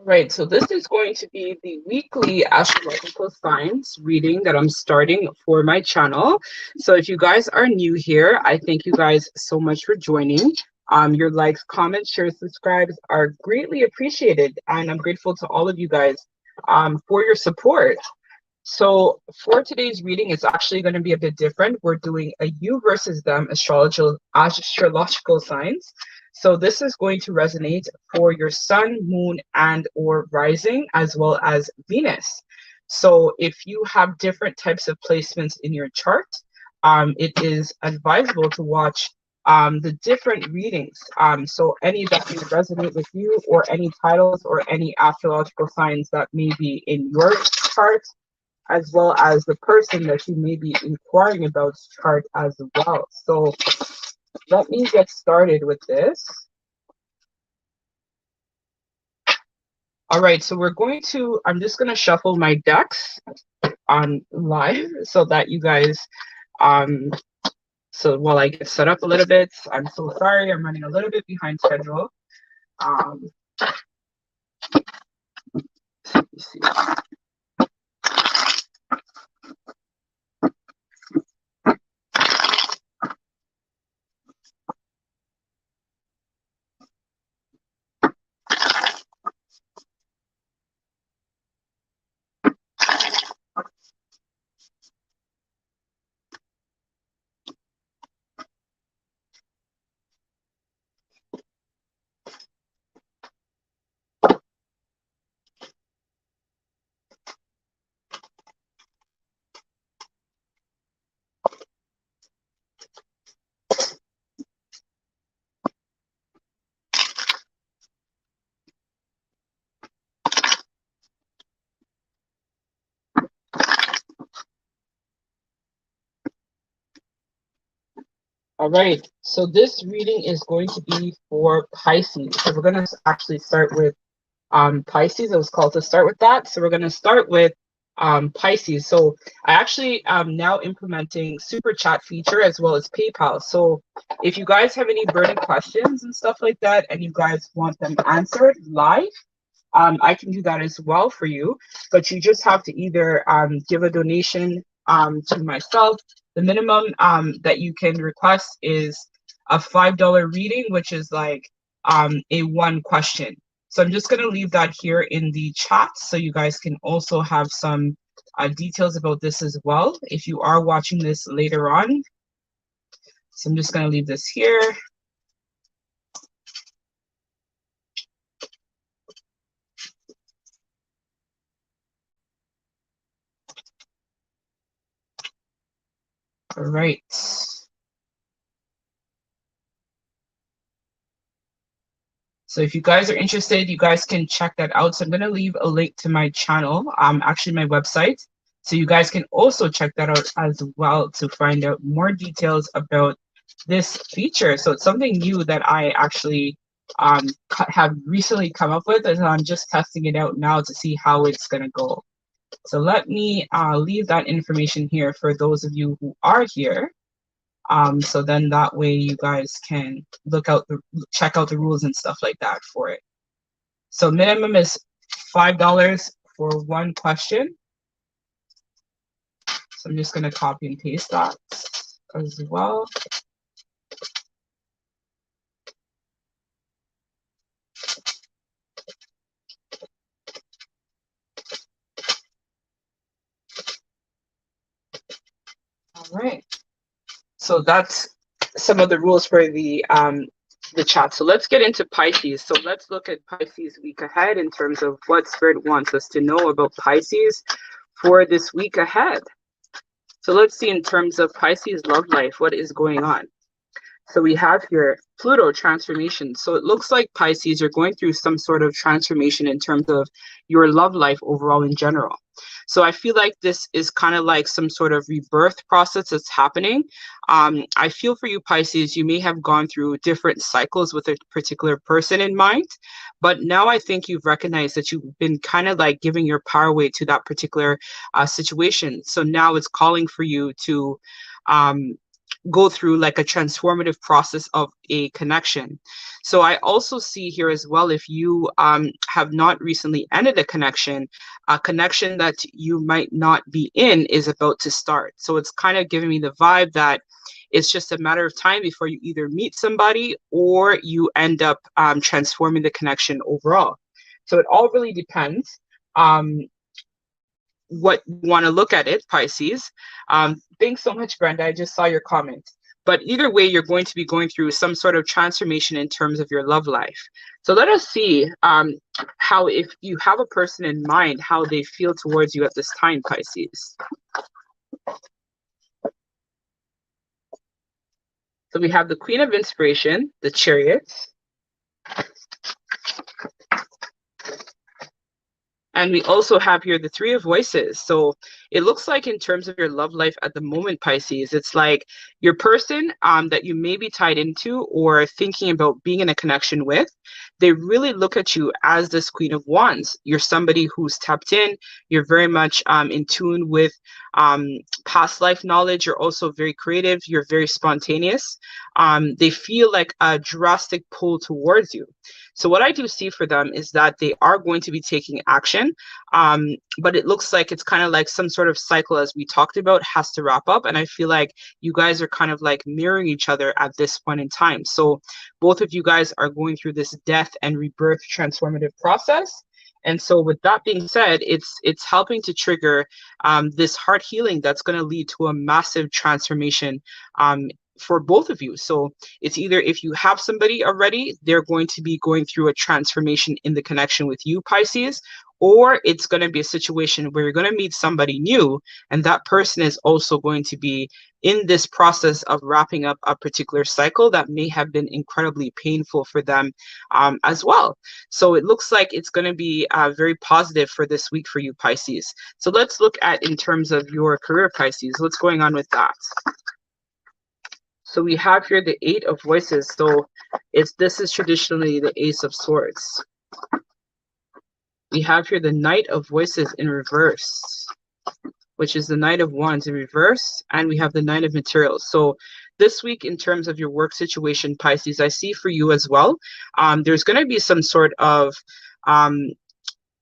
Right, so this is going to be the weekly astrological signs reading that I'm starting for my channel. So if you guys are new here, I thank you guys so much for joining. Your likes, comments, shares, subscribes are greatly appreciated, and I'm grateful to all of you guys for your support. So for today's reading, it's actually going to be a bit different. We're doing a you versus them astrological signs. So this is going to resonate for your sun, moon, and or rising, as well as Venus. So if you have different types of placements in your chart, it is advisable to watch the different readings. So any that may resonate with you, or any titles or any astrological signs that may be in your chart, as well as the person that you may be inquiring about's chart as well. So let me get started with this. All right, so I'm just going to shuffle my decks on live so that you guys, so while I get set up a little bit, I'm so sorry, I'm running a little bit behind schedule. Let me see. All right, so this reading is going to be for Pisces. So we're going to actually start with Pisces. I was called to start with that. So we're going to start with Pisces. So I actually am now implementing super chat feature as well as PayPal. So if you guys have any burning questions and stuff like that, and you guys want them answered live, I can do that as well for you. But you just have to either give a donation to myself. The minimum that you can request is a $5 reading, which is like a one question. So I'm just going to leave that here in the chat so you guys can also have some details about this as well if you are watching this later on. So I'm just going to leave this here. All right. So if you guys are interested, you guys can check that out. So I'm going to leave a link to my channel, actually my website. So you guys can also check that out as well to find out more details about this feature. So it's something new that I actually have recently come up with, and I'm just testing it out now to see how it's going to go. So let me leave that information here for those of you who are here. So then that way you guys can check out the rules and stuff like that for it. So minimum is $5 for one question. So I'm just going to copy and paste that as well. All right. So that's some of the rules for the chat. So let's get into Pisces. So let's look at Pisces week ahead in terms of what Spirit wants us to know about Pisces for this week ahead. So let's see in terms of Pisces love life, what is going on. So we have here Pluto transformation. So it looks like Pisces, you're going through some sort of transformation in terms of your love life overall in general. So I feel like this is kind of like some sort of rebirth process that's happening. I feel for you, Pisces, you may have gone through different cycles with a particular person in mind, but now I think you've recognized that you've been kind of like giving your power away to that particular situation. So now it's calling for you to go through like a transformative process of a connection. So I also see here as well, if you have not recently ended a connection that you might not be in is about to start. So it's kind of giving me the vibe that it's just a matter of time before you either meet somebody or you end up transforming the connection overall. So it all really depends what you want to look at it, Pisces. Thanks so much, Brenda. I just saw your comment. But either way, you're going to be going through some sort of transformation in terms of your love life. So let us see how, if you have a person in mind, how they feel towards you at this time, Pisces. So we have the Queen of Inspiration, the Chariot. And we also have here the Three of Voices. So it looks like in terms of your love life at the moment, Pisces, it's like your person that you may be tied into or thinking about being in a connection with, they really look at you as this Queen of Wands. You're somebody who's tapped in. You're very much in tune with past life knowledge. You're also very creative. You're very spontaneous. They feel like a drastic pull towards you. So what I do see for them is that they are going to be taking action, but it looks like it's kind of like some sort of cycle, as we talked about, has to wrap up. And I feel like you guys are kind of like mirroring each other at this point in time. So both of you guys are going through this death and rebirth transformative process. And so with that being said, it's helping to trigger this heart healing that's going to lead to a massive transformation for both of you. So it's either, if you have somebody already, they're going to be going through a transformation in the connection with you, Pisces, or it's going to be a situation where you're going to meet somebody new, and that person is also going to be in this process of wrapping up a particular cycle that may have been incredibly painful for them as well. So it looks like it's going to be very positive for this week for you, Pisces. So let's look at, in terms of your career, Pisces, what's going on with that. So we have here the Eight of Voices. So this is traditionally the Ace of Swords. We have here the Knight of Voices in reverse, which is the Knight of Wands in reverse, and we have the Knight of Materials. So this week, in terms of your work situation, Pisces, I see for you as well, there's going to be some sort of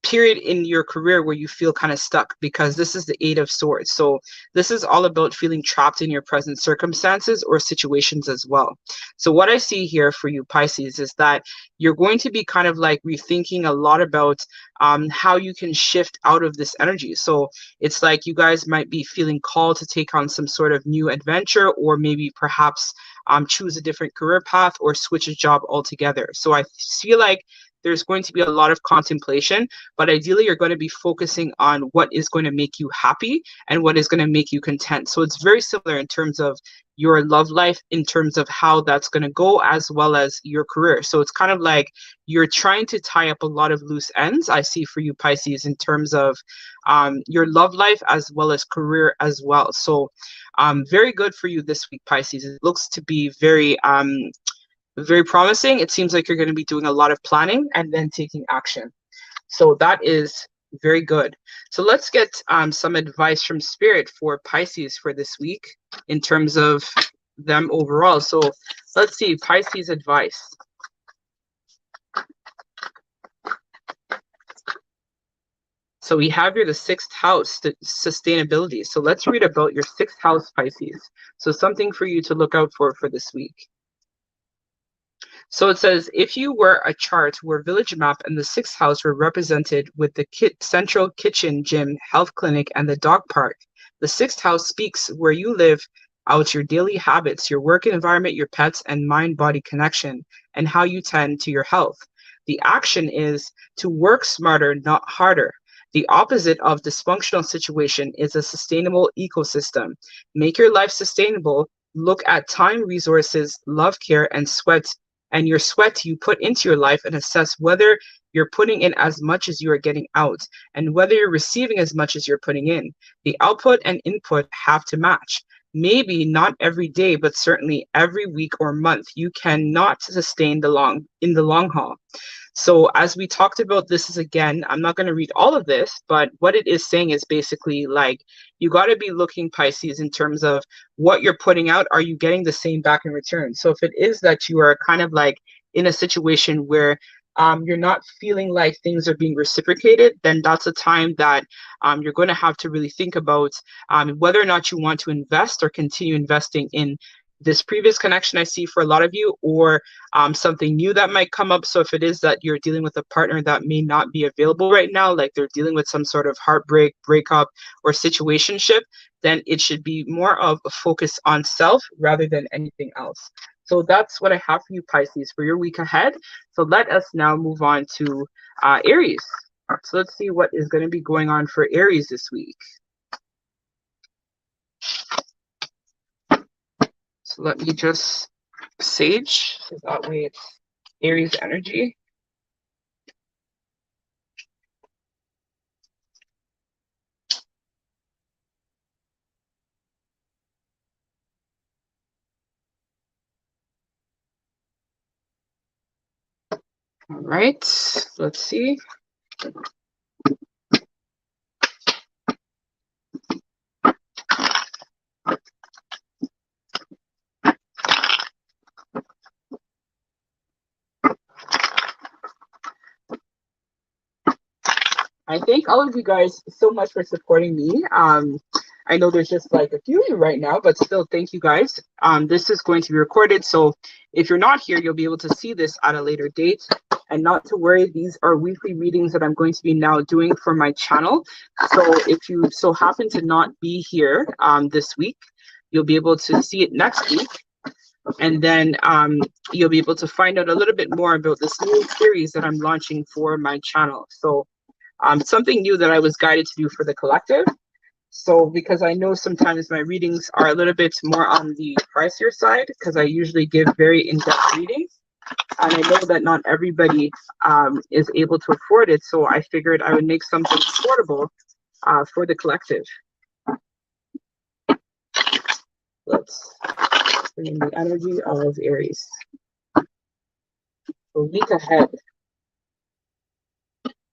period in your career where you feel kind of stuck, because this is the Eight of Swords. So this is all about feeling trapped in your present circumstances or situations as well. So what I see here for you, Pisces, is that you're going to be kind of like rethinking a lot about how you can shift out of this energy. So it's like you guys might be feeling called to take on some sort of new adventure, or maybe perhaps choose a different career path or switch a job altogether. So I feel like there's going to be a lot of contemplation, but ideally you're going to be focusing on what is going to make you happy and what is going to make you content. So it's very similar in terms of your love life, in terms of how that's going to go, as well as your career. So it's kind of like you're trying to tie up a lot of loose ends, I see for you, Pisces, in terms of your love life as well as career as well. So very good for you this week, Pisces. It looks to be very promising. It seems like you're going to be doing a lot of planning and then taking action. So that is very good. So let's get some advice from Spirit for Pisces for this week in terms of them overall. So let's see, Pisces advice. So we have here the sixth house, the sustainability. So let's read about your sixth house, Pisces. So something for you to look out for this week. So it says, if you were a chart where village map and the sixth house were represented with the central kitchen, gym, health clinic, and the dog park, the sixth house speaks where you live out your daily habits, your work environment, your pets, and mind-body connection, and how you tend to your health. The action is to work smarter, not harder. The opposite of dysfunctional situation is a sustainable ecosystem. Make your life sustainable. Look at time, resources, love, care, and sweat, and your sweat you put into your life, and assess whether you're putting in as much as you are getting out, and whether you're receiving as much as you're putting in. The output and input have to match. Maybe not every day, but certainly every week or month. You cannot sustain in the long haul. So as we talked about, this is again, I'm not going to read all of this, but what it is saying is basically like, you got to be looking, Pisces, in terms of what you're putting out. Are you getting the same back in return? So if it is that you are kind of like in a situation where you're not feeling like things are being reciprocated, then that's a time that you're going to have to really think about whether or not you want to invest or continue investing in this previous connection I see for a lot of you, or something new that might come up. So if it is that you're dealing with a partner that may not be available right now, like they're dealing with some sort of heartbreak, breakup, or situationship, then it should be more of a focus on self rather than anything else. So that's what I have for you, Pisces, for your week ahead. So let us now move on to Aries. So let's see what is going to be going on for Aries this week. So let me just sage, so that way it's Aries energy. All right, let's see. I thank all of you guys so much for supporting me. I know there's just like a few of you right now, but still, thank you guys. This is going to be recorded, so if you're not here, you'll be able to see this at a later date. And not to worry, these are weekly readings that I'm going to be now doing for my channel. So if you so happen to not be here this week, you'll be able to see it next week. And then you'll be able to find out a little bit more about this new series that I'm launching for my channel. So something new that I was guided to do for the collective. So because I know sometimes my readings are a little bit more on the pricier side, because I usually give very in-depth readings. And I know that not everybody is able to afford it. So I figured I would make something affordable for the collective. Let's bring in the energy of Aries. The week ahead.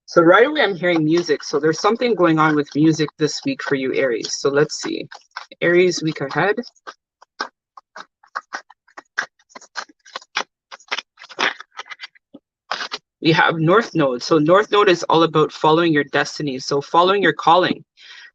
So right away, I'm hearing music. So there's something going on with music this week for you, Aries. So let's see. Aries, week ahead. We have North Node. So North Node is all about following your destiny. So following your calling.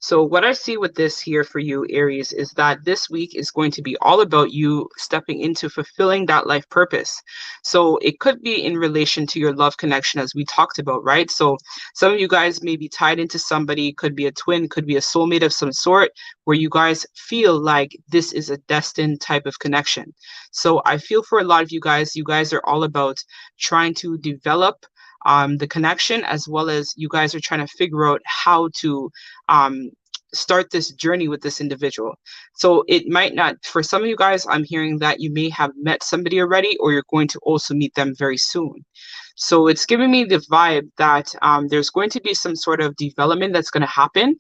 So what I see with this here for you, Aries, is that this week is going to be all about you stepping into fulfilling that life purpose. So it could be in relation to your love connection, as we talked about, right? So some of you guys may be tied into somebody, could be a twin, could be a soulmate of some sort, where you guys feel like this is a destined type of connection. So I feel for a lot of you guys are all about trying to develop the connection, as well as you guys are trying to figure out how to start this journey with this individual. So it might not, for some of you guys, I'm hearing that you may have met somebody already, or you're going to also meet them very soon. So it's giving me the vibe that there's going to be some sort of development that's going to happen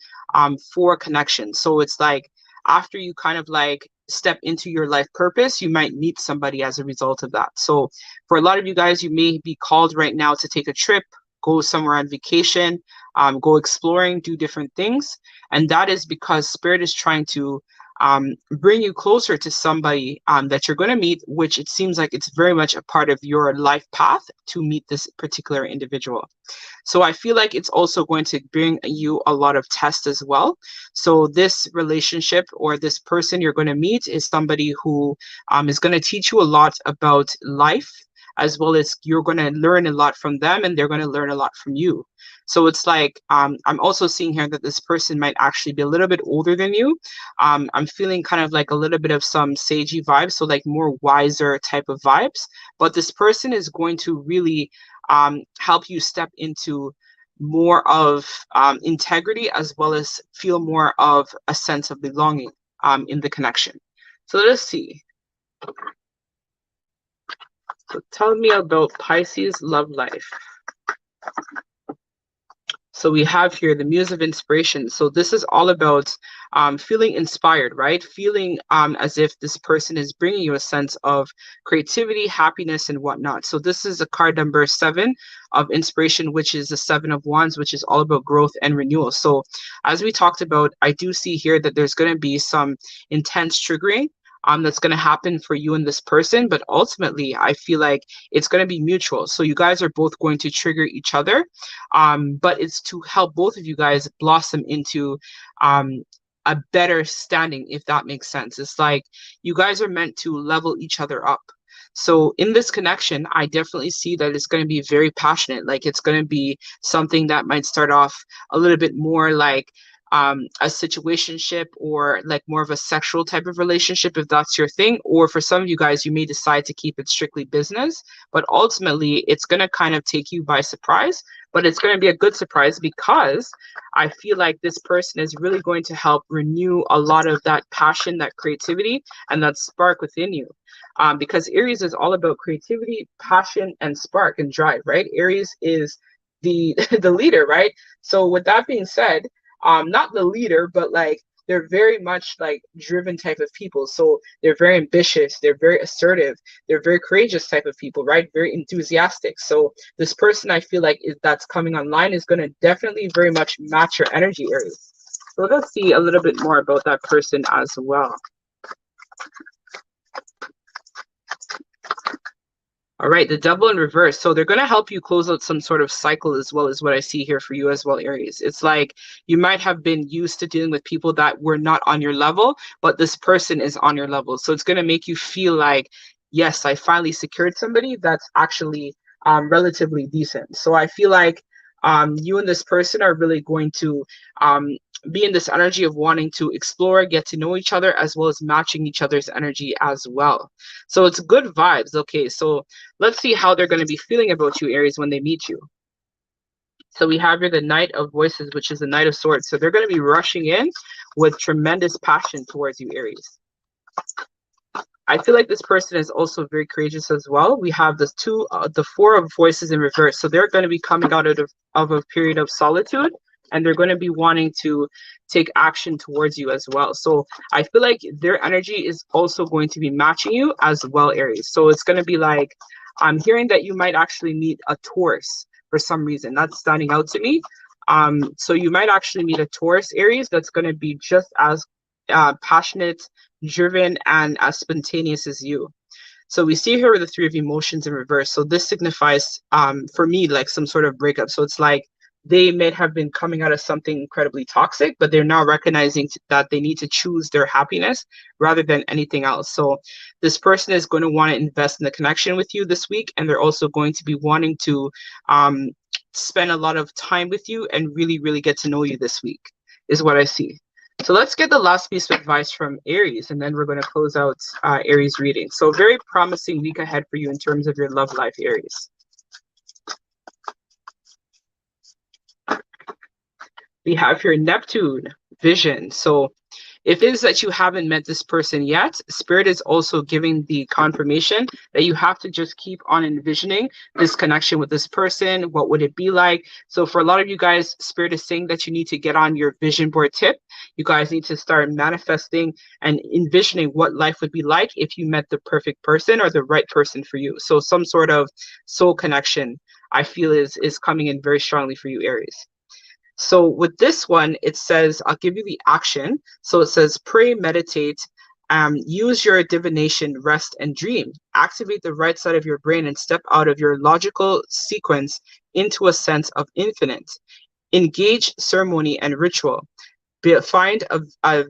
for connection. So it's like after you kind of like step into your life purpose, you might meet somebody as a result of that. So for a lot of you guys, you may be called right now to take a trip, go somewhere on vacation, go exploring, do different things. And that is because Spirit is trying to bring you closer to somebody that you're going to meet, which it seems like it's very much a part of your life path to meet this particular individual. So I feel like it's also going to bring you a lot of tests as well. So this relationship or this person you're going to meet is somebody who is going to teach you a lot about life, as well as you're going to learn a lot from them and they're going to learn a lot from you. So it's like, I'm also seeing here that this person might actually be a little bit older than you. I'm feeling kind of like a little bit of some sagey vibes, so like more wiser type of vibes. But this person is going to really help you step into more of integrity, as well as feel more of a sense of belonging in the connection. So let us see. So tell me about Pisces love life. So we have here the Muse of Inspiration. So this is all about feeling inspired, right? Feeling as if this person is bringing you a sense of creativity, happiness, and whatnot. So this is a card number 7 of Inspiration, which is the 7 of Wands, which is all about growth and renewal. So as we talked about, I do see here that there's going to be some intense triggering that's going to happen for you and this person, but ultimately I feel like it's going to be mutual. So you guys are both going to trigger each other, but it's to help both of you guys blossom into a better standing, if that makes sense. It's like you guys are meant to level each other up. So in this connection, I definitely see that it's going to be very passionate. Like it's going to be something that might start off a little bit more like a situationship, or like more of a sexual type of relationship, if that's your thing. Or for some of you guys, you may decide to keep it strictly business, but ultimately it's going to kind of take you by surprise. But it's going to be a good surprise, because I feel like this person is really going to help renew a lot of that passion, that creativity, and that spark within you. Because Aries is all about creativity, passion, and spark and drive, right? Aries is the the leader, right? So with that being said, not the leader, but like they're very much like driven type of people. So they're very ambitious, they're very assertive, they're very courageous type of people, right? Very enthusiastic. So this person, I feel like that's coming online is going to definitely very much match your energy, Aries. So let's see a little bit more about that person as well. All right, the Devil in reverse. So they're going to help you close out some sort of cycle, as well as what I see here for you as well, Aries. It's like you might have been used to dealing with people that were not on your level, but this person is on your level. So it's going to make you feel like, yes, I finally secured somebody that's actually relatively decent. So I feel like you and this person are really going to be in this energy of wanting to explore, get to know each other, as well as matching each other's energy as well. So it's good vibes. Okay, so let's see how they're going to be feeling about you, Aries, when they meet you. So we have here the Knight of Voices, which is the Knight of Swords. So they're going to be rushing in with tremendous passion towards you, Aries. I feel like this person is also very courageous as well. We have the Four of Voices in reverse. So they're going to be coming out of a period of solitude, and they're going to be wanting to take action towards you as well. So I feel like their energy is also going to be matching you as well, Aries. So it's going to be like, I'm hearing that you might actually meet a Taurus for some reason. That's standing out to me. So you might actually meet a Taurus, Aries, that's going to be just as passionate, driven, and as spontaneous as you. So we see here with the Three of Emotions in reverse. So this signifies, for me, like some sort of breakup. So it's like they may have been coming out of something incredibly toxic, but they're now recognizing that they need to choose their happiness rather than anything else. So this person is going to want to invest in the connection with you this week, and they're also going to be wanting to spend a lot of time with you and really, really get to know you this week, is what I see. So let's get the last piece of advice from Aries, and then we're going to close out Aries reading. So very promising week ahead for you in terms of your love life, Aries. We have here Neptune Vision. So if it is that you haven't met this person yet, Spirit is also giving the confirmation that you have to just keep on envisioning this connection with this person. What would it be like? So for a lot of you guys, Spirit is saying that you need to get on your vision board tip. You guys need to start manifesting and envisioning what life would be like if you met the perfect person or the right person for you. So some sort of soul connection, I feel, is coming in very strongly for you, Aries. So with this one, it says, I'll give you the action. So it says, pray, meditate, use your divination, rest, and dream. Activate the right side of your brain and step out of your logical sequence into a sense of infinite. Engage ceremony and ritual. Find a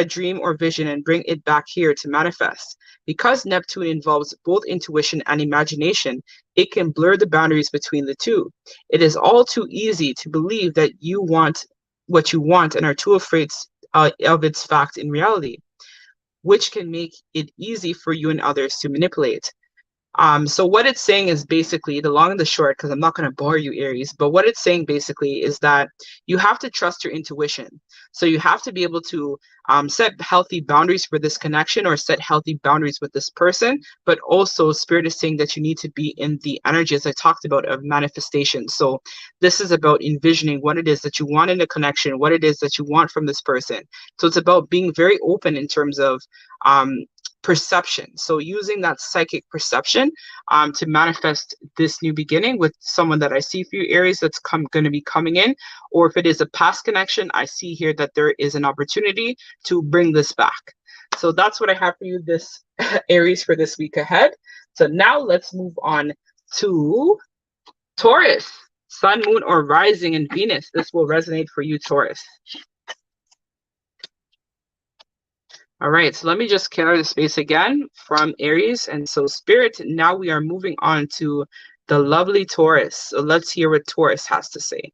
dream or vision and bring it back here to manifest. Because Neptune involves both intuition and imagination, it can blur the boundaries between the two. It is all too easy to believe that you want what you want and are too afraid of its fact in reality, which can make it easy for you and others to manipulate. So what it's saying is basically the long and the short, because I'm not going to bore you, Aries, but what it's saying basically is that you have to trust your intuition. So you have to be able to set healthy boundaries for this connection or set healthy boundaries with this person. But also, Spirit is saying that you need to be in the energy, as I talked about, of manifestation. So this is about envisioning what it is that you want in a connection, what it is that you want from this person. So it's about being very open in terms of perception. So using that psychic perception to manifest this new beginning with someone that I see for you, Aries, that's going to be coming in. Or if it is a past connection, I see here that there is an opportunity to bring this back. So that's what I have for you, this Aries, for this week ahead. So now let's move on to Taurus. Sun, Moon, or Rising in Venus. This will resonate for you, Taurus. All right, so let me just clear the space again from Aries. And so Spirit, now we are moving on to the lovely Taurus. So let's hear what Taurus has to say.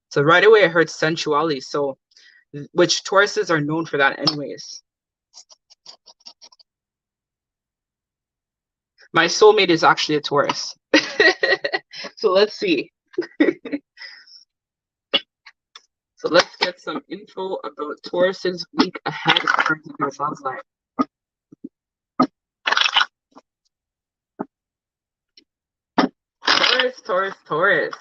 So right away I heard sensuality. So which Tauruses are known for that anyways. My soulmate is actually a Taurus. So let's see. So let's get some info about Taurus's week ahead in terms of their love life. Taurus.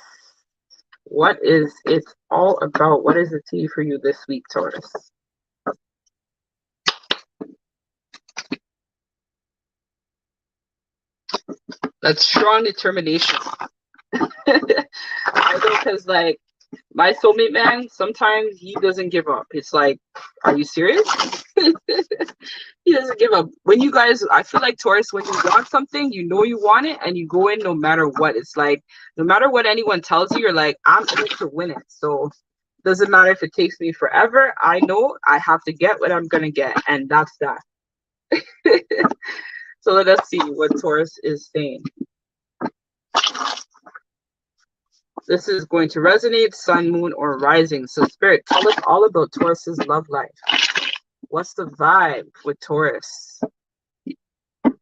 What is it all about? What is the tea for you this week, Taurus? That's strong determination. I know, because like my soulmate man, sometimes he doesn't give up. It's like, are you serious? He doesn't give up. When you guys, I feel like Taurus, when you want something, you know you want it, and you go in no matter what. It's like, no matter what anyone tells you, you're like, I'm in it to win it. So doesn't matter if it takes me forever. I know I have to get what I'm gonna get, and that's that. So let us see what Taurus is saying. This is going to resonate, Sun, Moon, or Rising. So Spirit, tell us all about Taurus's love life. What's the vibe with Taurus? All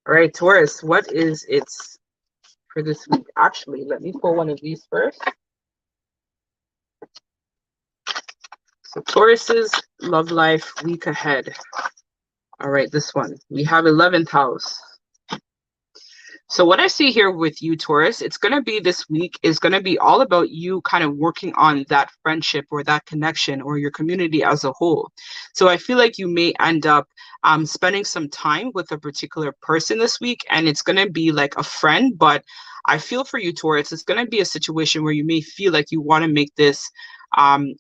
right, Taurus, what is it for this week? Actually, let me pull one of these first. So Taurus's love life week ahead. All right, this one. We have 11th house. So what I see here with you, Taurus, it's going to be this week is going to be all about you kind of working on that friendship or that connection or your community as a whole. So I feel like you may end up spending some time with a particular person this week, and it's going to be like a friend, but I feel for you, Taurus, it's going to be a situation where you may feel like you want to make this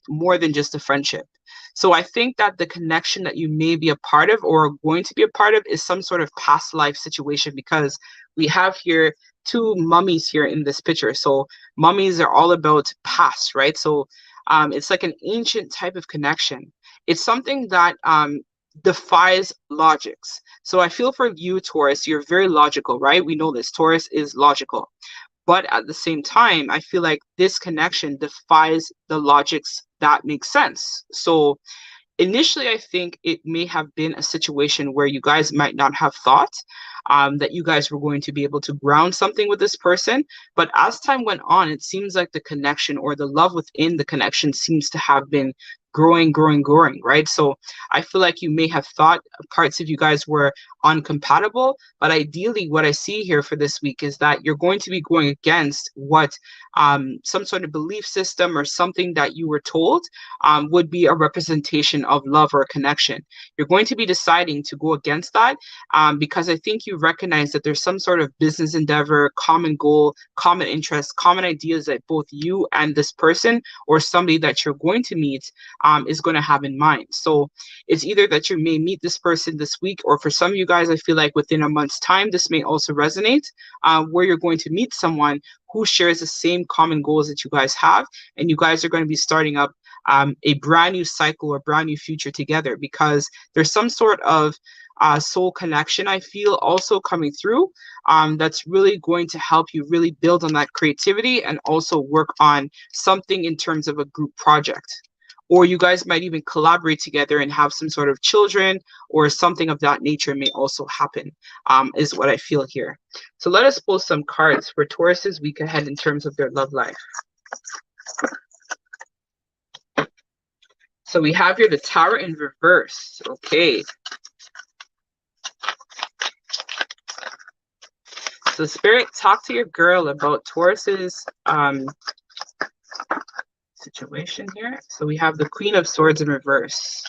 more than just a friendship. So I think that the connection that you may be a part of or are going to be a part of is some sort of past life situation, because we have here two mummies here in this picture. So mummies are all about past, right? So it's like an ancient type of connection. It's something that defies logics. So I feel for you, Taurus, you're very logical, right? We know this. Taurus is logical. But at the same time, I feel like this connection defies the logics that make sense. So initially, I think it may have been a situation where you guys might not have thought that you guys were going to be able to ground something with this person. But as time went on, it seems like the connection or the love within the connection seems to have been growing, right? So I feel like you may have thought parts of you guys were uncompatible, but ideally what I see here for this week is that you're going to be going against what some sort of belief system or something that you were told would be a representation of love or connection. You're going to be deciding to go against that because I think you recognize that there's some sort of business endeavor, common goal, common interest, common ideas that both you and this person or somebody that you're going to meet is going to have in mind. So it's either that you may meet this person this week, or for some of you guys, I feel like within a month's time, this may also resonate, where you're going to meet someone who shares the same common goals that you guys have, and you guys are going to be starting up a brand new cycle or brand new future together, because there's some sort of soul connection I feel also coming through that's really going to help you really build on that creativity and also work on something in terms of a group project or you guys might even collaborate together and have some sort of children, or something of that nature may also happen, is what I feel here. So let us pull some cards for Taurus's week ahead in terms of their love life. So we have here the Tower in reverse. Okay. So Spirit, talk to your girl about Taurus's situation here. So we have the Queen of Swords in reverse.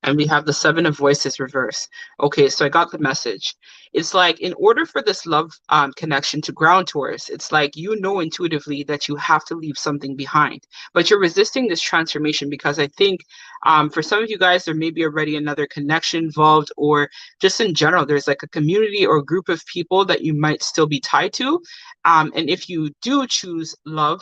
And we have the Seven of Voices reverse. Okay, so I got the message. It's like, in order for this love connection to ground Taurus, it's like you know intuitively that you have to leave something behind. But you're resisting this transformation because I think for some of you guys, there may be already another connection involved, or just in general, there's like a community or a group of people that you might still be tied to. And if you do choose love,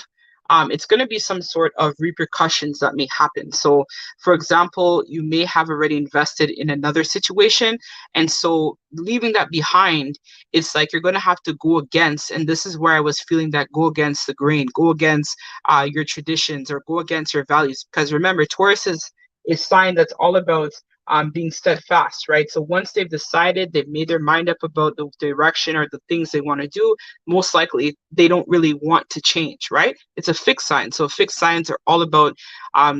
it's going to be some sort of repercussions that may happen. So, for example, you may have already invested in another situation. And so leaving that behind, it's like you're going to have to go against, and this is where I was feeling that go against the grain, go against your traditions, or go against your values. Because remember, Taurus is a sign that's all about being steadfast, right? So once they've decided, they've made their mind up about the direction or the things they want to do, most likely they don't really want to change, right? It's a fixed sign. So fixed signs are all about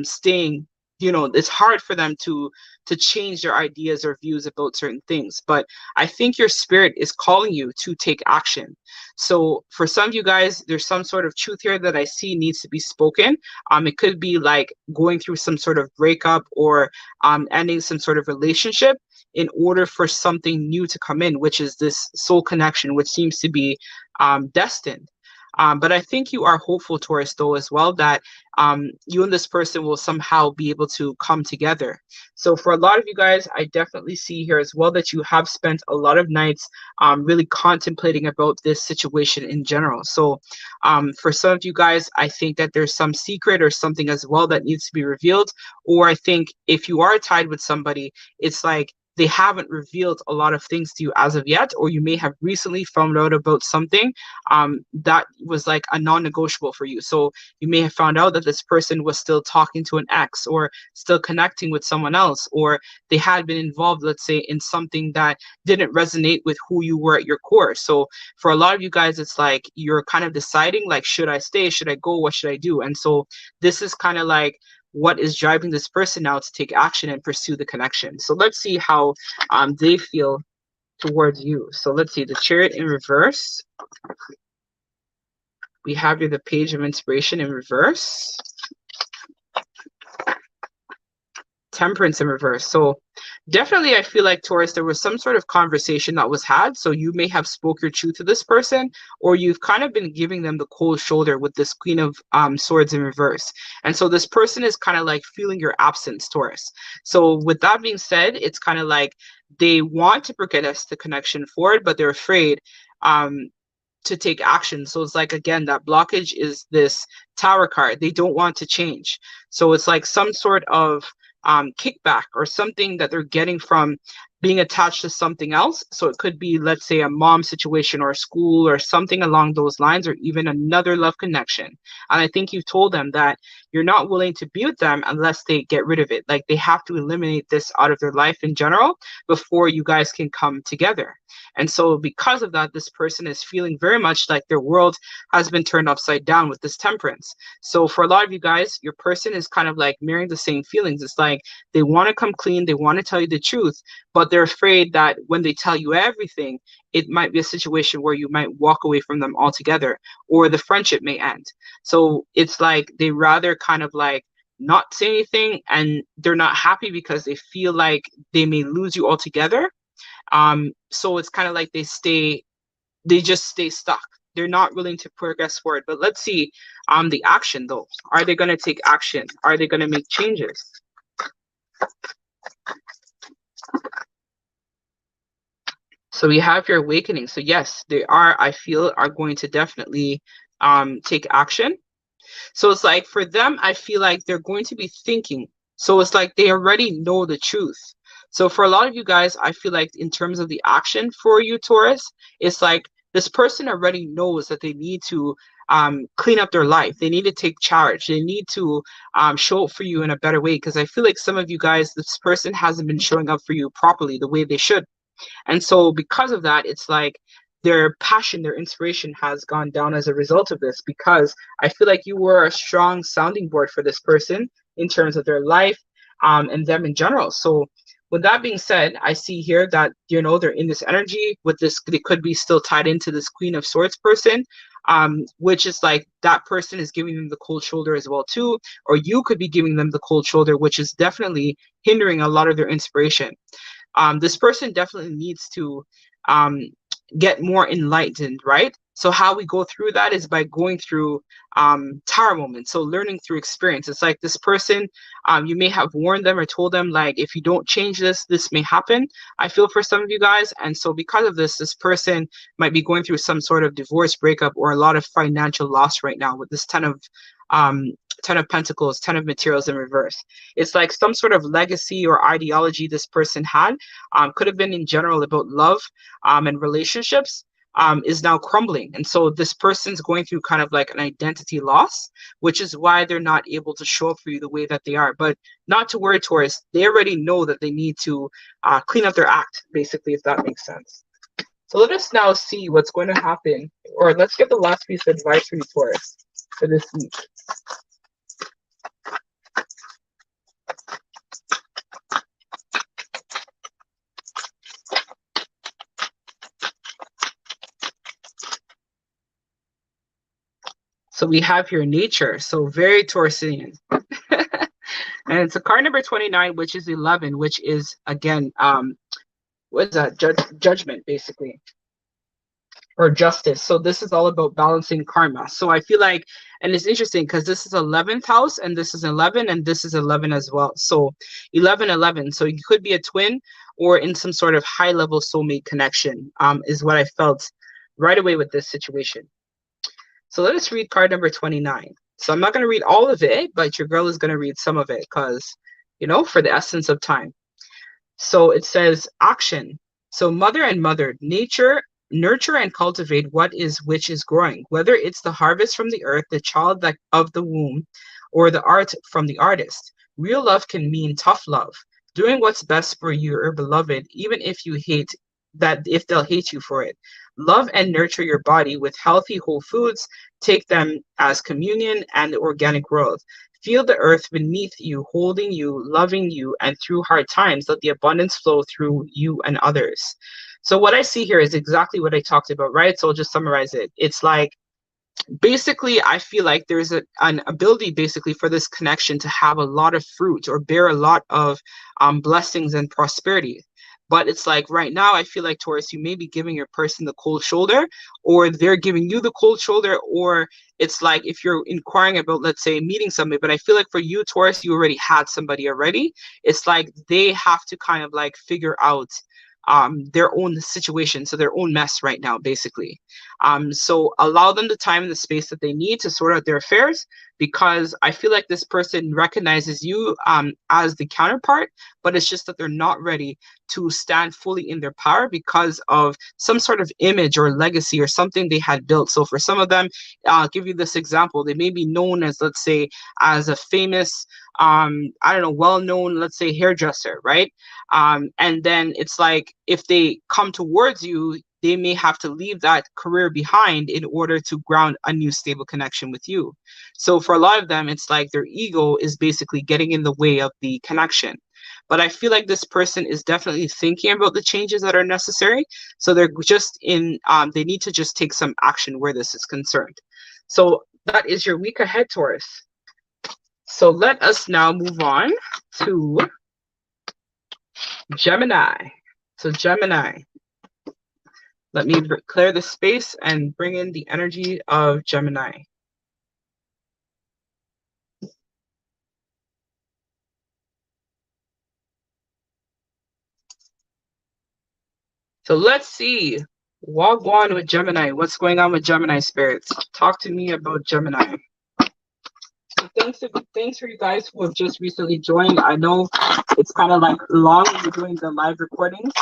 staying, it's hard for them to change their ideas or views about certain things. But I think your spirit is calling you to take action. So for some of you guys, there's some sort of truth here that I see needs to be spoken. It could be like going through some sort of breakup, or ending some sort of relationship in order for something new to come in, which is this soul connection, which seems to be destined. But I think you are hopeful, Taurus, though, as well, that you and this person will somehow be able to come together. So for a lot of you guys, I definitely see here as well that you have spent a lot of nights really contemplating about this situation in general. So for some of you guys, I think that there's some secret or something as well that needs to be revealed. Or I think if you are tied with somebody, it's like they haven't revealed a lot of things to you as of yet, or you may have recently found out about something that was like a non-negotiable for you. So you may have found out that this person was still talking to an ex, or still connecting with someone else, or they had been involved, let's say, in something that didn't resonate with who you were at your core. So for a lot of you guys, it's like you're kind of deciding, like, should I stay? Should I go? What should I do? And so this is kind of like what is driving this person now to take action and pursue the connection. So let's see how they feel towards you. So let's see, the Chariot in reverse. We have here the Page of Inspiration in reverse. Temperance in reverse. So definitely I feel like, Taurus, there was some sort of conversation that was had. So you may have spoke your truth to this person, or you've kind of been giving them the cold shoulder with this Queen of Swords in reverse. And so this person is kind of like feeling your absence, Taurus. So with that being said, it's kind of like they want to progress the connection forward, but they're afraid to take action. So it's like, again, that blockage is this Tower card. They don't want to change. So it's like some sort of kickback or something that they're getting from being attached to something else. So it could be, let's say, a mom situation or a school or something along those lines, or even another love connection. And I think you've told them that you're not willing to be with them unless they get rid of it. Like, they have to eliminate this out of their life in general before you guys can come together. And so because of that, this person is feeling very much like their world has been turned upside down with this Temperance. So for a lot of you guys, your person is kind of like mirroring the same feelings. It's like they want to come clean, they want to tell you the truth, but they're afraid that when they tell you everything, it might be a situation where you might walk away from them altogether, or the friendship may end. So it's like they rather kind of like not say anything, and they're not happy because they feel like they may lose you altogether. So it's kind of like they just stay stuck. They're not willing to progress forward. But let's see the action though. Are they going to take action? Are they going to make changes? So we have your awakening. So yes, they are, I feel, are going to definitely take action. So it's like for them, I feel like they're going to be thinking. So it's like they already know the truth. So for a lot of you guys, I feel like in terms of the action for you, Taurus, it's like This person already knows that they need to clean up their life. They need to take charge. They need to show up for you in a better way. Because I feel like some of you guys, this person hasn't been showing up for you properly the way they should. And so because of that, it's like their passion, their inspiration has gone down as a result of this, because I feel like you were a strong sounding board for this person in terms of their life and them in general. So with that being said, I see here that, you know, they're in this energy with this, they could be still tied into this Queen of Swords person, which is like that person is giving them the cold shoulder as well too, or you could be giving them the cold shoulder, which is definitely hindering a lot of their inspiration. This person definitely needs to get more enlightened, right? So how we go through that is by going through tower moments. So learning through experience. It's like this person, you may have warned them or told them, like, if you don't change this, this may happen. I feel for some of you guys. And so because of this, this person might be going through some sort of divorce breakup or a lot of financial loss right now with this Ten of Pentacles, Ten of Materials in reverse. It's like some sort of legacy or ideology this person had, could have been in general about love and relationships, is now crumbling. And so this person's going through kind of like an identity loss, which is why they're not able to show up for you the way that they are. But not to worry, Taurus, they already know that they need to clean up their act, basically, if that makes sense. So let us now see what's going to happen, or let's get the last piece of advice for you, Taurus, for this week. So we have here nature, so very Taurusian. And it's a card number 29, which is 11, which is, again, what is that? Judgment, basically, or justice. So this is all about balancing karma. So I feel like, and it's interesting because this is 11th house, and this is 11, and this is 11 as well. So 11, 11. So you could be a twin or in some sort of high-level soulmate connection, is what I felt right away with this situation. So let us read card number 29. So I'm not going to read all of it, but your girl is going to read some of it because, you know, for the essence of time. So it says action. So mother and mother, nature, nurture and cultivate what is which is growing, whether it's the harvest from the earth, the child of the womb, or the art from the artist. Real love can mean tough love, doing what's best for your beloved, even if you hate that, if they'll hate you for it. Love and nurture your body with healthy whole foods. Take them as communion and the organic growth. Feel the earth beneath you, holding you, loving you, and through hard times, let the abundance flow through you and others. So what I see here is exactly what I talked about, right? So I'll just summarize it. It's like, basically, I feel like there's an ability basically for this connection to have a lot of fruit or bear a lot of blessings and prosperity. But it's like right now, I feel like, Taurus, you may be giving your person the cold shoulder, or they're giving you the cold shoulder, or it's like if you're inquiring about, let's say, meeting somebody. But I feel like for you, Taurus, you already had somebody already. It's like they have to kind of like figure out their own situation, so their own mess right now, basically. So allow them the time and the space that they need to sort out their affairs, because I feel like this person recognizes you as the counterpart, but it's just that they're not ready to stand fully in their power because of some sort of image or legacy or something they had built. So for some of them, I'll give you this example. They may be known as, let's say, as a famous, I don't know, well-known, let's say, hairdresser, right? And then it's like, if they come towards you, they may have to leave that career behind in order to ground a new stable connection with you. So for a lot of them, it's like their ego is basically getting in the way of the connection. But I feel like this person is definitely thinking about the changes that are necessary. So they're just in, they need to just take some action where this is concerned. So that is your week ahead, Taurus. So let us now move on to Gemini. So Gemini, let me clear the space and bring in the energy of Gemini. So let's see. Walk on with Gemini. What's going on with Gemini spirits? Talk to me about Gemini. So thanks for you guys who have just recently joined. I know it's kind of like long when you're doing the live recordings.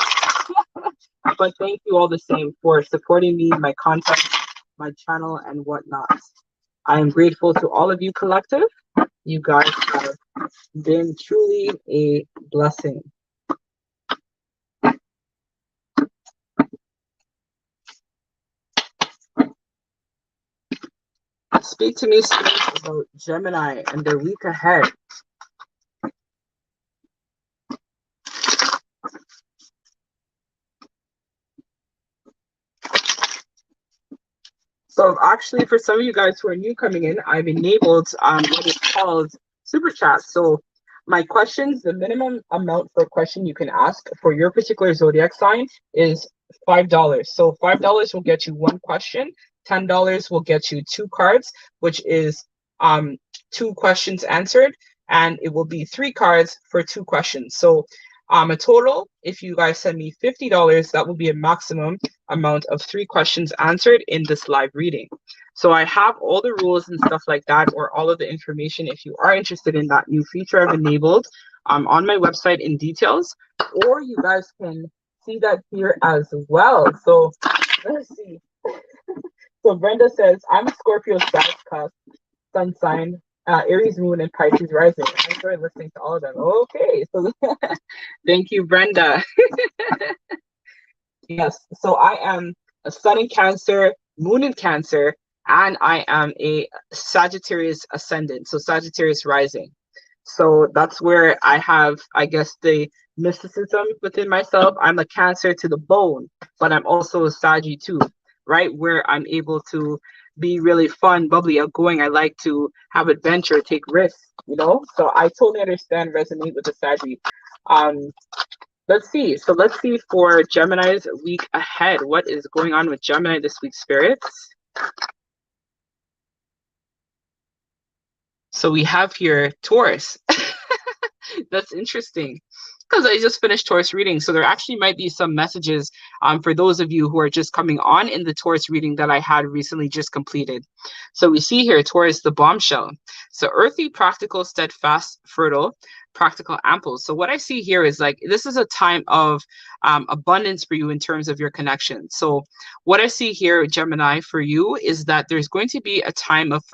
But thank you all the same for supporting me, my content, my channel, and whatnot. I am grateful to all of you collective. You guys have been truly a blessing. Speak to me, Spirit, about Gemini and their week ahead. So actually, for some of you guys who are new coming in, I've enabled what is called super chat. So my questions, the minimum amount for a question you can ask for your particular zodiac sign is $5. So $5 will get you one question. $10 will get you two cards, which is two questions answered, and it will be three cards for two questions. So a total, if you guys send me $50, that will be a maximum amount of three questions answered in this live reading. So I have all the rules and stuff like that, or all of the information if you are interested in that new feature I've enabled on my website in details, or you guys can see that here as well. So let's see. So Brenda says, I'm a Scorpio Sag sun sign, Aries moon, and Pisces rising. I enjoy listening to all of them. Okay, so thank you, Brenda. Yes, so I am a sun in Cancer, moon in Cancer, and I am a Sagittarius ascendant, so Sagittarius rising. So that's where I have, I guess, the mysticism within myself. I'm a Cancer to the bone, but I'm also a Saggy too, right? Where I'm able to be really fun, bubbly, outgoing. I like to have adventure, take risks, you know? So I totally understand, resonate with the Saggy. Let's see. So let's see for Gemini's week ahead. What is going on with Gemini this week, spirits? So we have here Taurus. That's interesting because I just finished Taurus reading. So there actually might be some messages for those of you who are just coming on in the Taurus reading that I had recently just completed. So we see here Taurus, the bombshell. So earthy, practical, steadfast, fertile, practical, ample. So what I see here is like, this is a time of abundance for you in terms of your connection. So what I see here, Gemini, for you is that there's going to be a time of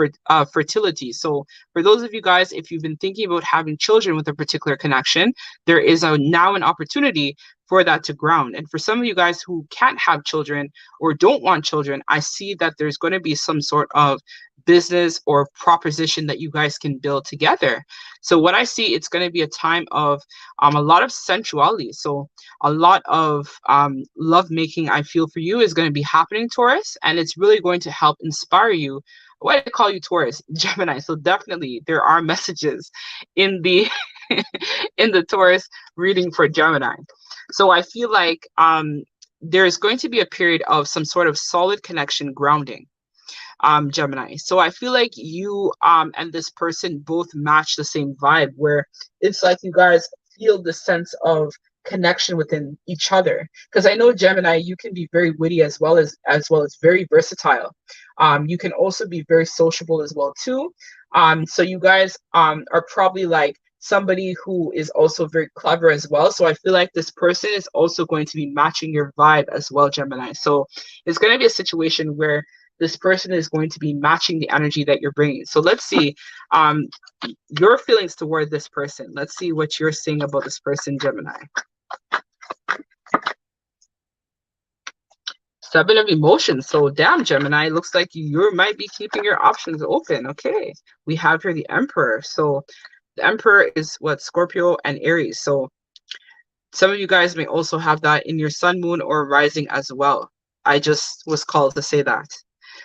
fertility. So for those of you guys, if you've been thinking about having children with a particular connection, there is now an opportunity for that to ground. And for some of you guys who can't have children or don't want children, I see that there's going to be some sort of business or proposition that you guys can build together. So what I see, it's going to be a time of a lot of sensuality. So a lot of love making, I feel, for you is going to be happening, Taurus, and it's really going to help inspire you. Why do I call you Taurus? Gemini. So definitely there are messages in the in the Taurus reading for Gemini. So I feel like there's going to be a period of some sort of solid connection grounding. Gemini. So I feel like you and this person both match the same vibe, where it's like you guys feel the sense of connection within each other. Because I know, Gemini, you can be very witty as well as very versatile. You can also be very sociable as well too. So you guys are probably like somebody who is also very clever as well. So I feel like this person is also going to be matching your vibe as well, Gemini. So it's going to be a situation where this person is going to be matching the energy that you're bringing. So let's see your feelings toward this person. Let's see what you're saying about this person, Gemini. Seven of emotions. So damn, Gemini, looks like you might be keeping your options open. Okay, we have here the Emperor. So the Emperor is what? Scorpio and Aries. So some of you guys may also have that in your sun, moon, or rising as well. I just was called to say that.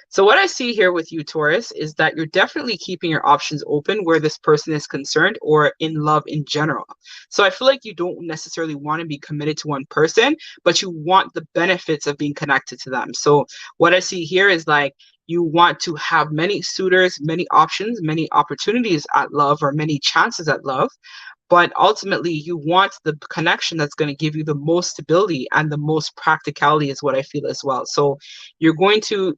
So what I see here with you, Taurus, is that you're definitely keeping your options open where this person is concerned, or in love in general. So I feel like you don't necessarily want to be committed to one person, but you want the benefits of being connected to them. So what I see here is like you want to have many suitors, many options, many opportunities at love, or many chances at love. But ultimately, you want the connection that's going to give you the most stability and the most practicality is what I feel as well. So you're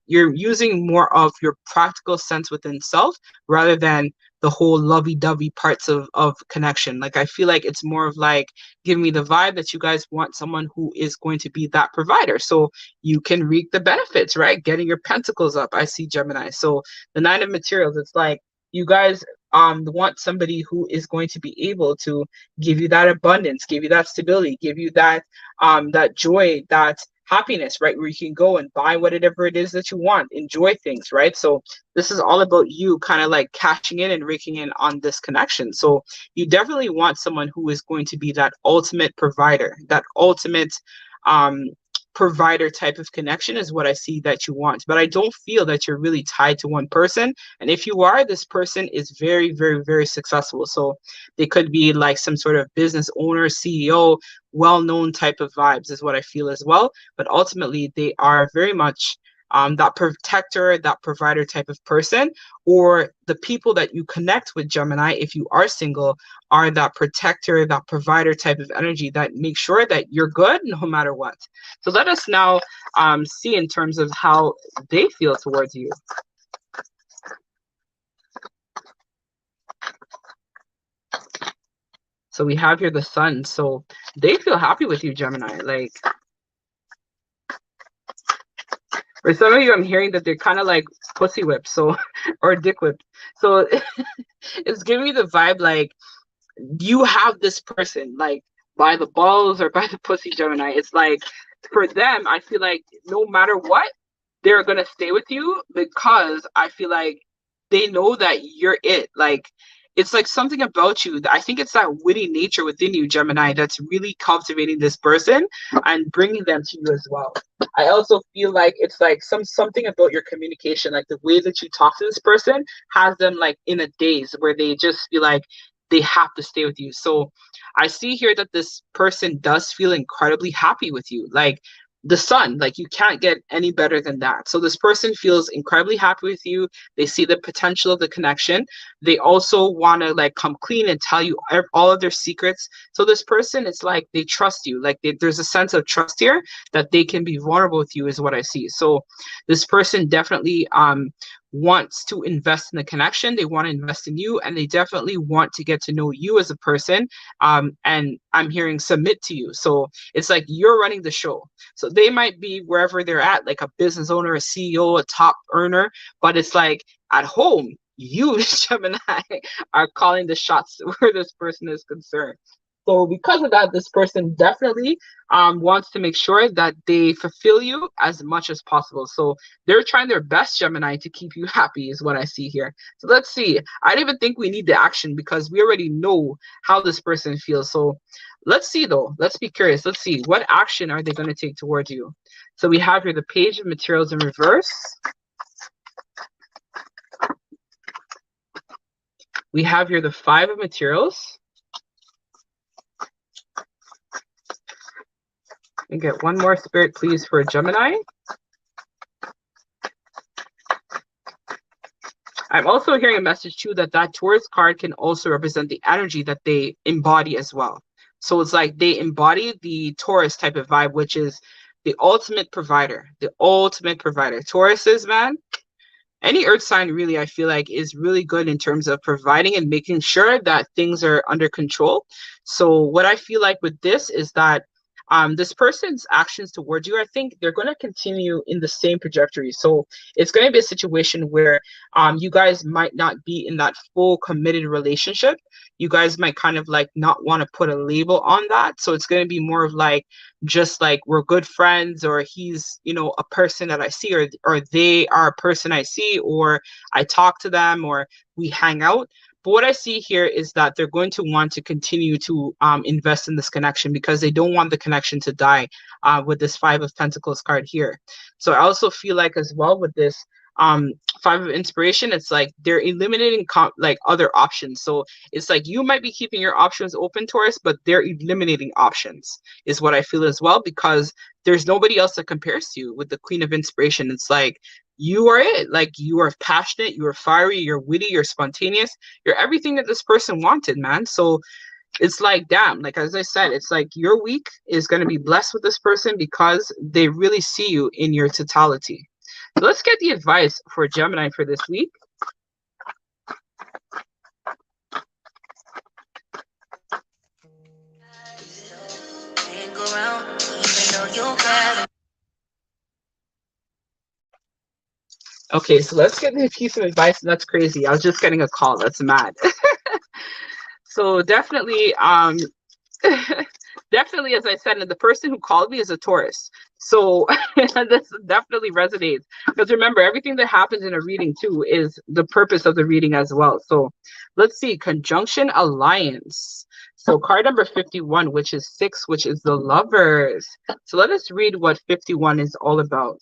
using more of your practical sense within self rather than the whole lovey-dovey parts of connection. Like I feel like it's more of like giving me the vibe that you guys want someone who is going to be that provider, so you can reap the benefits, right? Getting your pentacles up. I see Gemini. So the Nine of Materials, it's like you guys want somebody who is going to be able to give you that abundance, give you that stability, give you that that joy, that happiness, right? Where you can go and buy whatever it is that you want, enjoy things, right? So this is all about you kind of like cashing in and raking in on this connection. So you definitely want someone who is going to be that ultimate provider, that ultimate um provider type of connection is what I see that you want. But I don't feel that you're really tied to one person. And if you are, this person is very, very, very successful. So they could be like some sort of business owner, CEO, well-known type of vibes is what I feel as well. But ultimately, they are very much that protector, that provider type of person, or the people that you connect with, Gemini, if you are single, are that protector, that provider type of energy that makes sure that you're good no matter what. So let us now see in terms of how they feel towards you. So we have here the Sun. So they feel happy with you, Gemini. Like, for some of you, I'm hearing that they're kind of like pussy whipped, so or dick whipped. So it's giving me the vibe like you have this person like by the balls or by the pussy, Gemini. It's like for them, I feel like no matter what, they're gonna stay with you because I feel like they know that you're it. Like it's like something about you. I think it's that witty nature within you, Gemini, that's really cultivating this person and bringing them to you as well. I also feel like it's like something about your communication, like the way that you talk to this person has them like in a daze where they just feel like they have to stay with you. So I see here that this person does feel incredibly happy with you. Like the Sun, like you can't get any better than that. So this person feels incredibly happy with you. They see the potential of the connection. They also want to like come clean and tell you all of their secrets. So this person, it's like they trust you. Like there's a sense of trust here that they can be vulnerable with you is what I see. So this person definitely wants to invest in the connection. They want to invest in you, and they definitely want to get to know you as a person. And I'm hearing submit to you. So it's like you're running the show. So they might be wherever they're at, like a business owner, a CEO, a top earner, but it's like at home, you, Gemini, are calling the shots where this person is concerned. So because of that, this person definitely wants to make sure that they fulfill you as much as possible. So they're trying their best, Gemini, to keep you happy is what I see here. So let's see. I don't even think we need the action because we already know how this person feels. So let's see, though. Let's be curious. Let's see. What action are they going to take towards you? So we have here the Page of Materials in reverse. We have here the Five of Materials. And get one more spirit, please, for Gemini. I'm also hearing a message too that Taurus card can also represent the energy that they embody as well. So it's like they embody the Taurus type of vibe, which is the ultimate provider, the ultimate provider. Tauruses, man, any earth sign really, I feel like is really good in terms of providing and making sure that things are under control. So what I feel like with this is that this person's actions towards you, I think they're going to continue in the same trajectory. So it's going to be a situation where you guys might not be in that full committed relationship. You guys might kind of like not want to put a label on that. So it's going to be more of like, just like we're good friends, or he's, you know, a person that I see, or they are a person I see, or I talk to them, or we hang out. But what I see here is that they're going to want to continue to invest in this connection because they don't want the connection to die with this Five of Pentacles card here. So I also feel like as well with this Five of Inspiration, it's like they're eliminating like other options. So it's like you might be keeping your options open, Taurus, but they're eliminating options is what I feel as well, because there's nobody else that compares to you with the Queen of Inspiration. It's like you are it. Like you are passionate, you are fiery, you're witty, you're spontaneous, you're everything that this person wanted, man. So it's like, damn, like as I said, it's like your week is going to be blessed with this person because they really see you in your totality. So let's get the advice for Gemini for this week. Okay, so let's get a piece of advice. That's crazy. I was just getting a call. That's mad. So definitely, definitely, as I said, and the person who called me is a Taurus. So this definitely resonates, because remember, everything that happens in a reading too is the purpose of the reading as well. So let's see, conjunction alliance. So card number 51, which is 6, which is the lovers. So let us read what 51 is all about.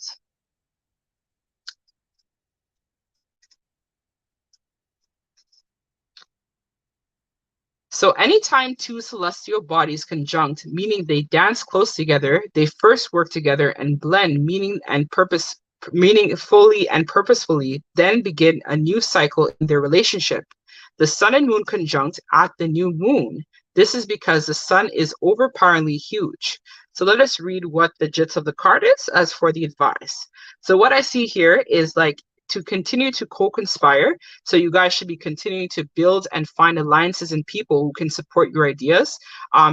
So anytime two celestial bodies conjunct, meaning they dance close together, they first work together and blend, meaning fully and purposefully, then begin a new cycle in their relationship. The sun and moon conjunct at the new moon. This is because the sun is overpoweringly huge. So let us read what the gist of the card is as for the advice. So what I see here is like to continue to co-conspire. So you guys should be continuing to build and find alliances and people who can support your ideas.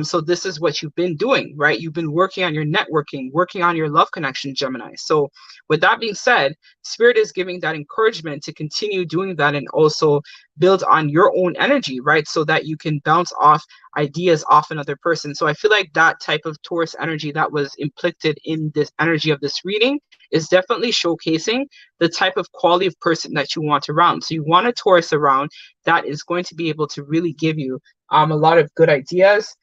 So this is what you've been doing, right? You've been working on your networking, working on your love connection, Gemini. So with that being said, Spirit is giving that encouragement to continue doing that and also build on your own energy, right? So that you can bounce off ideas off another person. So I feel like that type of Taurus energy that was inflicted in this energy of this reading is definitely showcasing the type of quality of person that you want around. So you want a Taurus around that is going to be able to really give you a lot of good ideas,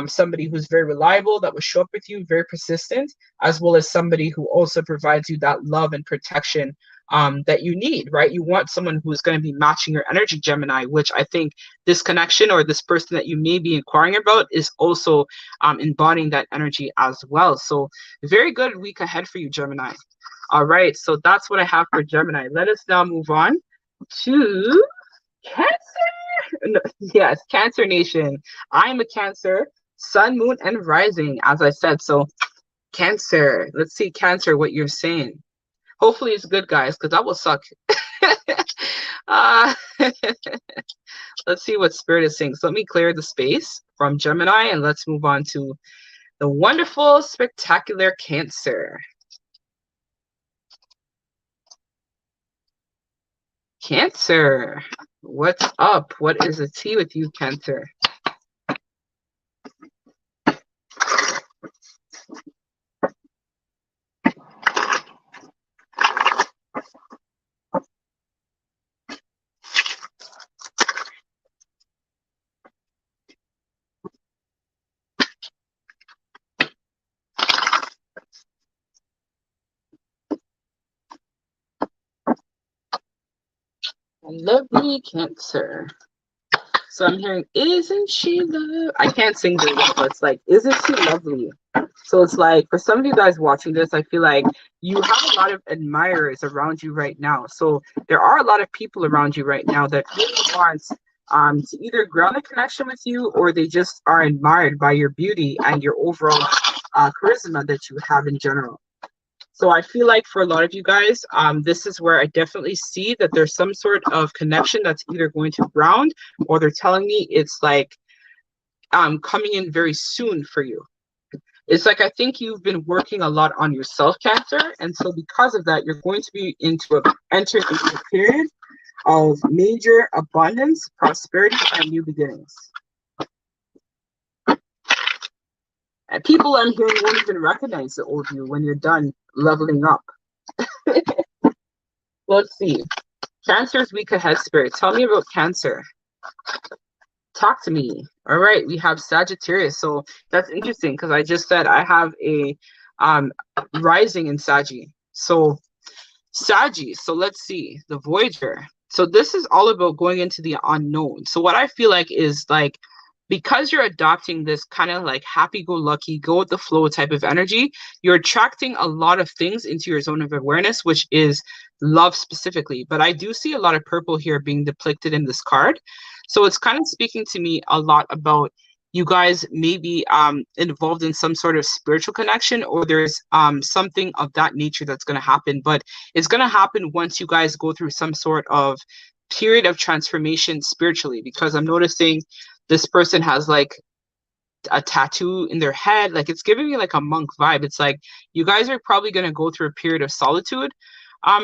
somebody who's very reliable, that will show up with you, very persistent, as well as somebody who also provides you that love and protection that you need, right? You want someone who's going to be matching your energy, Gemini, which I think this connection or this person that you may be inquiring about is also embodying that energy as well. So very good week ahead for you, Gemini. All right, so that's what I have for Gemini. Let us now move on to Cancer. No, yes, Cancer Nation. I am a Cancer, Sun, Moon, and Rising, as I said. So Cancer, let's see, Cancer, what you're saying. Hopefully it's good, guys, because that will suck. uh, let's see what Spirit is saying. So let me clear the space from Gemini, and let's move on to the wonderful, spectacular Cancer. Cancer, what's up? What is the tea with you, Cancer? Lovely Cancer. So I'm hearing, isn't she lovely? I can't sing very well, but it's like, isn't she lovely? So it's like, for some of you guys watching this, I feel like you have a lot of admirers around you right now. So there are a lot of people around you right now that really want to either ground a connection with you, or they just are admired by your beauty and your overall charisma that you have in general. So I feel like for a lot of you guys, this is where I definitely see that there's some sort of connection that's either going to ground, or they're telling me it's like coming in very soon for you. It's like, I think you've been working a lot on yourself, Cancer. And so because of that, you're going to be entering into a period of major abundance, prosperity, and new beginnings. And people I'm hearing won't even recognize the old you when you're done leveling up. Let's see. Cancer's week ahead, Spirit. Tell me about Cancer. Talk to me. All right, we have Sagittarius. So that's interesting, because I just said I have a rising in Saggy. So Saggy. So let's see. The Voyager. So this is all about going into the unknown. So what I feel like is like, because you're adopting this kind of like happy-go-lucky, go with the flow type of energy, you're attracting a lot of things into your zone of awareness, which is love specifically. But I do see a lot of purple here being depicted in this card. So it's kind of speaking to me a lot about you guys maybe involved in some sort of spiritual connection, or there's something of that nature that's going to happen. But it's going to happen once you guys go through some sort of period of transformation spiritually, because I'm noticing this person has like a tattoo in their head. Like, it's giving me like a monk vibe. It's like you guys are probably going to go through a period of solitude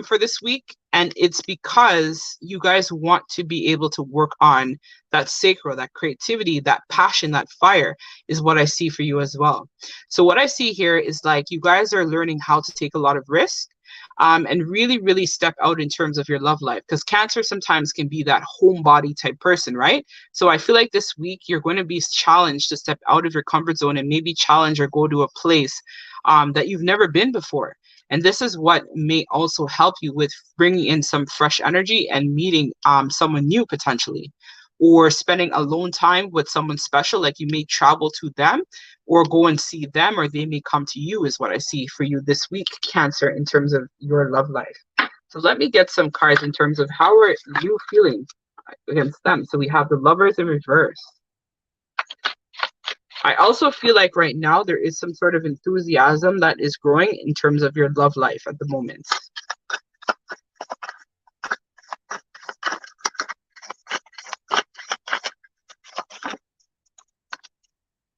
for this week, and it's because you guys want to be able to work on that sacral, that creativity, that passion, that fire is what I see for you as well. So what I see here is like you guys are learning how to take a lot of risk, and really, really step out in terms of your love life, because Cancer sometimes can be that homebody type person, right? So I feel like this week you're going to be challenged to step out of your comfort zone and maybe challenge or go to a place that you've never been before. And this is what may also help you with bringing in some fresh energy and meeting someone new potentially, or spending alone time with someone special. Like you may travel to them or go and see them, or they may come to you, is what I see for you this week, Cancer, in terms of your love life. So let me get some cards in terms of how are you feeling against them. So we have the Lovers in reverse. I also feel like right now there is some sort of enthusiasm that is growing in terms of your love life at the moment.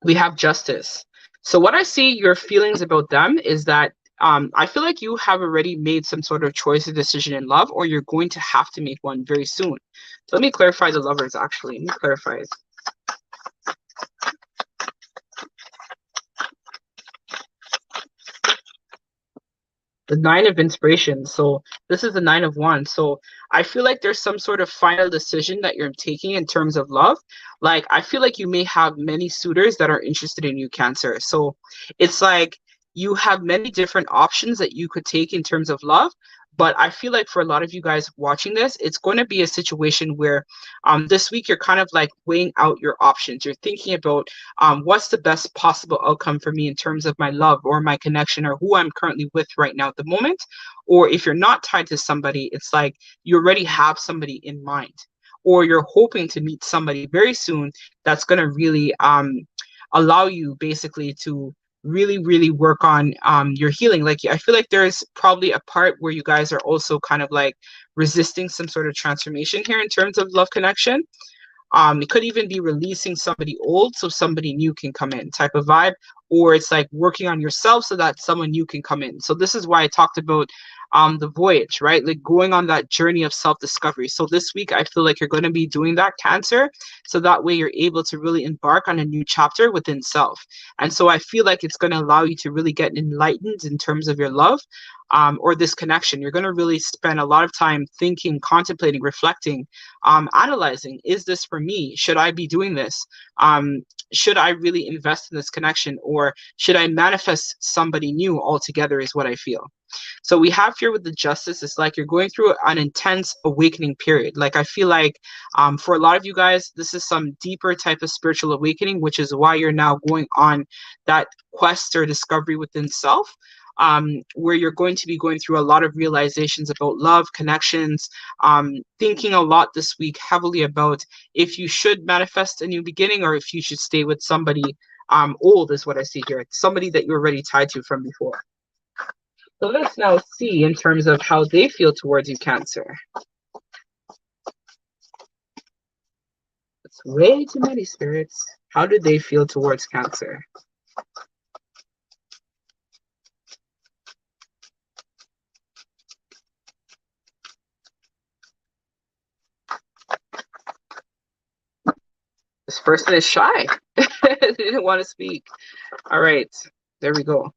We have Justice. So what I see your feelings about them is that I feel like you have already made some sort of choice or decision in love, or you're going to have to make one very soon. So let me clarify the Lovers, actually. Let me clarify it. The Nine of Inspiration. So this is the Nine of Wands. So I feel like there's some sort of final decision that you're taking in terms of love. Like, I feel like you may have many suitors that are interested in you, Cancer. So it's like you have many different options that you could take in terms of love. But I feel like for a lot of you guys watching this, it's going to be a situation where this week you're kind of like weighing out your options. You're thinking about what's the best possible outcome for me in terms of my love or my connection or who I'm currently with right now at the moment. Or if you're not tied to somebody, it's like you already have somebody in mind, or you're hoping to meet somebody very soon that's going to really allow you basically to really, really work on your healing. Like, I feel like there's probably a part where you guys are also kind of like resisting some sort of transformation here in terms of love connection. It could even be releasing somebody old so somebody new can come in type of vibe, or it's like working on yourself so that someone new can come in. So this is why I talked about the voyage, right? Like going on that journey of self-discovery. So this week, I feel like you're going to be doing that, Cancer. So that way you're able to really embark on a new chapter within self. And so I feel like it's going to allow you to really get enlightened in terms of your love, or this connection. You're going to really spend a lot of time thinking, contemplating, reflecting, analyzing, is this for me? Should I be doing this? Should I really invest in this connection, or should I manifest somebody new altogether, is what I feel. So we have here with the Justice, it's like you're going through an intense awakening period. Like, I feel like for a lot of you guys, this is some deeper type of spiritual awakening, which is why you're now going on that quest or discovery within self, where you're going to be going through a lot of realizations about love, connections, thinking a lot this week heavily about if you should manifest a new beginning or if you should stay with somebody old, is what I see here. Somebody that you're already tied to from before. So let's now see in terms of how they feel towards you, Cancer. It's way too many spirits. How do they feel towards Cancer? This person is shy. They didn't want to speak. All right, there we go.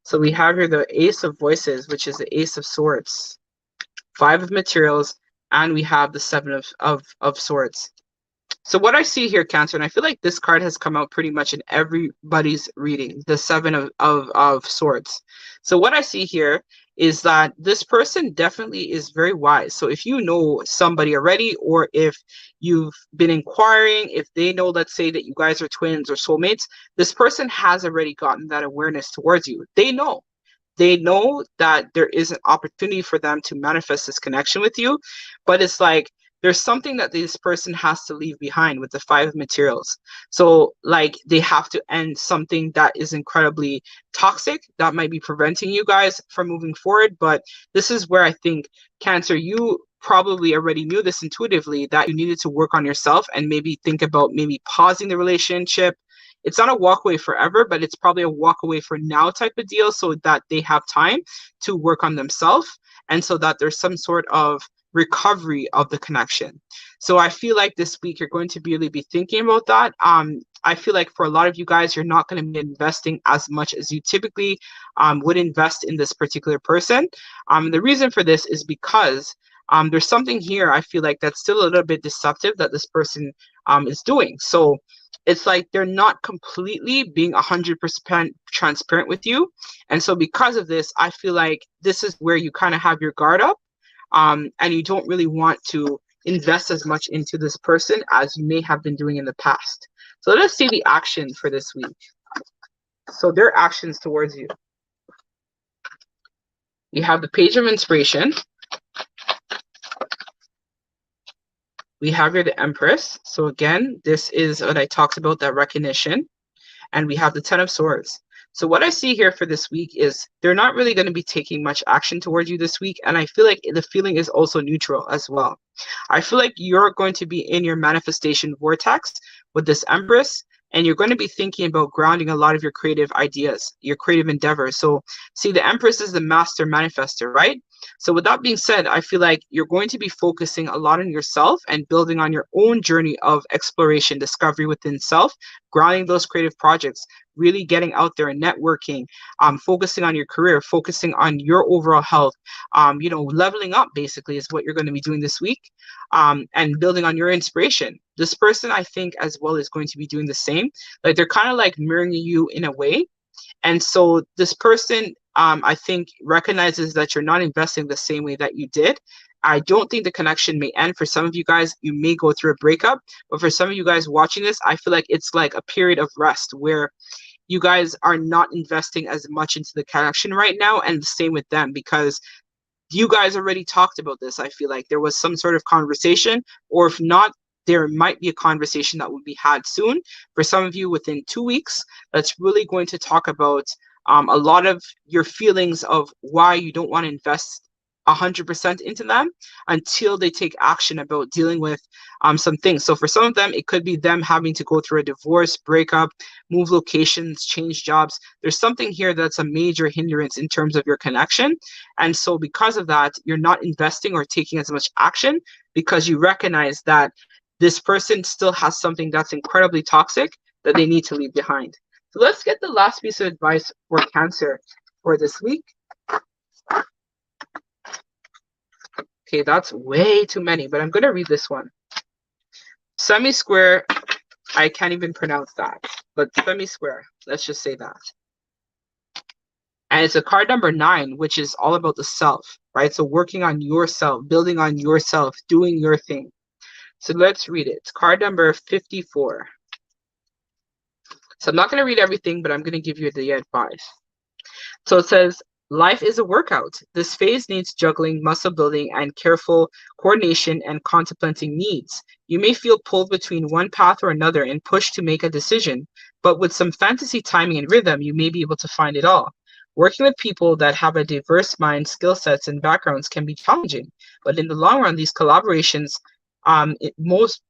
So we have here the Ace of Voices, which is the Ace of Swords, Five of Materials, and we have the Seven of Swords. So what I see here, Cancer, and I feel like this card has come out pretty much in everybody's reading, the Seven of Swords. So what I see here is that this person definitely is very wise. So if you know somebody already, or if you've been inquiring, if they know, let's say that you guys are twins or soulmates, this person has already gotten that awareness towards you. They know that there is an opportunity for them to manifest this connection with you, but it's like there's something that this person has to leave behind with the Five of Materials. So like they have to end something that is incredibly toxic that might be preventing you guys from moving forward. But this is where I think, Cancer, you probably already knew this intuitively, that you needed to work on yourself and maybe think about maybe pausing the relationship, it's not a walk away forever, but it's probably a walk away for now type of deal, so that they have time to work on themselves, and so that there's some sort of recovery of the connection. So I feel like this week you're going to really be thinking about that. I feel like for a lot of you guys, you're not going to be investing as much as you typically would invest in this particular person. The reason for this is because there's something here I feel like that's still a little bit deceptive that this person is doing. So it's like they're not completely being 100% transparent with you. And so because of this, I feel like this is where you kind of have your guard up, and you don't really want to invest as much into this person as you may have been doing in the past. So let's see the action for this week. So their actions towards you. You have the Page of Inspiration. We have here the Empress. So again, this is what I talked about, that recognition. And we have the Ten of Swords. So what I see here for this week is they're not really going to be taking much action towards you this week. And I feel like the feeling is also neutral as well. I feel like you're going to be in your manifestation vortex with this Empress, and you're going to be thinking about grounding a lot of your creative ideas, your creative endeavors. So see, the Empress is the master manifester, right? So with that being said, I feel like you're going to be focusing a lot on yourself and building on your own journey of exploration, discovery within self, grounding those creative projects, really getting out there and networking, focusing on your career, focusing on your overall health, leveling up basically is what you're going to be doing this week, and building on your inspiration. This person, I think, as well, is going to be doing the same. Like they're kind of like mirroring you in a way. And so this person, I think, recognizes that you're not investing the same way that you did. I don't think the connection may end. For some of you guys, you may go through a breakup, but for some of you guys watching this, I feel like it's like a period of rest where you guys are not investing as much into the connection right now, and the same with them, because you guys already talked about this. I feel like there was some sort of conversation, or if not, there might be a conversation that will be had soon. For some of you, within 2 weeks, that's really going to talk about a lot of your feelings of why you don't want to invest 100% into them until they take action about dealing with some things. So for some of them, it could be them having to go through a divorce, breakup, move locations, change jobs. There's something here that's a major hindrance in terms of your connection. And so because of that, you're not investing or taking as much action because you recognize that this person still has something that's incredibly toxic that they need to leave behind. So let's get the last piece of advice for Cancer for this week. Okay, that's way too many, but I'm going to read this one. Semi-square, I can't even pronounce that, but semi-square, let's just say that. And it's a card number 9, which is all about the self, right? So working on yourself, building on yourself, doing your thing. So let's read it. It's card number 54. So I'm not going to read everything, but I'm going to give you the advice. So it says, life is a workout. This phase needs juggling, muscle building, and careful coordination and contemplating needs. You may feel pulled between one path or another and pushed to make a decision, but with some fantasy timing and rhythm, you may be able to find it all. Working with people that have a diverse mind, skill sets, and backgrounds can be challenging, but in the long run, these collaborations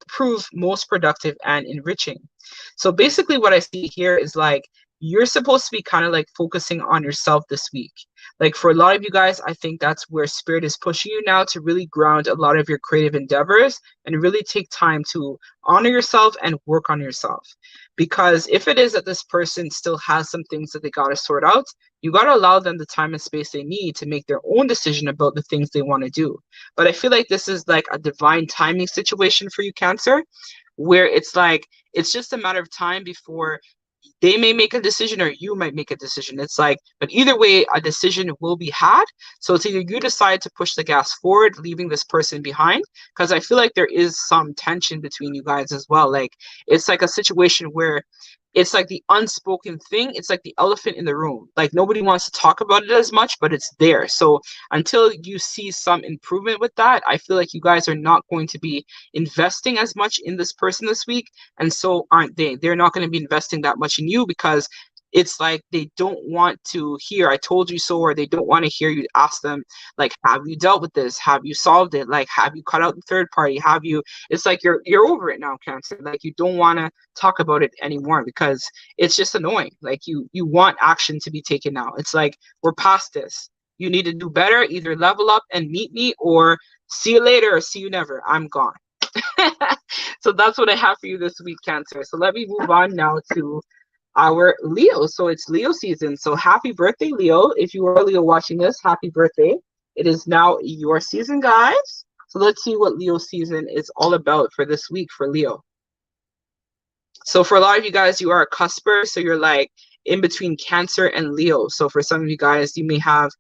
prove most productive and enriching. So basically what I see here is like, you're supposed to be kind of like focusing on yourself this week. Like for a lot of you guys, I think that's where Spirit is pushing you now to really ground a lot of your creative endeavors and really take time to honor yourself and work on yourself. Because if it is that this person still has some things that they got to sort out, you got to allow them the time and space they need to make their own decision about the things they want to do. But I feel like this is like a divine timing situation for you, Cancer, where it's like, it's just a matter of time before they may make a decision or you might make a decision. It's like, but either way, a decision will be had. So it's either you decide to push the gas forward, leaving this person behind, because I feel like there is some tension between you guys as well. Like, it's like a situation where it's like the unspoken thing. It's like the elephant in the room. Like nobody wants to talk about it as much, but it's there. So until you see some improvement with that, I feel like you guys are not going to be investing as much in this person this week. And so aren't they. They're not going to be investing that much in you because it's like they don't want to hear I told you so, or they don't want to hear you ask them, like, have you dealt with this? Have you solved it? Like, have you cut out the third party? Have you, it's like you're over it now, Cancer. Like, you don't want to talk about it anymore because it's just annoying. Like, you want action to be taken now. It's like, we're past this. You need to do better, either level up and meet me, or see you later, or see you never. I'm gone. So that's what I have for you this week, Cancer. So let me move on now to our Leo. So it's Leo season. So happy birthday, Leo. If you are Leo watching this, happy birthday. It is now your season, guys. So let's see what Leo season is all about for this week for Leo. So for a lot of you guys, you are a cusper. So you're like in between Cancer and Leo. So for some of you guys, you may have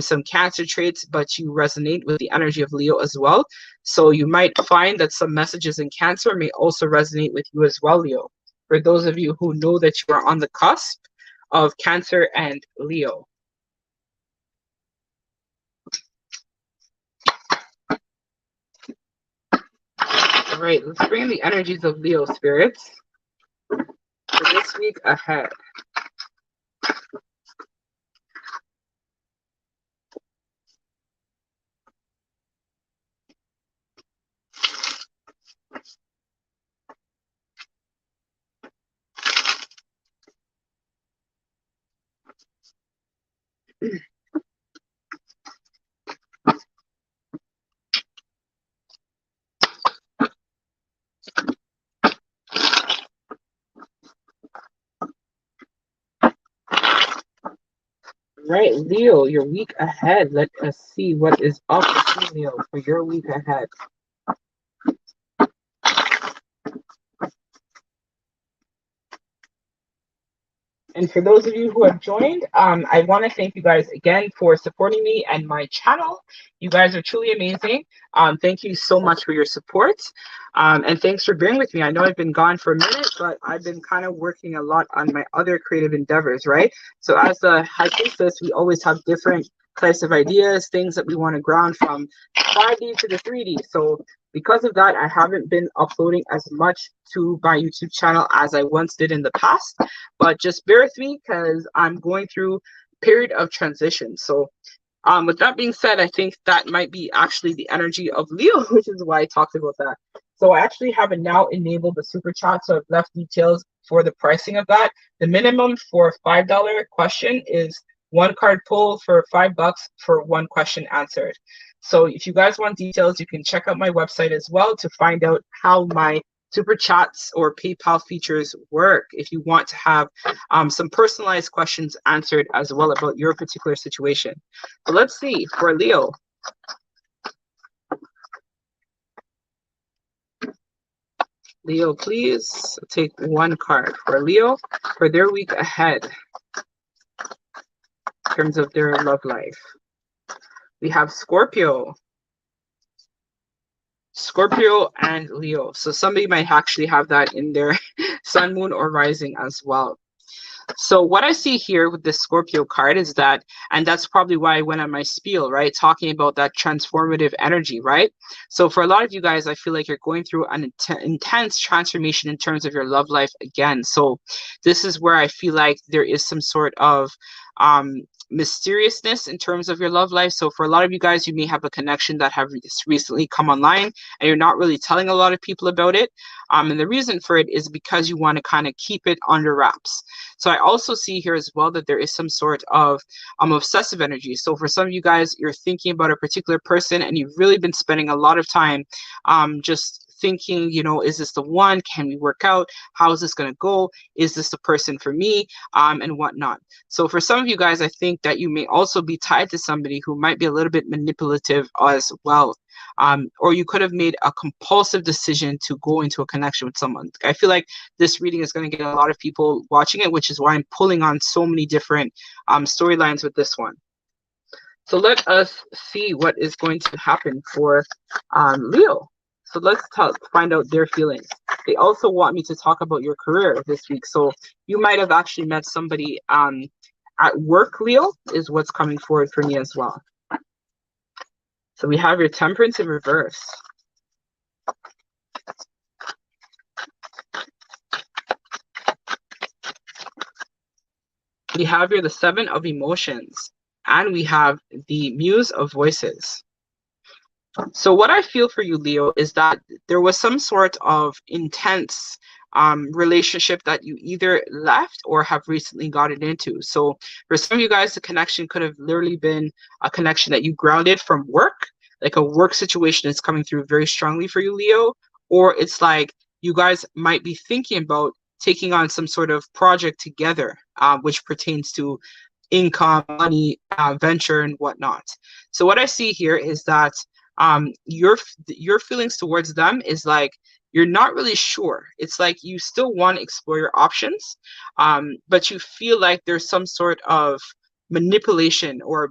some Cancer traits, but you resonate with the energy of Leo as well. So you might find that some messages in Cancer may also resonate with you as well, Leo. For those of you who know that you are on the cusp of Cancer and Leo. All right, let's bring in the energies of Leo spirits for this week ahead. Right, Leo, your week ahead. Let us see what is up with you, Leo, for your week ahead. And for those of you who have joined, I want to thank you guys again for supporting me and my channel. You guys are truly amazing. Thank you so much for your support. And thanks for bearing with me. I know I've been gone for a minute, but I've been kind of working a lot on my other creative endeavors, right? So as the High Priestess, we always have different types of ideas, things that we want to ground from 5D to the 3D. So because of that, I haven't been uploading as much to my YouTube channel as I once did in the past. But just bear with me because I'm going through a period of transition. So with that being said, I think that might be actually the energy of Leo, which is why I talked about that. So I actually haven't now enabled the super chat, so I've left details for the pricing of that. The minimum for a $5 question is one card pull for $5 for one question answered. So if you guys want details, you can check out my website as well to find out how my super chats or PayPal features work if you want to have some personalized questions answered as well about your particular situation. So let's see for Leo. Leo, please take one card for Leo for their week ahead in terms of their love life. We have Scorpio. Scorpio and Leo. So somebody might actually have that in their sun, moon, or rising as well. So what I see here with this Scorpio card is that, and that's probably why I went on my spiel, right? Talking about that transformative energy, right? So for a lot of you guys, I feel like you're going through an intense transformation in terms of your love life again. So this is where I feel like there is some sort of mysteriousness in terms of your love life. So for a lot of you guys, you may have a connection that have recently come online and you're not really telling a lot of people about it. And the reason for it is because you want to kind of keep it under wraps. So I also see here as well that there is some sort of obsessive energy. So for some of you guys, you're thinking about a particular person and you've really been spending a lot of time just thinking, you know, is this the one? Can we work out? How is this going to go? Is this the person for me? And whatnot. So for some of you guys, I think that you may also be tied to somebody who might be a little bit manipulative as well. Or you could have made a compulsive decision to go into a connection with someone. I feel like this reading is going to get a lot of people watching it, which is why I'm pulling on so many different storylines with this one. So let us see what is going to happen for Leo. So let's find out their feelings. They also want me to talk about your career this week. So you might have actually met somebody at work, Leo, is what's coming forward for me as well. So we have your Temperance in reverse. We have here the Seven of Emotions, and we have the Muse of Voices. So what I feel for you, Leo, is that there was some sort of intense relationship that you either left or have recently gotten into. So for some of you guys, the connection could have literally been a connection that you grounded from work, like a work situation is coming through very strongly for you, Leo, or it's like you guys might be thinking about taking on some sort of project together, which pertains to income, money, venture, and whatnot. So what I see here is that your feelings towards them is like you're not really sure. It's like you still want to explore your options, but you feel like there's some sort of manipulation or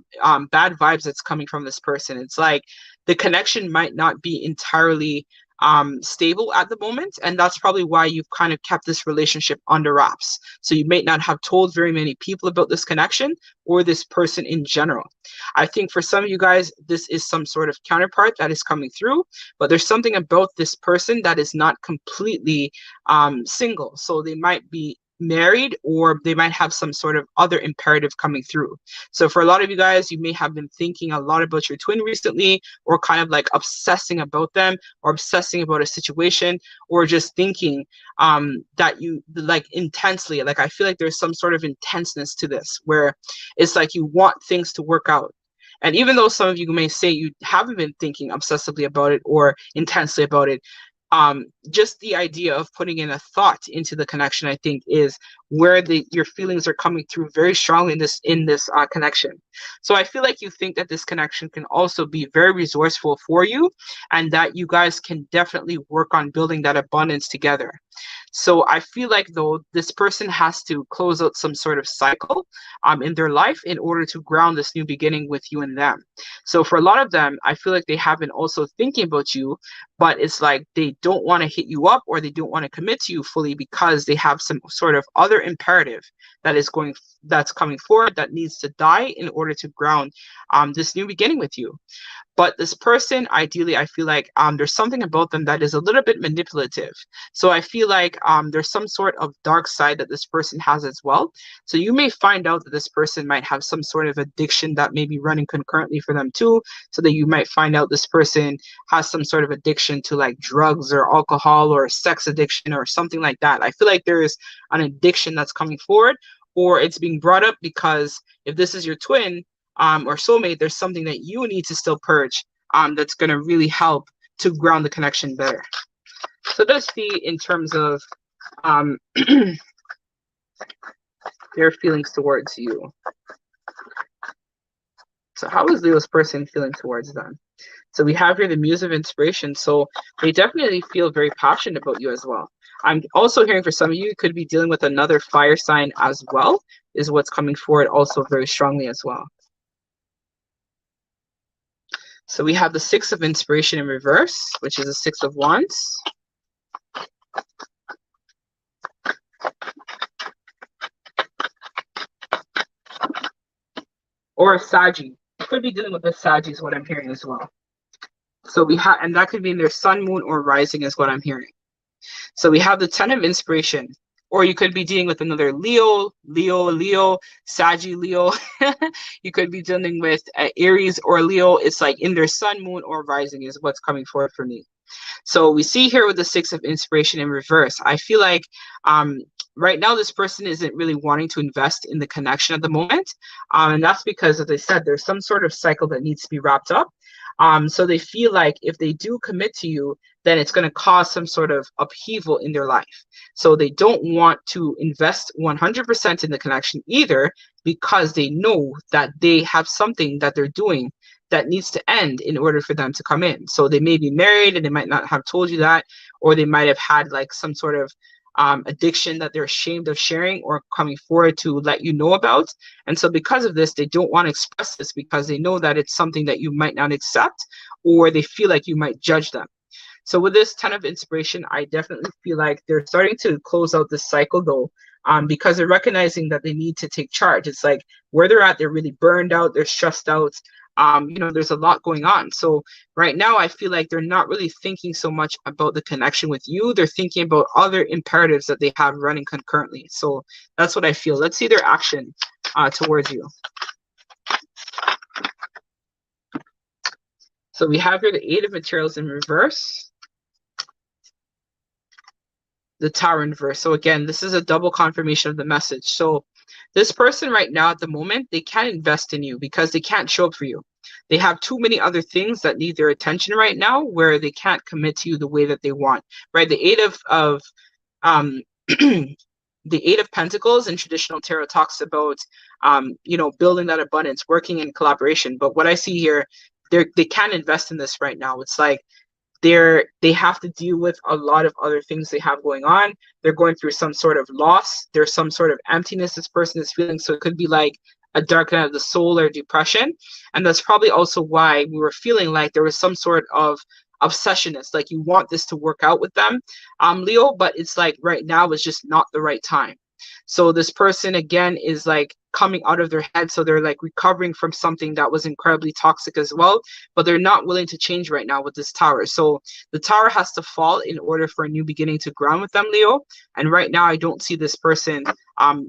bad vibes that's coming from this person. It's like the connection might not be entirely stable at the moment, and that's probably why you've kind of kept this relationship under wraps. So you may not have told very many people about this connection or this person in general. I think for some of you guys, this is some sort of counterpart that is coming through, but there's something about this person that is not completely single. So they might be married, or they might have some sort of other imperative coming through. So for a lot of you guys, you may have been thinking a lot about your twin recently, or kind of like obsessing about them, or obsessing about a situation, or just thinking that you like intensely. Like I feel like there's some sort of intenseness to this, where it's like you want things to work out. And even though some of you may say you haven't been thinking obsessively about it or intensely about it, just the idea of putting in a thought into the connection, I think, is where your feelings are coming through very strongly in this connection. So I feel like you think that this connection can also be very resourceful for you, and that you guys can definitely work on building that abundance together. So I feel like, though, this person has to close out some sort of cycle in their life in order to ground this new beginning with you and them. So for a lot of them, I feel like they have been also thinking about you, but it's like they don't want to hit you up, or they don't want to commit to you fully because they have some sort of other imperative that's coming forward that needs to die in order to ground this new beginning with you. But this person, ideally, I feel like there's something about them that is a little bit manipulative. So I feel like there's some sort of dark side that this person has as well. So you may find out that this person might have some sort of addiction that may be running concurrently for them too. So that you might find out this person has some sort of addiction to like drugs or alcohol or sex addiction or something like that. I feel like there is an addiction that's coming forward, or it's being brought up because if this is your twin, or soulmate, there's something that you need to still purge that's going to really help to ground the connection better. So let's see in terms of their feelings towards you. So how is Leo's person feeling towards them? So we have here the Muse of Inspiration. So they definitely feel very passionate about you as well. I'm also hearing for some of you, could be dealing with another fire sign as well, is what's coming forward also very strongly as well. So we have the Six of Inspiration in reverse, which is the Six of Wands. Or a Saggy. You could be dealing with a Saggy is what I'm hearing as well. So we have, and that could be in their sun, moon, or rising is what I'm hearing. So we have the Ten of Inspiration. Or you could be dealing with another Leo, Saggy Leo. You could be dealing with Aries or Leo. It's like in their sun, moon, or rising is what's coming forward for me. So we see here with the Six of Inspiration in reverse. I feel like right now this person isn't really wanting to invest in the connection at the moment. And that's because, as I said, there's some sort of cycle that needs to be wrapped up. So they feel like if they do commit to you, then it's going to cause some sort of upheaval in their life. So they don't want to invest 100% in the connection either, because they know that they have something that they're doing that needs to end in order for them to come in. So they may be married and they might not have told you that, or they might have had like some sort of addiction that they're ashamed of sharing or coming forward to let you know about. And so because of this, they don't want to express this because they know that it's something that you might not accept, or they feel like you might judge them. So with this Ten of Inspiration, I definitely feel like they're starting to close out this cycle though, because they're recognizing that they need to take charge. It's like where they're at, they're really burned out, they're stressed out. You know, there's a lot going on. So right now, I feel like they're not really thinking so much about the connection with you. They're thinking about other imperatives that they have running concurrently. So that's what I feel. Let's see their action towards you. So we have here the Eight of Materials in reverse, the Tower in reverse. So again, this is a double confirmation of the message. So this person right now at the moment, they can't invest in you because they can't show up for you. They have too many other things that need their attention right now where they can't commit to you the way that they want, right? The Eight of the Eight of Pentacles in traditional tarot talks about, you know, building that abundance, working in collaboration. But what I see here, they can't invest in this right now. It's like they have to deal with a lot of other things they have going on. They're going through some sort of loss. There's some sort of emptiness this person is feeling. So it could be like a dark night of the soul or depression. And that's probably also why we were feeling like there was some sort of obsessionist, like you want this to work out with them, Leo, but it's like right now is just not the right time. So this person again is like coming out of their head, so they're like recovering from something that was incredibly toxic as well, but they're not willing to change right now with this tower. So the tower has to fall in order for a new beginning to ground with them, Leo. And right now I don't see this person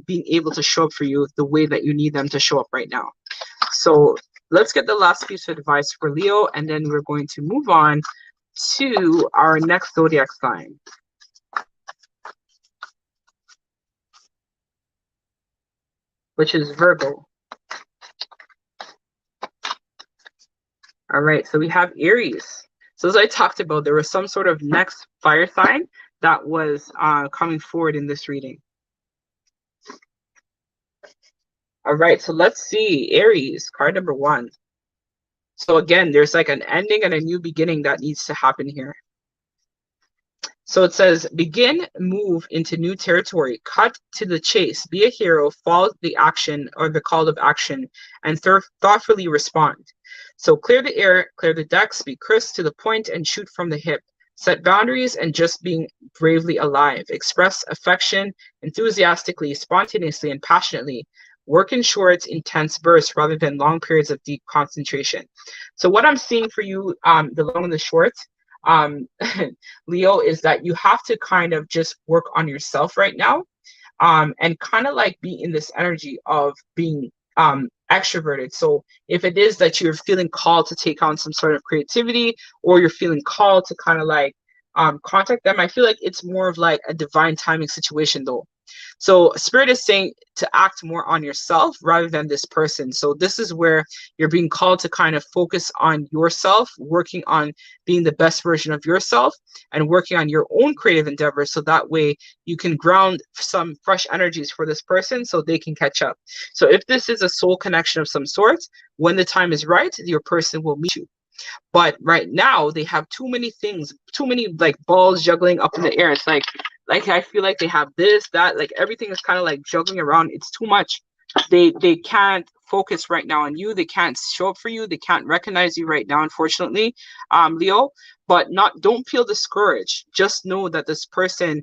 being able to show up for you the way that you need them to show up right now. So let's get the last piece of advice for Leo, and then we're going to move on to our next zodiac sign, which is Virgo. All right, so we have Aries. So as I talked about, there was some sort of next fire sign that was coming forward in this reading. All right, so let's see, Aries, card number 1. So again, there's like an ending and a new beginning that needs to happen here. So it says, begin, move into new territory, cut to the chase, be a hero, follow the action or the call of action, and thoughtfully respond. So clear the air, clear the decks, be crisp to the point, and shoot from the hip. Set boundaries and just being bravely alive. Express affection enthusiastically, spontaneously, and passionately. Work in short, intense bursts rather than long periods of deep concentration. So what I'm seeing for you, the long and the short, Leo, is that you have to kind of just work on yourself right now, and kind of like be in this energy of being extroverted. So if it is that you're feeling called to take on some sort of creativity, or you're feeling called to kind of like contact them, I feel like it's more of like a divine timing situation though. So Spirit is saying to act more on yourself rather than this person. So this is where you're being called to kind of focus on yourself, working on being the best version of yourself, and working on your own creative endeavors. So that way you can ground some fresh energies for this person so they can catch up. So if this is a soul connection of some sort, when the time is right, your person will meet you. But right now they have too many things, too many like balls juggling up in the air. It's like I feel like they have this, that, like everything is kind of like juggling around. It's too much. They can't focus right now on you. They can't show up for you. They can't recognize you right now, unfortunately, Leo. But don't feel discouraged. Just know that this person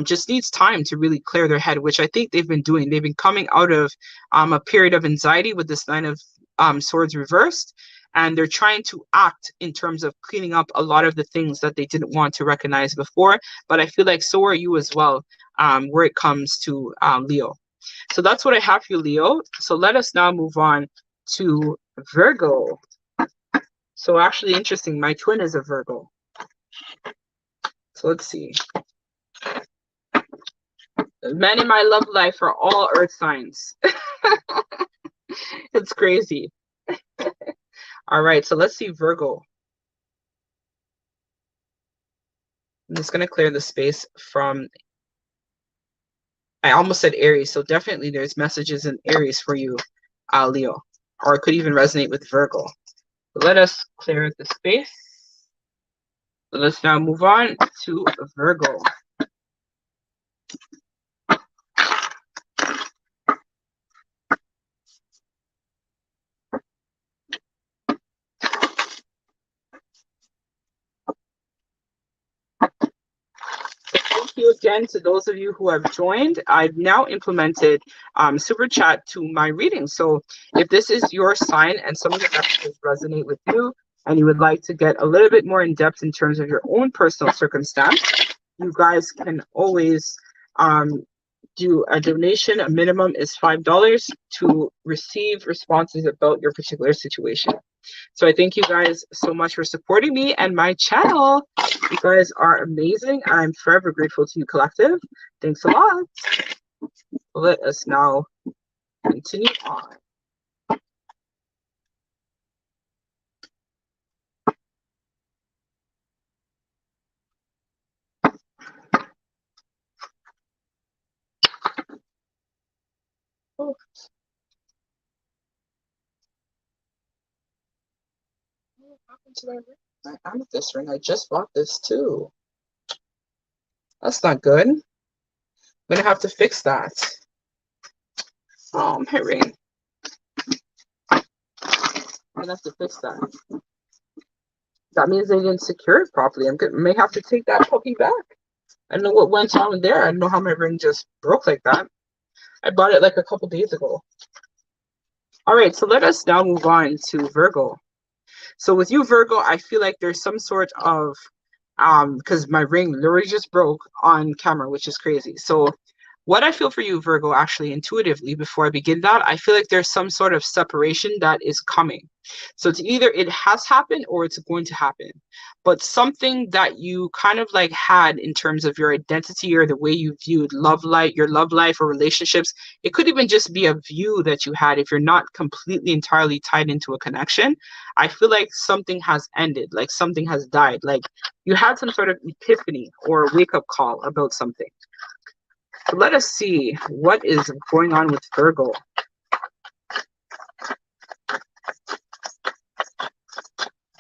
just needs time to really clear their head, which I think they've been doing. They've been coming out of a period of anxiety with this Nine of Swords reversed. And they're trying to act in terms of cleaning up a lot of the things that they didn't want to recognize before. But I feel like so are you as well, where it comes to Leo. So that's what I have for you, Leo. So let us now move on to Virgo. So actually interesting, my twin is a Virgo. So let's see. Men in my love life are all earth signs. It's crazy. All right, so let's see Virgo. I'm just going to clear the space from, I almost said Aries, so definitely there's messages in Aries for you, Leo, or it could even resonate with Virgo. But let us clear the space. So let's now move on to Virgo. you again to those of you who have joined. I've now implemented super chat to my reading. So if this is your sign and some of the messages resonate with you and you would like to get a little bit more in depth in terms of your own personal circumstance, you guys can always do a donation. A minimum is $5 to receive responses about your particular situation. So I thank you guys so much for supporting me and my channel. You guys are amazing. I'm forever grateful to you, collective. Thanks a lot. Let us now continue on. Oh. What happened to my amethyst ring? I just bought this too. That's not good. I'm gonna have to fix that. Oh, my ring. I'm gonna have to fix that. That means they didn't secure it properly. May have to take that puppy back. I don't know what went on there. I don't know how my ring just broke like that. I bought it like a couple days ago. All right, so let us now move on to Virgo. So with you, Virgo, I feel like there's some sort of because my ring literally just broke on camera, which is crazy. So what I feel for you, Virgo, actually intuitively, before I begin that, I feel like there's some sort of separation that is coming. So it's either it has happened or it's going to happen. But something that you kind of like had in terms of your identity or the way you viewed love life, your love life or relationships, it could even just be a view that you had if you're not completely entirely tied into a connection. I feel like something has ended, like something has died, like you had some sort of epiphany or wake-up call about something. So let us see what is going on with Virgo.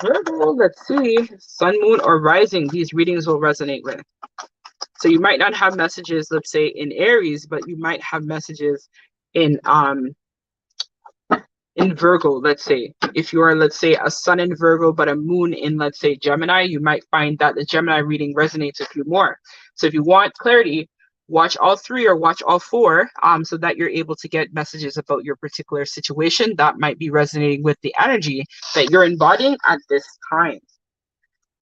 Virgo, let's see. Sun, moon, or rising, these readings will resonate with. So you might not have messages, let's say, in Aries, but you might have messages in Virgo, let's say. If you are, let's say, a sun in Virgo, but a moon in, let's say, Gemini, you might find that the Gemini reading resonates with you more. So if you want clarity, watch all three or watch all four so that you're able to get messages about your particular situation that might be resonating with the energy that you're embodying at this time.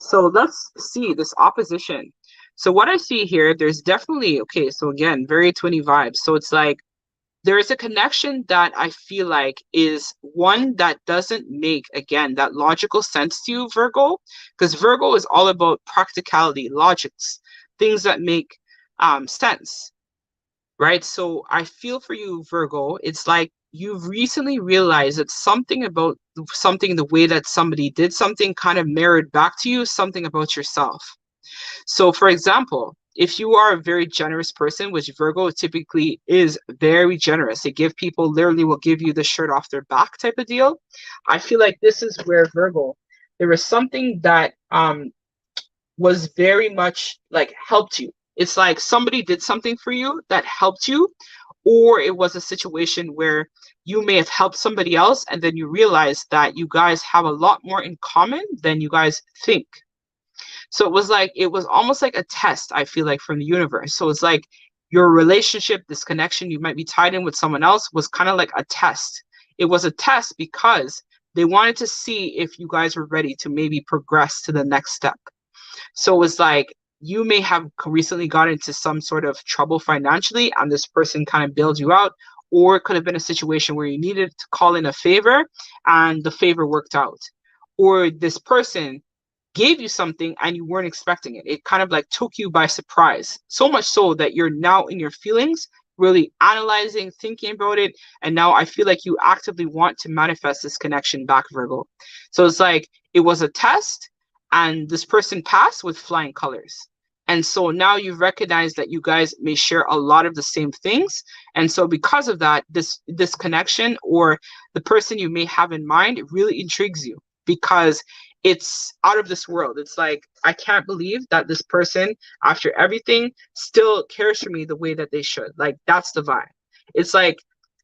So let's see this opposition. So what I see here, there's definitely, okay, so again, very twinny vibes. So it's like, there is a connection that I feel like is one that doesn't make, again, that logical sense to you, Virgo, because Virgo is all about practicality, logics, things that make sense, right? So I feel for you, Virgo, it's like you've recently realized that something about something, the way that somebody did something kind of mirrored back to you something about yourself. So for example, if you are a very generous person, which Virgo typically is very generous, they give people, literally will give you the shirt off their back type of deal. I feel like this is where Virgo, there was something that was very much like helped you. It's like somebody did something for you that helped you, or it was a situation where you may have helped somebody else and then you realize that you guys have a lot more in common than you guys think. So it was almost like a test, I feel like, from the universe. So it's like your relationship, this connection, you might be tied in with someone else, was kind of like a test. It was a test because they wanted to see if you guys were ready to maybe progress to the next step. So it was like you may have recently got into some sort of trouble financially and this person kind of bailed you out, or it could have been a situation where you needed to call in a favor and the favor worked out, or this person gave you something and you weren't expecting it. It kind of like took you by surprise, so much so that you're now in your feelings, really analyzing, thinking about it. And now I feel like you actively want to manifest this connection back, Virgo. So it's like it was a test and this person passed with flying colors. And so now you've recognized that you guys may share a lot of the same things. And so because of that, this connection or the person you may have in mind, it really intrigues you because it's out of this world. It's like, I can't believe that this person, after everything, still cares for me the way that they should. Like, that's the vibe. It's like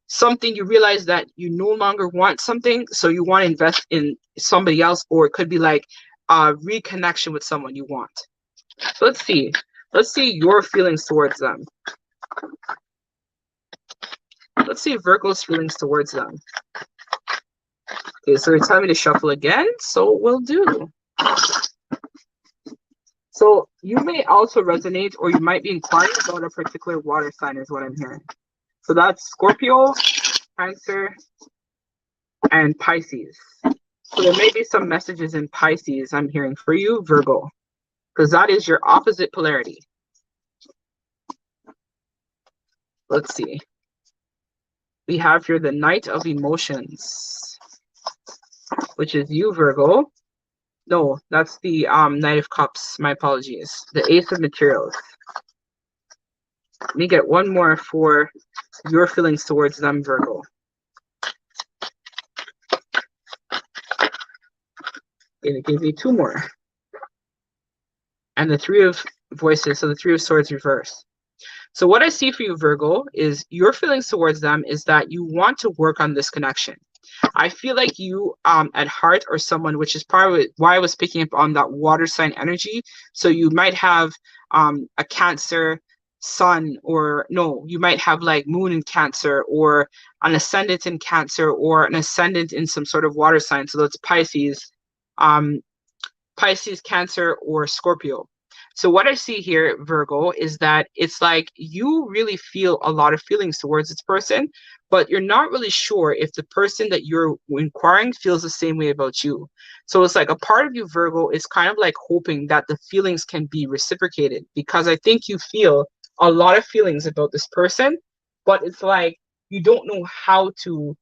something you realize that you no longer want something, so you want to invest in somebody else, or it could be like a reconnection with someone you want. So let's see. Let's see your feelings towards them. Let's see Virgo's feelings towards them. Okay, so they're telling me to shuffle again, so we'll do. So you may also resonate, or you might be inquiring about a particular water sign is what I'm hearing. So that's Scorpio, Cancer, and Pisces. So there may be some messages in Pisces I'm hearing for you, Virgo, because that is your opposite polarity. Let's see. We have here the Knight of Emotions, which is you, Virgo. No, that's the Knight of Cups. My apologies. The Ace of Materials. Let me get one more for your feelings towards them, Virgo. It gives me two more. And the Three of Voices, so the Three of Swords reverse. So what I see for you, Virgo, is your feelings towards them is that you want to work on this connection. I feel like you at heart are someone, which is probably why I was picking up on that water sign energy. So you might have a Cancer sun, or no, you might have like moon in Cancer, or an ascendant in Cancer, or an ascendant in some sort of water sign. So that's Pisces, Pisces, Cancer, or Scorpio. So what I see here, Virgo, is that it's like you really feel a lot of feelings towards this person, but you're not really sure if the person that you're inquiring feels the same way about you. So it's like a part of you, Virgo, is kind of like hoping that the feelings can be reciprocated, because I think you feel a lot of feelings about this person, but it's like you don't know how to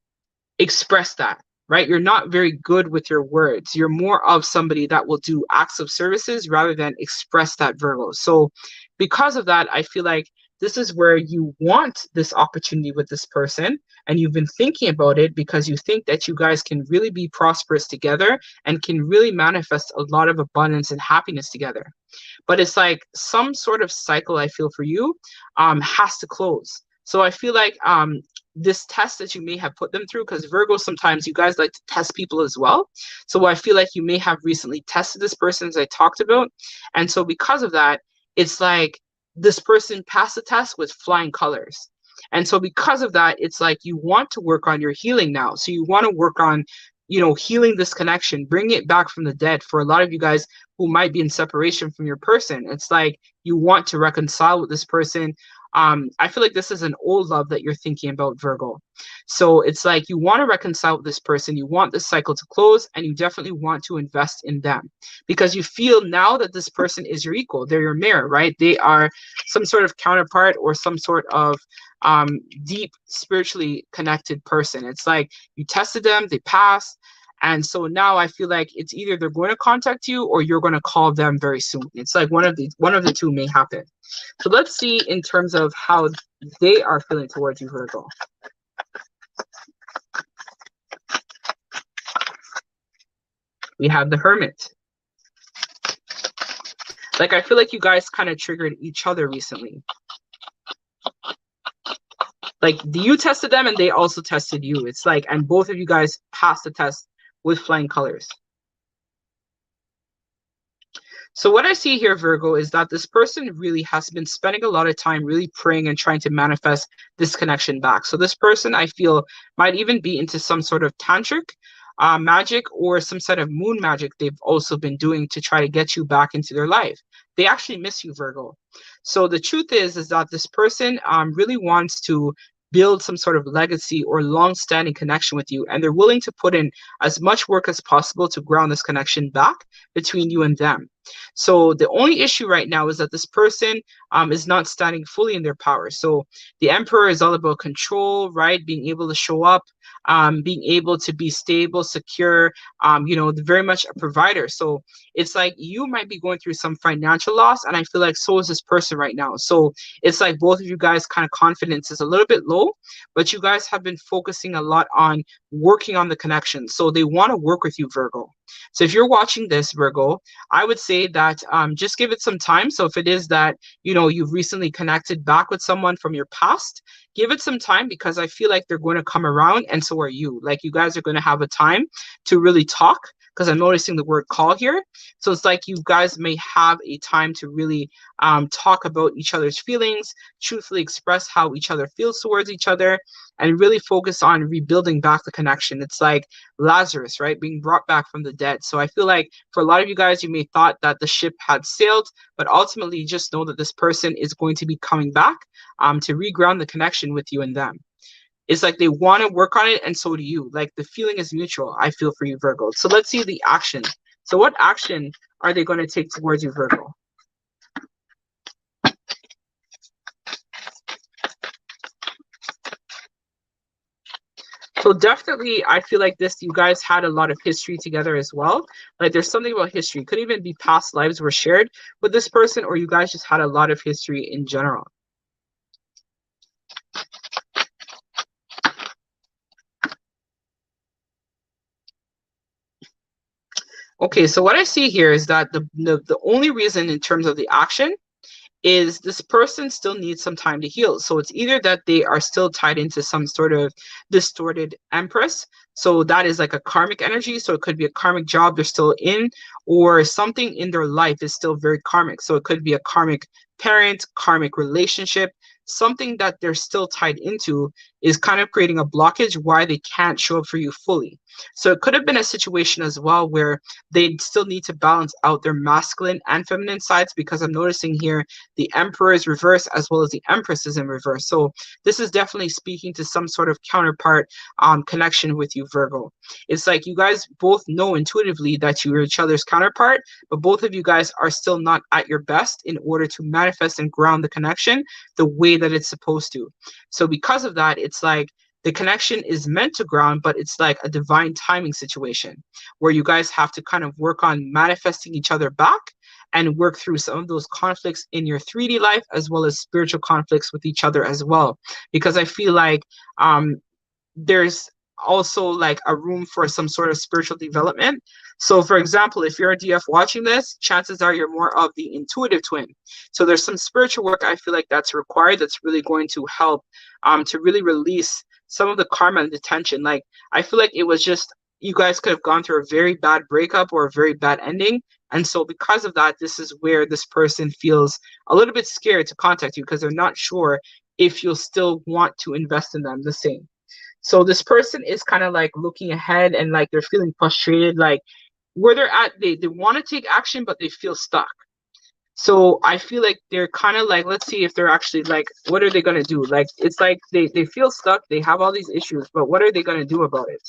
express that. Right? You're not very good with your words. You're more of somebody that will do acts of services rather than express that, Virgo. So because of that, I feel like this is where you want this opportunity with this person, and you've been thinking about it because you think that you guys can really be prosperous together and can really manifest a lot of abundance and happiness together. But it's like some sort of cycle, I feel, for you has to close. So I feel like this test that you may have put them through, because Virgo, sometimes you guys like to test people as well. So I feel like you may have recently tested this person, as I talked about. And so because of that, it's like this person passed the test with flying colors. And so because of that, it's like you want to work on your healing now. So you want to work on, you know, healing this connection, bring it back from the dead. For a lot of you guys who might be in separation from your person, it's like you want to reconcile with this person. I feel like this is an old love that you're thinking about, Virgo. So it's like you want to reconcile with this person, you want this cycle to close, and you definitely want to invest in them because you feel now that this person is your equal. They're your mirror, right? They are some sort of counterpart or some sort of deep spiritually connected person. It's like you tested them, they passed. And so now I feel like it's either they're going to contact you or you're going to call them very soon. It's like one of the two may happen. So let's see in terms of how they are feeling towards you, Virgo. We have the Hermit. Like, I feel like you guys kind of triggered each other recently. Like, you tested them and they also tested you. It's like, and both of you guys passed the test with flying colors. So what I see here, Virgo, is that this person really has been spending a lot of time really praying and trying to manifest this connection back. So this person, I feel, might even be into some sort of tantric magic or some sort of moon magic they've also been doing to try to get you back into their life. They actually miss you, Virgo. So the truth is that this person really wants to build some sort of legacy or long-standing connection with you, and they're willing to put in as much work as possible to ground this connection back between you and them. So the only issue right now is that this person is not standing fully in their power. So the Emperor is all about control, right? Being able to show up, being able to be stable, secure, very much a provider. So it's like you might be going through some financial loss, and I feel like so is this person right now. So it's like both of you guys kind of confidence is a little bit low, but you guys have been focusing a lot on working on the connection. So they want to work with you, Virgo. So if you're watching this, Virgo, I would say that just give it some time. So if it is that, you've recently connected back with someone from your past, give it some time, because I feel like they're going to come around, and so are you. Like, you guys are going to have a time to really talk, because I'm noticing the word call here. So it's like you guys may have a time to really talk about each other's feelings, truthfully express how each other feels towards each other, and really focus on rebuilding back the connection. It's like Lazarus, right, being brought back from the dead. So I feel like for a lot of you guys, you may thought that the ship had sailed, but ultimately just know that this person is going to be coming back to reground the connection with you and them. It's like they want to work on it, and so do you. Like the feeling is mutual, I feel, for you, Virgo. So let's see the action. So what action are they going to take towards you, Virgo? So definitely, I feel like this, you guys had a lot of history together as well. Like there's something about history. Could even be past lives were shared with this person, or you guys just had a lot of history in general. Okay, so what I see here is that the only reason in terms of the action is this person still needs some time to heal. So it's either that they are still tied into some sort of distorted empress. So that is like a karmic energy. So it could be a karmic job they're still in, or something in their life is still very karmic. So it could be a karmic parent, karmic relationship, something that they're still tied into is kind of creating a blockage why they can't show up for you fully. So it could have been a situation as well where they still need to balance out their masculine and feminine sides, because I'm noticing here the Emperor is reversed as well as the Empress is in reverse. So this is definitely speaking to some sort of counterpart connection with you, Virgo. It's like you guys both know intuitively that you're each other's counterpart, but both of you guys are still not at your best in order to manifest and ground the connection the way that it's supposed to. So because of that, it's like the connection is meant to ground, but it's like a divine timing situation where you guys have to kind of work on manifesting each other back and work through some of those conflicts in your 3D life, as well as spiritual conflicts with each other as well. Because I feel like there's also like a room for some sort of spiritual development. So for example, if you're a DF watching this, chances are you're more of the intuitive twin. So there's some spiritual work I feel like that's required, that's really going to help to really release some of the karma and the tension. Like I feel like it was just, you guys could have gone through a very bad breakup or a very bad ending. And so because of that, this is where this person feels a little bit scared to contact you, because they're not sure if you'll still want to invest in them the same. So this person is kind of like looking ahead, and like they're feeling frustrated, like where they're at, they want to take action, but they feel stuck. So I feel like they're kind of like, let's see if they're actually like, what are they going to do? Like, it's like they feel stuck. They have all these issues, but what are they going to do about it?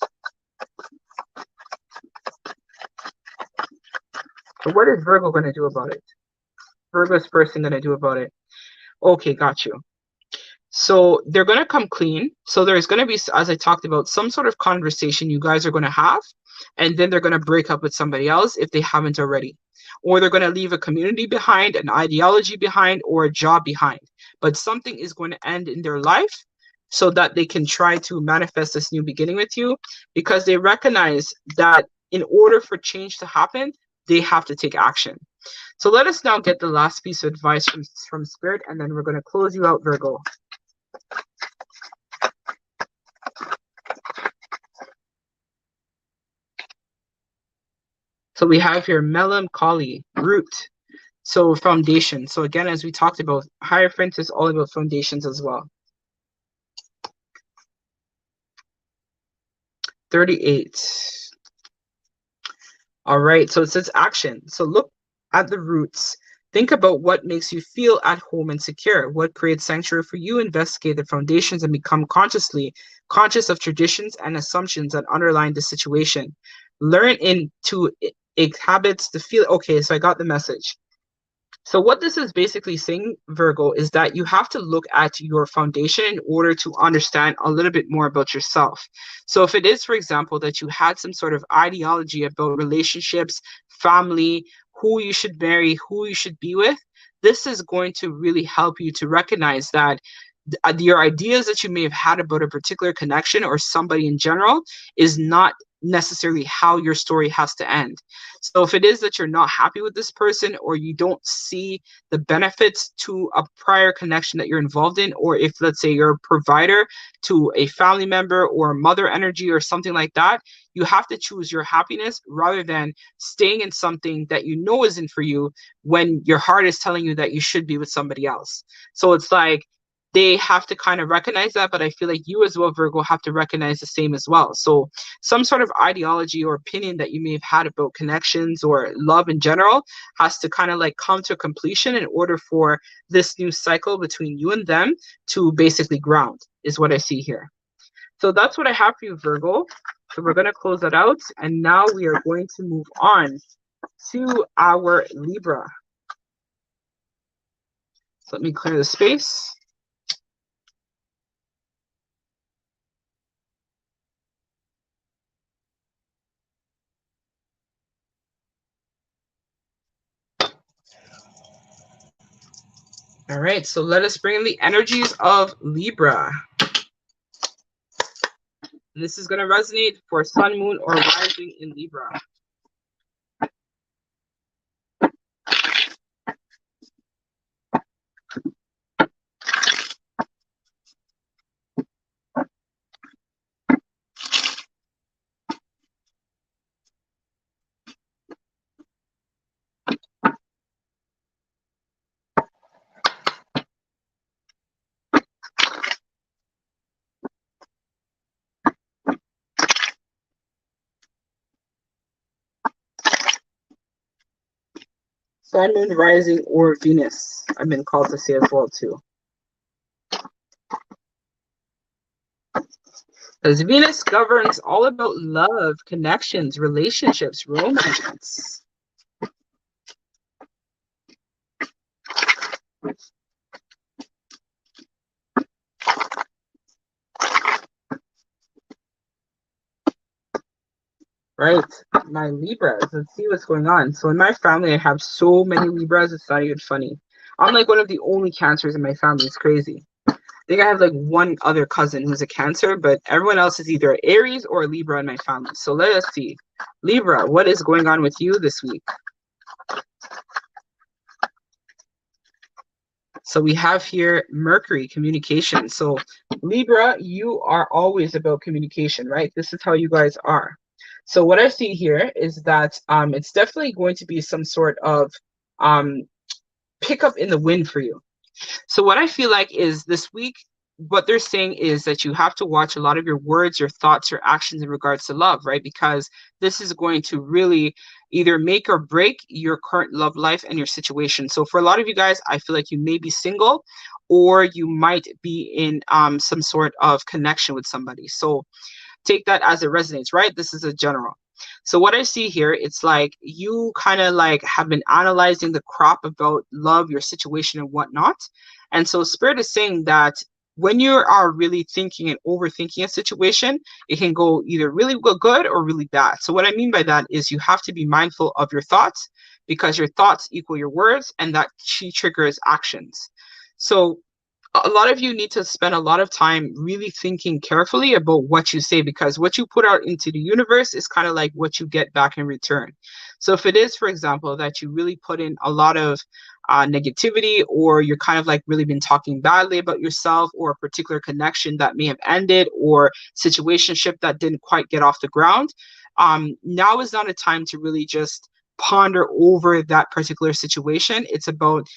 So what is Virgo going to do about it? Virgo's person going to do about it? Okay, got you. So they're going to come clean. So there's going to be, as I talked about, some sort of conversation you guys are going to have, and then they're going to break up with somebody else if they haven't already. Or they're going to leave a community behind, an ideology behind, or a job behind. But something is going to end in their life so that they can try to manifest this new beginning with you, because they recognize that in order for change to happen, they have to take action. So let us now get the last piece of advice from Spirit, and then we're going to close you out, Virgo. So we have here melancholy, root, so foundation. So again, as we talked about, Hierophant is all about foundations as well. 38. All right, so it says action. So look at the roots. Think about what makes you feel at home and secure. What creates sanctuary for you? Investigate the foundations and become conscious of traditions and assumptions that underline the situation. Learn into habits to feel. Okay, so I got the message. So what this is basically saying, Virgo, is that you have to look at your foundation in order to understand a little bit more about yourself. So if it is, for example, that you had some sort of ideology about relationships, family, who you should marry, who you should be with, this is going to really help you to recognize that your ideas that you may have had about a particular connection or somebody in general is not necessarily how your story has to end. So if it is that you're not happy with this person, or you don't see the benefits to a prior connection that you're involved in, or if, let's say, you're a provider to a family member or mother energy or something like that, you have to choose your happiness rather than staying in something that you know isn't for you when your heart is telling you that you should be with somebody else. So it's like, they have to kind of recognize that, but I feel like you as well, Virgo, have to recognize the same as well. So some sort of ideology or opinion that you may have had about connections or love in general has to kind of like come to completion in order for this new cycle between you and them to basically ground, is what I see here. So that's what I have for you, Virgo. So we're going to close that out. And now we are going to move on to our Libra. So let me clear the space. All right, so let us bring in the energies of Libra. And this is going to resonate for Sun, Moon, or Rising in Libra. Sun, Moon, Rising, or Venus, I've been called to say as well too. Because Venus governs all about love, connections, relationships, romance. Right, my Libras. Let's see what's going on. So in my family, I have so many Libras, it's not even funny. I'm like one of the only Cancers in my family. It's crazy. I think I have like one other cousin who's a Cancer, but everyone else is either Aries or Libra in my family. So let us see. Libra, what is going on with you this week? So we have here Mercury, communication. So Libra, you are always about communication, right? This is how you guys are. So what I see here is that it's definitely going to be some sort of pickup in the wind for you. So what I feel like is this week, what they're saying is that you have to watch a lot of your words, your thoughts, your actions in regards to love, right? Because this is going to really either make or break your current love life and your situation. So for a lot of you guys, I feel like you may be single, or you might be in some sort of connection with somebody. So take that as it resonates, right? This is a general. So what I see here, it's like you kind of like have been analyzing the crop about love, your situation and whatnot. And so Spirit is saying that when you are really thinking and overthinking a situation, it can go either really good or really bad. So what I mean by that is you have to be mindful of your thoughts, because your thoughts equal your words, and that triggers actions. So a lot of you need to spend a lot of time really thinking carefully about what you say, because what you put out into the universe is kind of like what you get back in return. So if it is, for example, that you really put in a lot of negativity, or you're kind of like really been talking badly about yourself, or a particular connection that may have ended, or situationship that didn't quite get off the ground, now is not a time to really just ponder over that particular situation. It's about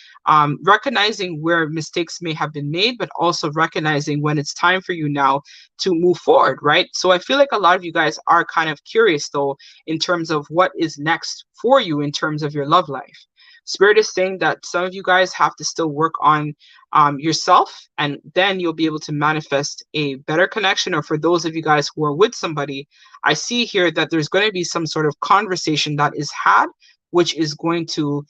recognizing where mistakes may have been made, but also recognizing when it's time for you now to move forward, right? So I feel like a lot of you guys are kind of curious though, in terms of what is next for you in terms of your love life. Spirit is saying that some of you guys have to still work on yourself, and then you'll be able to manifest a better connection. Or for those of you guys who are with somebody, I see here that there's going to be some sort of conversation that is had, which is going to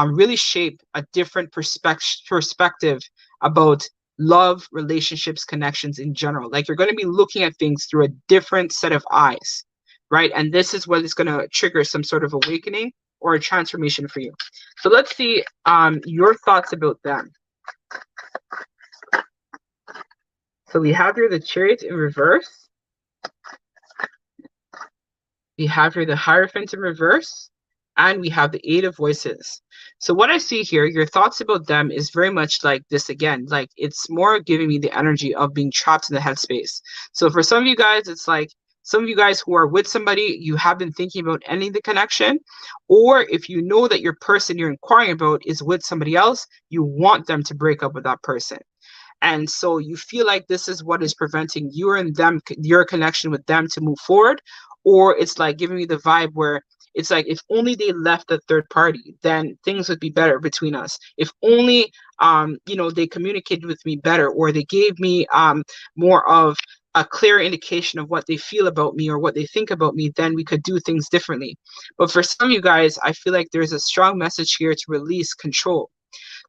really shape a different perspective about love, relationships, connections in general. Like you're going to be looking at things through a different set of eyes, right? And this is what is going to trigger some sort of awakening or a transformation for you. So let's see your thoughts about them. So we have here the Chariot in reverse. We have here the Hierophant in reverse, and we have the Eight of Voices. So what I see here, your thoughts about them is very much like this again. Like it's more giving me the energy of being trapped in the headspace. So for some of you guys, it's like some of you guys who are with somebody, you have been thinking about ending the connection. Or if you know that your person you're inquiring about is with somebody else, you want them to break up with that person. And so you feel like this is what is preventing you and them, your connection with them to move forward. Or it's like giving me the vibe where it's like, if only they left the third party, then things would be better between us. If only, they communicated with me better, or they gave me more of a clear indication of what they feel about me or what they think about me, then we could do things differently. But for some of you guys, I feel like there's a strong message here to release control.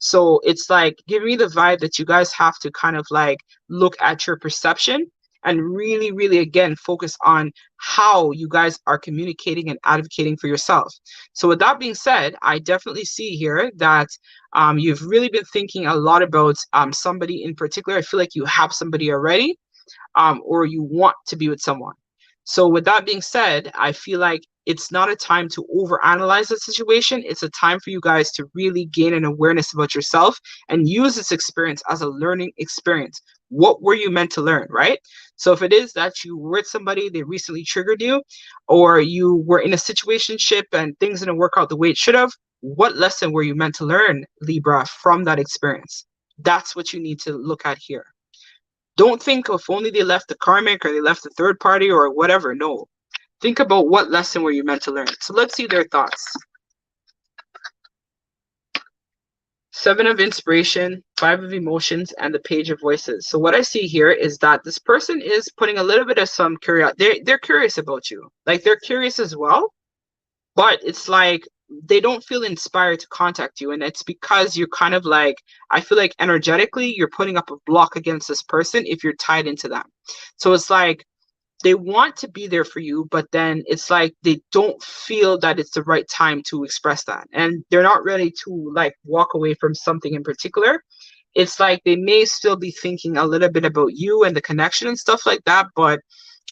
So it's like giving me the vibe that you guys have to kind of like look at your perception and really, really, again, focus on how you guys are communicating and advocating for yourself. So with that being said, I definitely see here that you've really been thinking a lot about somebody in particular. I feel like you have somebody already, or you want to be with someone. So with that being said, I feel like it's not a time to overanalyze the situation. It's a time for you guys to really gain an awareness about yourself and use this experience as a learning experience. What were you meant to learn, right? So if it is that you were with somebody, they recently triggered you, or you were in a situationship and things didn't work out the way it should have, what lesson were you meant to learn, Libra, from that experience? That's what you need to look at here. Don't think if only they left the karmic or they left the third party or whatever. No. Think about what lesson were you meant to learn. So let's see their thoughts. Seven of Inspiration, Five of Emotions, and the Page of Voices. So what I see here is that this person is putting a little bit of some curiosity. They're curious about you. Like they're curious as well, but it's like they don't feel inspired to contact you. And it's because you're kind of like, I feel like energetically, you're putting up a block against this person if you're tied into them. So it's like, they want to be there for you, but then it's like they don't feel that it's the right time to express that. And they're not ready to like walk away from something in particular. It's like they may still be thinking a little bit about you and the connection and stuff like that, but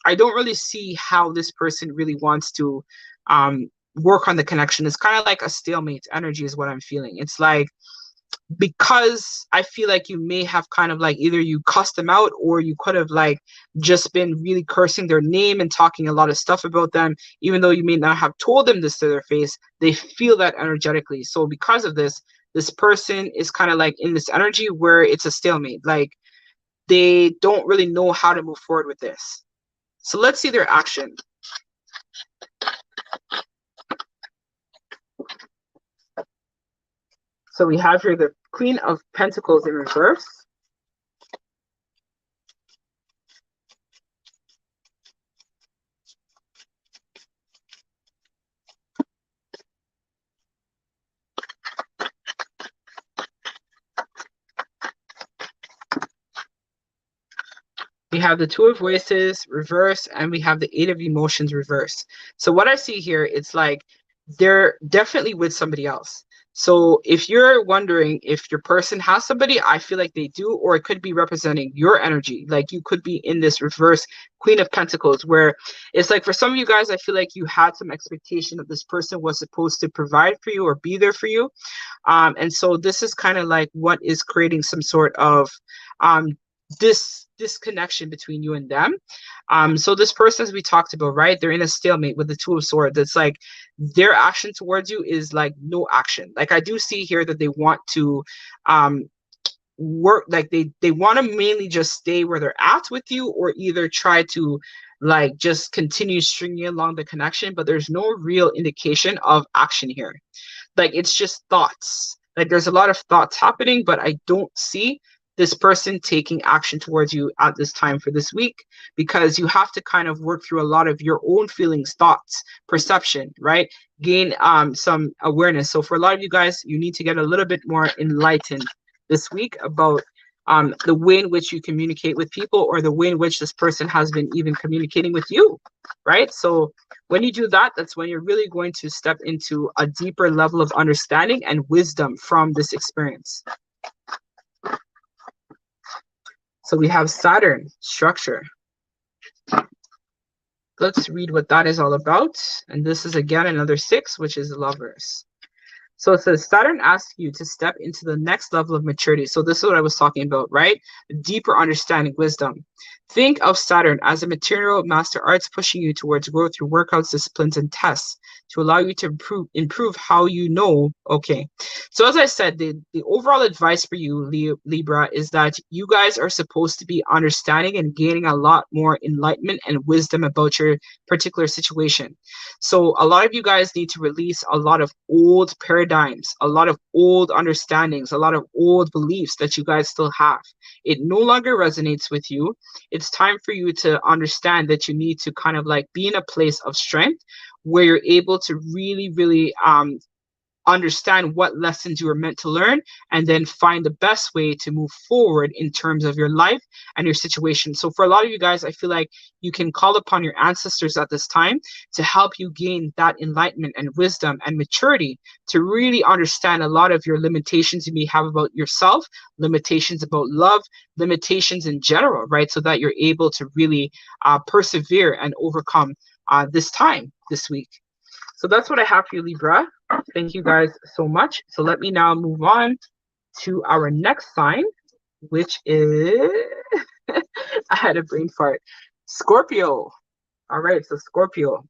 I don't really see how this person really wants to work on the connection. It's kind of like a stalemate energy is what I'm feeling. It's like, because I feel like you may have kind of like either you cussed them out or you could have like just been really cursing their name and talking a lot of stuff about them, even though you may not have told them this to their face. They feel that energetically. So because of this, this person is kind of like in this energy where it's a stalemate. Like they don't really know how to move forward with this. So let's see their action. So we have here the Queen of Pentacles in reverse. We have the Two of Voices reverse, and we have the Eight of Emotions reverse. So what I see here, it's like they're definitely with somebody else. So if you're wondering if your person has somebody, I feel like they do, or it could be representing your energy. Like you could be in this reverse Queen of Pentacles, where it's like for some of you guys, I feel like you had some expectation that this person was supposed to provide for you or be there for you. And so this is kind of like what is creating some sort of this disconnection between you and them. So this person, as we talked about, right, they're in a stalemate with the Two of Swords. It's like their action towards you is like no action. Like I do see here that they want to work, like they want to mainly just stay where they're at with you, or either try to like just continue stringing along the connection, but there's no real indication of action here. Like it's just thoughts. Like there's a lot of thoughts happening, but I don't see this person taking action towards you at this time for this week, because you have to kind of work through a lot of your own feelings, thoughts, perception, right? Gain some awareness. So for a lot of you guys, you need to get a little bit more enlightened this week about the way in which you communicate with people, or the way in which this person has been even communicating with you, right? So when you do that, that's when you're really going to step into a deeper level of understanding and wisdom from this experience. So we have Saturn, structure. let's read what that is all about. And this is again another 6, which is Lovers. So it says Saturn asks you to step into the next level of maturity. So this is what I was talking about, right? Deeper understanding, wisdom. Think of Saturn as a material master arts pushing you towards growth through workouts, disciplines, and tests to allow you to improve how you know. Okay. So as I said, the overall advice for you, Libra, is that you guys are supposed to be understanding and gaining a lot more enlightenment and wisdom about your particular situation. So a lot of you guys need to release a lot of old paradigms, a lot of old understandings, a lot of old beliefs that you guys still have. It no longer resonates with you. It's time for you to understand that you need to kind of like be in a place of strength where you're able to really understand what lessons you were meant to learn and then find the best way to move forward in terms of your life and your situation. So for a lot of you guys, I feel like you can call upon your ancestors at this time to help you gain that enlightenment and wisdom and maturity to really understand a lot of your limitations you may have about yourself, limitations about love, limitations in general, right? So that you're able to really persevere and overcome this week. So that's what I have for you, Libra. Thank you guys so much. So let me now move on to our next sign, which is, I had a brain fart, Scorpio. All right, so Scorpio.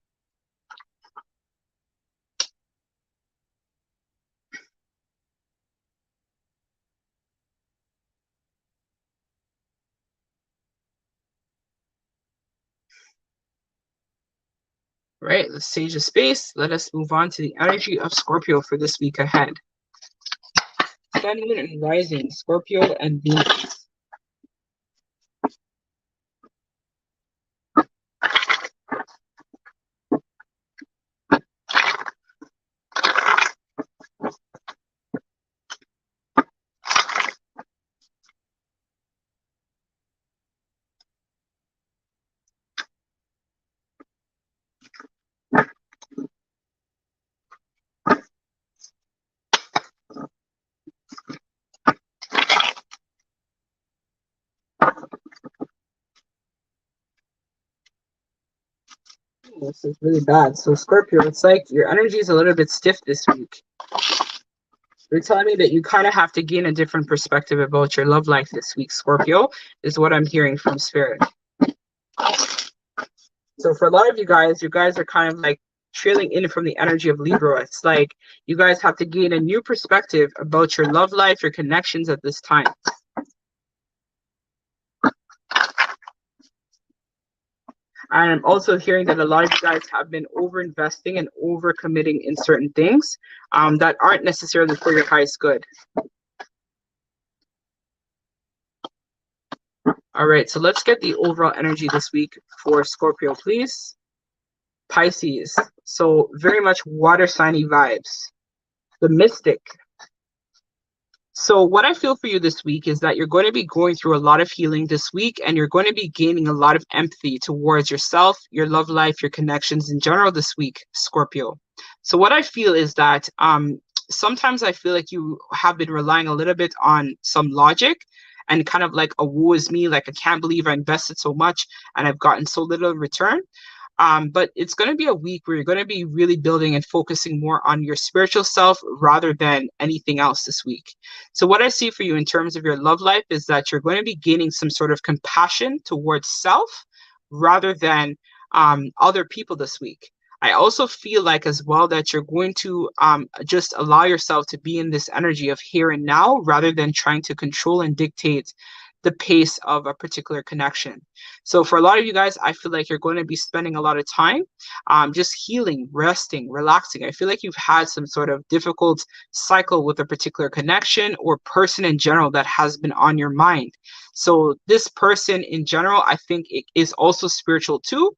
Right, let's sage a space. Let us move on to the energy of Scorpio for this week ahead. Sun, Moon, and Rising, Scorpio and Venus. This is really bad. So Scorpio, it's like your energy is a little bit stiff this week. They're telling me that you kind of have to gain a different perspective about your love life this week, Scorpio, is what I'm hearing from Spirit. So for a lot of you guys are kind of like trailing in from the energy of Libra. It's like you guys have to gain a new perspective about your love life, your connections at this time. And I'm also hearing that a lot of you guys have been over-investing and over-committing in certain things that aren't necessarily for your highest good. All right, so let's get the overall energy this week for Scorpio, please. Pisces, so very much water signy vibes. The Mystic. So what I feel for you this week is that you're going to be going through a lot of healing this week, and you're going to be gaining a lot of empathy towards yourself, your love life, your connections in general this week, Scorpio. So what I feel is that sometimes I feel like you have been relying a little bit on some logic and kind of like a woe is me, like I can't believe I invested so much and I've gotten so little in return. But it's going to be a week where you're going to be really building and focusing more on your spiritual self rather than anything else this week. So what I see for you in terms of your love life is that you're going to be gaining some sort of compassion towards self rather than other people this week. I also feel like as well that you're going to just allow yourself to be in this energy of here and now rather than trying to control and dictate the pace of a particular connection. So for a lot of you guys, I feel like you're going to be spending a lot of time just healing, resting, relaxing. I feel like you've had some sort of difficult cycle with a particular connection or person in general that has been on your mind. So this person in general, I think it is also spiritual too.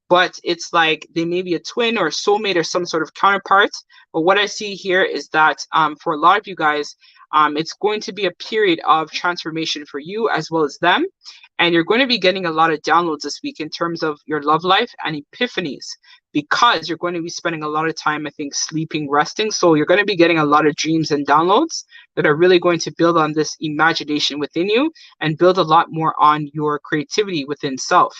But it's like they may be a twin or a soulmate or some sort of counterpart. But what I see here is that for a lot of you guys, it's going to be a period of transformation for you as well as them. And you're going to be getting a lot of downloads this week in terms of your love life and epiphanies, because you're going to be spending a lot of time, I think, sleeping, resting. So you're going to be getting a lot of dreams and downloads that are really going to build on this imagination within you and build a lot more on your creativity within self.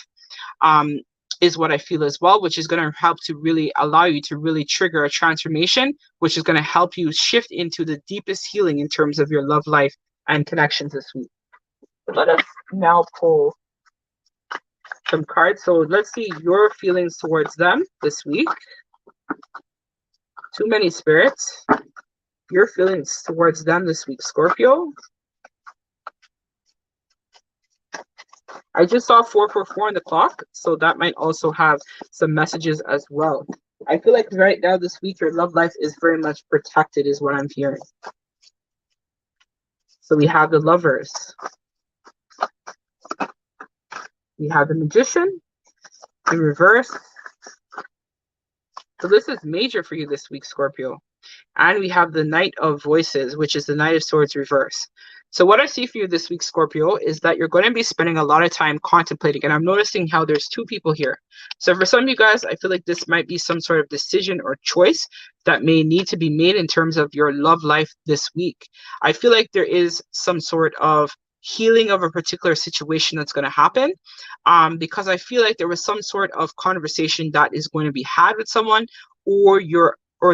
is what I feel as well, which is going to help to really allow you to really trigger a transformation, which is going to help you shift into the deepest healing in terms of your love life and connections this week. Let us now pull some cards. So let's see your feelings towards them this week. Too many spirits. Your feelings towards them this week, Scorpio. I just saw 444 on the clock, so that might also have some messages as well. I feel like right now this week your love life is very much protected is what I'm hearing. So we have the Lovers. We have the Magician in reverse. So this is major for you this week, Scorpio. And we have the Knight of Voices, which is the Knight of Swords reverse. So what I see for you this week, Scorpio, is that you're going to be spending a lot of time contemplating. And I'm noticing how there's two people here. So for some of you guys, I feel like this might be some sort of decision or choice that may need to be made in terms of your love life this week. I feel like there is some sort of healing of a particular situation that's going to happen, because I feel like there was some sort of conversation that is going to be had with someone, or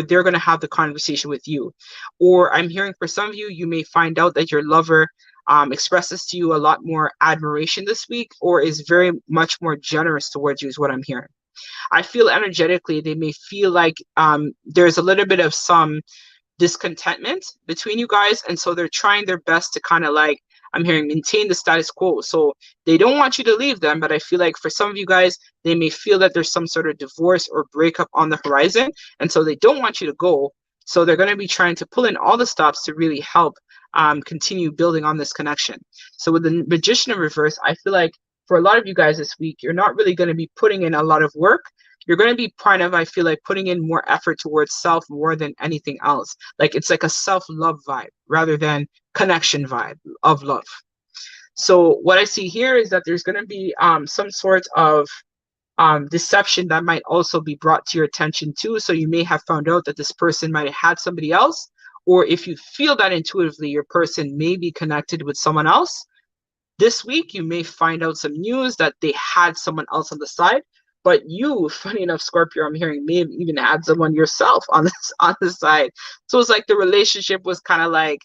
they're going to have the conversation with you. Or I'm hearing for some of you, you may find out that your lover expresses to you a lot more admiration this week, or is very much more generous towards you is what I'm hearing. I feel energetically they may feel like there's a little bit of some discontentment between you guys, and so they're trying their best to kind of like, I'm hearing, maintain the status quo. So they don't want you to leave them, but I feel like for some of you guys, they may feel that there's some sort of divorce or breakup on the horizon, and so they don't want you to go. So they're going to be trying to pull in all the stops to really help continue building on this connection. So with the Magician in reverse, I feel like for a lot of you guys this week, you're not really going to be putting in a lot of work. You're going to be kind of, I feel like, putting in more effort towards self more than anything else. Like it's like a self-love vibe rather than connection vibe of love. So what I see here is that there's going to be some sort of deception that might also be brought to your attention too. So you may have found out that this person might have had somebody else, or if you feel that intuitively your person may be connected with someone else, this week you may find out some news that they had someone else on the side. But you, funny enough, Scorpio, I'm hearing, may have even had someone yourself on the side. So it's like the relationship was kind of like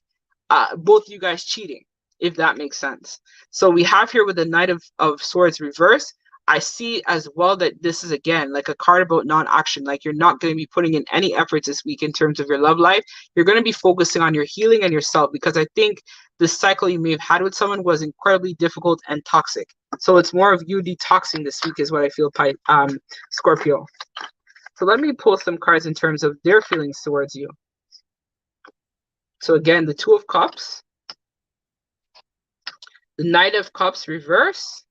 both you guys cheating, if that makes sense. So we have here with the Knight of Swords reverse, I see as well that this is, again, like a card about non-action. Like you're not going to be putting in any efforts this week in terms of your love life. You're going to be focusing on your healing and yourself, because I think the cycle you may have had with someone was incredibly difficult and toxic. So it's more of you detoxing this week is what I feel, Scorpio. So let me pull some cards in terms of their feelings towards you. So again, the Two of Cups, the Knight of Cups reverse,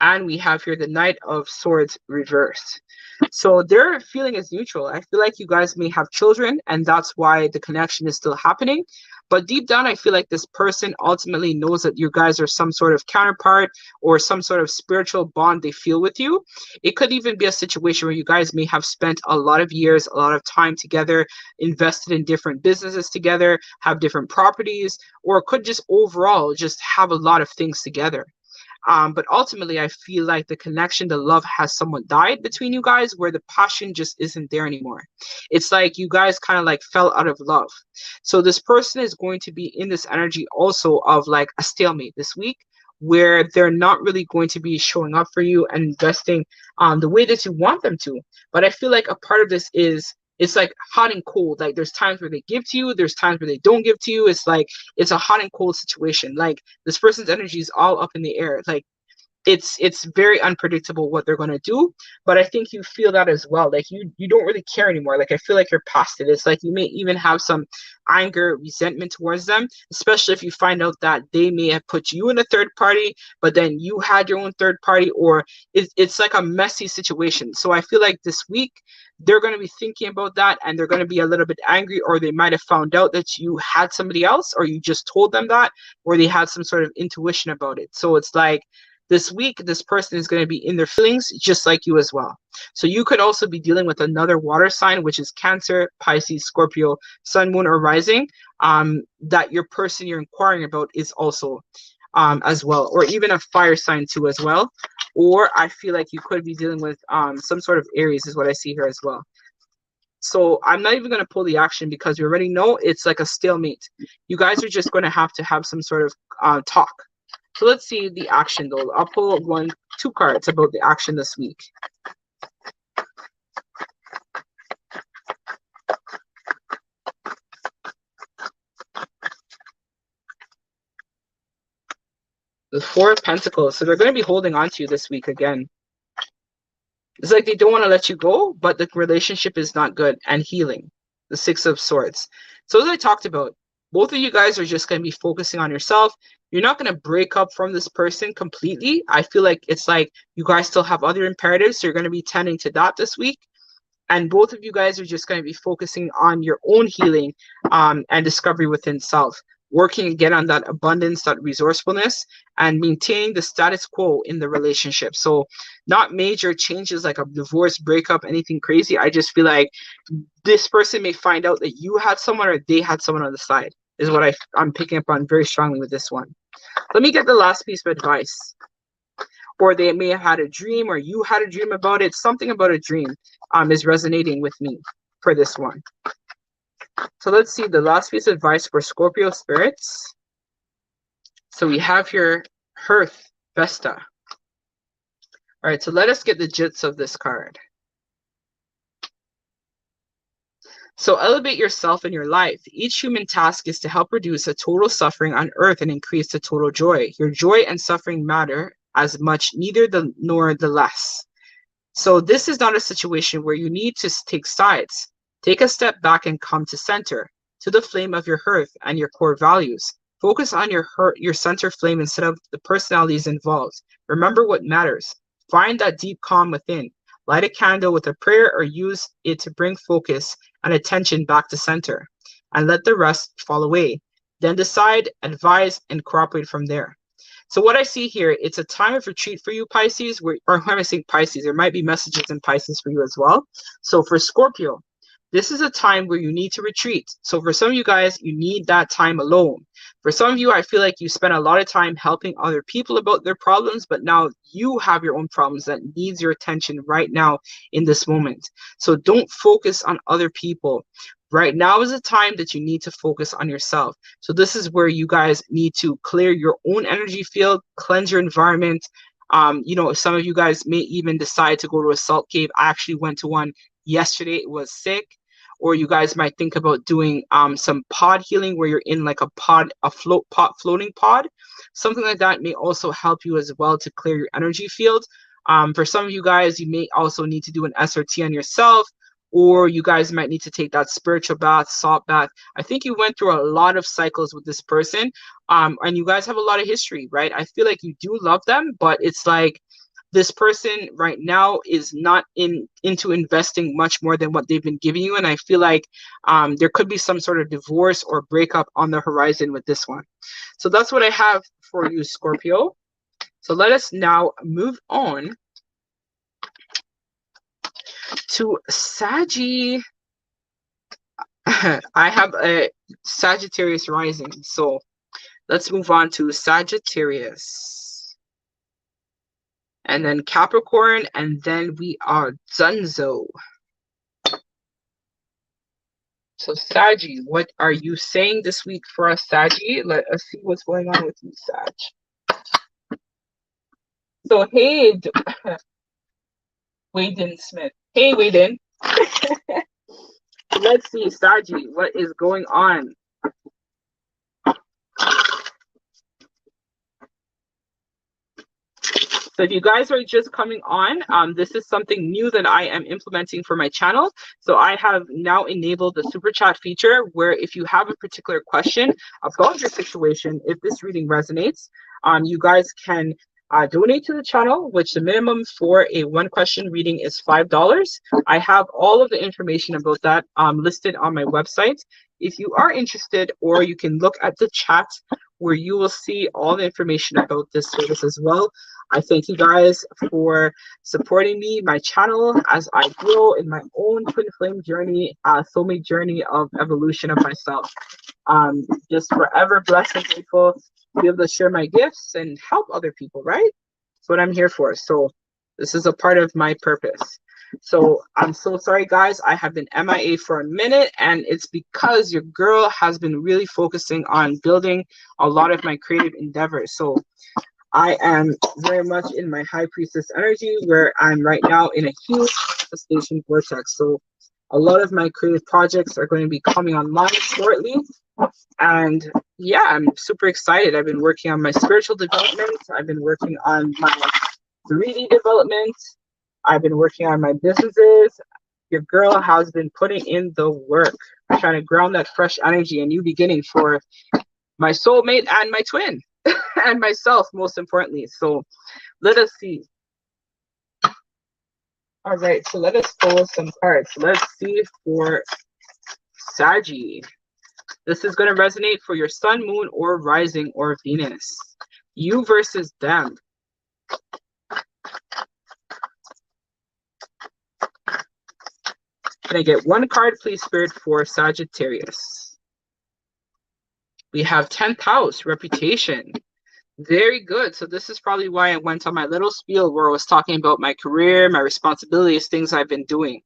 and we have here the Knight of Swords reversed. So their feeling is neutral. I feel like you guys may have children, and that's why the connection is still happening. But deep down, I feel like this person ultimately knows that you guys are some sort of counterpart or some sort of spiritual bond they feel with you. It could even be a situation where you guys may have spent a lot of years, a lot of time together, invested in different businesses together, have different properties, or could just overall just have a lot of things together. But ultimately, I feel like the connection, the love has somewhat died between you guys, where the passion just isn't there anymore. It's like you guys kind of like fell out of love. So this person is going to be in this energy also of like a stalemate this week, where they're not really going to be showing up for you and investing the way that you want them to. But I feel like a part of this is, it's like hot and cold. Like there's times where they give to you, there's times where they don't give to you. It's like it's a hot and cold situation. Like this person's energy is all up in the air. Like it's very unpredictable what they're going to do. But I think you feel that as well. Like you don't really care anymore. Like I feel like you're past it. It's like you may even have some anger, resentment towards them, especially if you find out that they may have put you in a third party, but then you had your own third party, or it's like a messy situation. So I feel like this week they're going to be thinking about that, and they're going to be a little bit angry, or they might have found out that you had somebody else, or you just told them that, or they had some sort of intuition about it. So it's like this week, this person is going to be in their feelings just like you as well. So you could also be dealing with another water sign, which is Cancer, Pisces, Scorpio, Sun, Moon, or Rising, that your person you're inquiring about is also as well, or even a fire sign too as well. Or I feel like you could be dealing with some sort of Aries is what I see here as well. So I'm not even going to pull the action because we already know it's like a stalemate. You guys are just going to have some sort of talk. So let's see the action though. I'll pull two cards about the action this week. The Four of Pentacles. So they're going to be holding on to you this week again. It's like they don't want to let you go, but the relationship is not good and healing. The Six of Swords. So as I talked about, both of you guys are just going to be focusing on yourself. You're not going to break up from this person completely. I feel like it's like you guys still have other imperatives. So you're going to be tending to that this week. And both of you guys are just going to be focusing on your own healing and discovery within self. Working again on that abundance, that resourcefulness, and maintaining the status quo in the relationship. So not major changes like a divorce, breakup, anything crazy. I just feel like this person may find out that you had someone or they had someone on the side is what I'm picking up on very strongly with this one. Let me get the last piece of advice. Or they may have had a dream or you had a dream about it. Something about a dream is resonating with me for this one. So let's see the last piece of advice for Scorpio spirits. So we have here Hearth Vesta. All right, so let us get the gist of this card. So elevate yourself in your life. Each human task is to help reduce the total suffering on earth and increase the total joy. Your joy and suffering matter as much, neither the nor the less. So this is not a situation where you need to take sides. Take a step back and come to center, to the flame of your hearth and your core values. Focus on your center flame instead of the personalities involved. Remember what matters. Find that deep calm within. Light a candle with a prayer or use it to bring focus and attention back to center. And let the rest fall away. Then decide, advise, and cooperate from there. So what I see here, it's a time of retreat for you, Pisces, or when I say Pisces, there might be messages in Pisces for you as well. So for Scorpio, this is a time where you need to retreat. So for some of you guys, you need that time alone. For some of you, I feel like you spend a lot of time helping other people about their problems, but now you have your own problems that needs your attention right now in this moment. So don't focus on other people. Right now is a time that you need to focus on yourself. So this is where you guys need to clear your own energy field, cleanse your environment. Some of you guys may even decide to go to a salt cave. I actually went to one yesterday. It was sick. Or you guys might think about doing some pod healing where you're in like a floating pod. Something like that may also help you as well to clear your energy field. For some of you guys, you may also need to do an SRT on yourself, or you guys might need to take that spiritual bath, salt bath. I think you went through a lot of cycles with this person, and you guys have a lot of history, right? I feel like you do love them, but it's like this person right now is not into investing much more than what they've been giving you. And I feel like there could be some sort of divorce or breakup on the horizon with this one. So that's what I have for you, Scorpio. So let us now move on to Saggy. I have a Sagittarius rising. So let's move on to Sagittarius. And then Capricorn, and then we are Dunzo. So Saggy, what are you saying this week for us, Saggy? Let us see what's going on with you, Sag. So hey, Waden Smith. Hey, Waden. Let's see, Saggy, what is going on? So if you guys are just coming on, this is something new that I am implementing for my channel. So I have now enabled the super chat feature where if you have a particular question about your situation, if this reading resonates, you guys can donate to the channel, which the minimum for a one question reading is $5. I have all of the information about that listed on my website. If you are interested, or you can look at the chat where you will see all the information about this service as well. I thank you guys for supporting me, my channel, as I grow in my own twin flame journey, soulmate journey of evolution of myself. Just forever blessed and grateful to be able to share my gifts and help other people, right? That's what I'm here for. So this is a part of my purpose. So I'm so sorry, guys. I have been MIA for a minute, and it's because your girl has been really focusing on building a lot of my creative endeavors. So I am very much in my high priestess energy, where I'm right now in a huge manifestation vortex. So a lot of my creative projects are going to be coming online shortly. And yeah, I'm super excited. I've been working on my spiritual development. I've been working on my 3D development. I've been working on my businesses. Your girl has been putting in the work, trying to ground that fresh energy, a new beginning for my soulmate and my twin and myself, most importantly. So let us see. All right, so let us pull some cards. Let's see for Saggy. This is going to resonate for your sun, moon, or rising, or Venus. You versus them. Can I get one card, please, Spirit, for Sagittarius? We have 10th house, reputation. Very good. So this is probably why I went on my little spiel where I was talking about my career, my responsibilities, things I've been doing.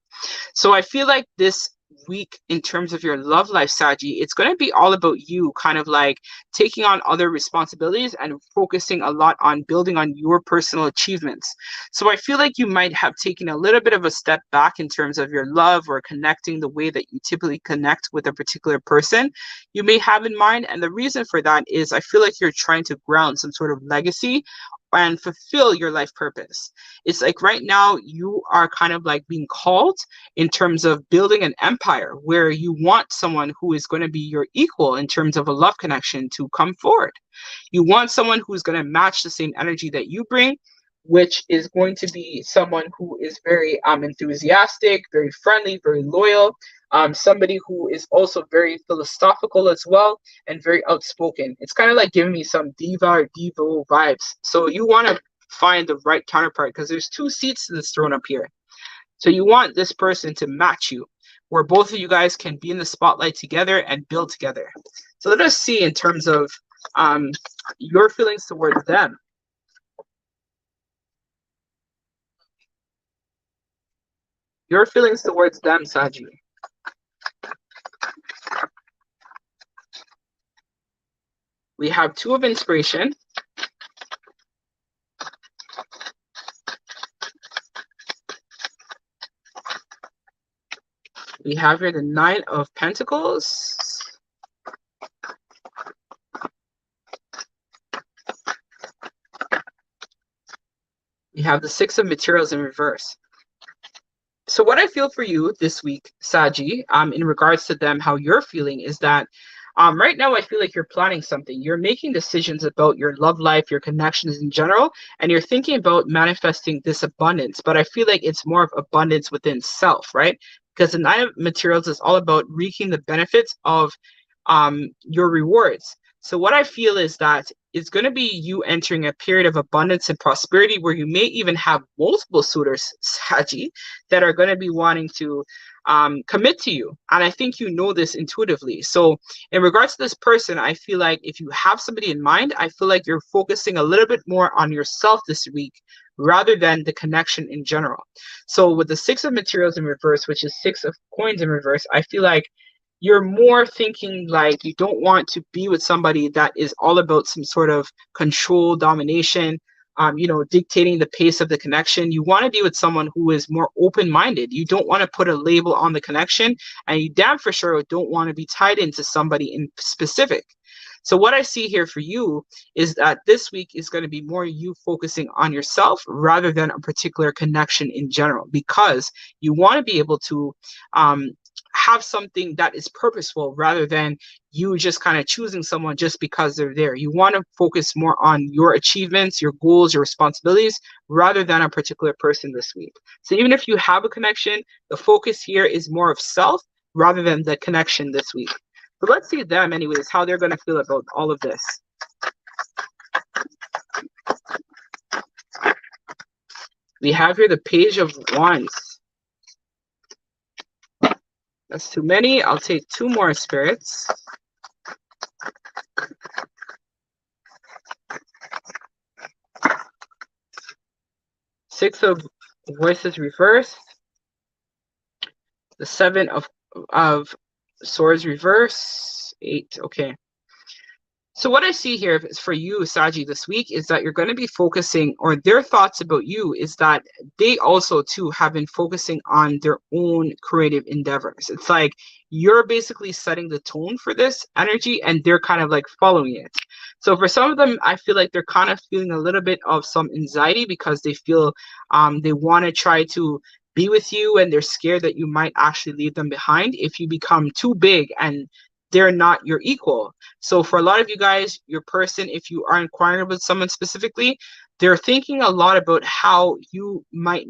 So I feel like this week, in terms of your love life, Saggy, it's going to be all about you kind of like taking on other responsibilities and focusing a lot on building on your personal achievements. So I feel like you might have taken a little bit of a step back in terms of your love or connecting the way that you typically connect with a particular person you may have in mind. And the reason for that is I feel like you're trying to ground some sort of legacy and fulfill your life purpose. It's like right now you are kind of like being called in terms of building an empire where you want someone who is going to be your equal in terms of a love connection to come forward. You want someone who's going to match the same energy that you bring, which is going to be someone who is very enthusiastic, very friendly, very loyal, somebody who is also very philosophical as well and very outspoken. It's kind of like giving me some diva or devo vibes. So you want to find the right counterpart because there's two seats that's thrown up here. So you want this person to match you, where both of you guys can be in the spotlight together and build together. So let us see in terms of your feelings towards them. Your feelings towards them, Saji. We have two of inspiration. We have here the 9 of Pentacles. We have the 6 of Materials in reverse. So what I feel for you this week, Saji, in regards to them, how you're feeling is that right now I feel like you're planning something. You're making decisions about your love life, your connections in general, and you're thinking about manifesting this abundance. But I feel like it's more of abundance within self, right? Because the 9 of Materials is all about reaping the benefits of your rewards. So what I feel is that it's going to be you entering a period of abundance and prosperity where you may even have multiple suitors, Saji, that are going to be wanting to commit to you. And I think you know this intuitively. So in regards to this person, I feel like if you have somebody in mind, I feel like you're focusing a little bit more on yourself this week rather than the connection in general. So with the 6 of Materials in reverse, which is 6 of Coins in reverse, I feel like you're more thinking like you don't want to be with somebody that is all about some sort of control, domination, dictating the pace of the connection. You want to be with someone who is more open-minded. You don't want to put a label on the connection, and you damn for sure don't want to be tied into somebody in specific. So what I see here for you is that this week is going to be more you focusing on yourself rather than a particular connection in general, because you want to be able to have something that is purposeful rather than you just kind of choosing someone just because they're there. You want to focus more on your achievements, your goals, your responsibilities, rather than a particular person this week. So even if you have a connection, the focus here is more of self rather than the connection this week. But let's see them anyways, how they're going to feel about all of this. We have here the Page of Wands. That's too many. I'll take 2 more spirits. Six of Voices reversed. The Seven of Swords reverse. 8. Okay. So what I see here is for you, Saji, this week is that you're going to be focusing, or their thoughts about you is that they also too have been focusing on their own creative endeavors. It's like you're basically setting the tone for this energy and they're kind of like following it. So for some of them, I feel like they're kind of feeling a little bit of some anxiety because they feel they want to try to be with you and they're scared that you might actually leave them behind if you become too big and they're not your equal. So for a lot of you guys, your person, if you are inquiring with someone specifically, they're thinking a lot about how they might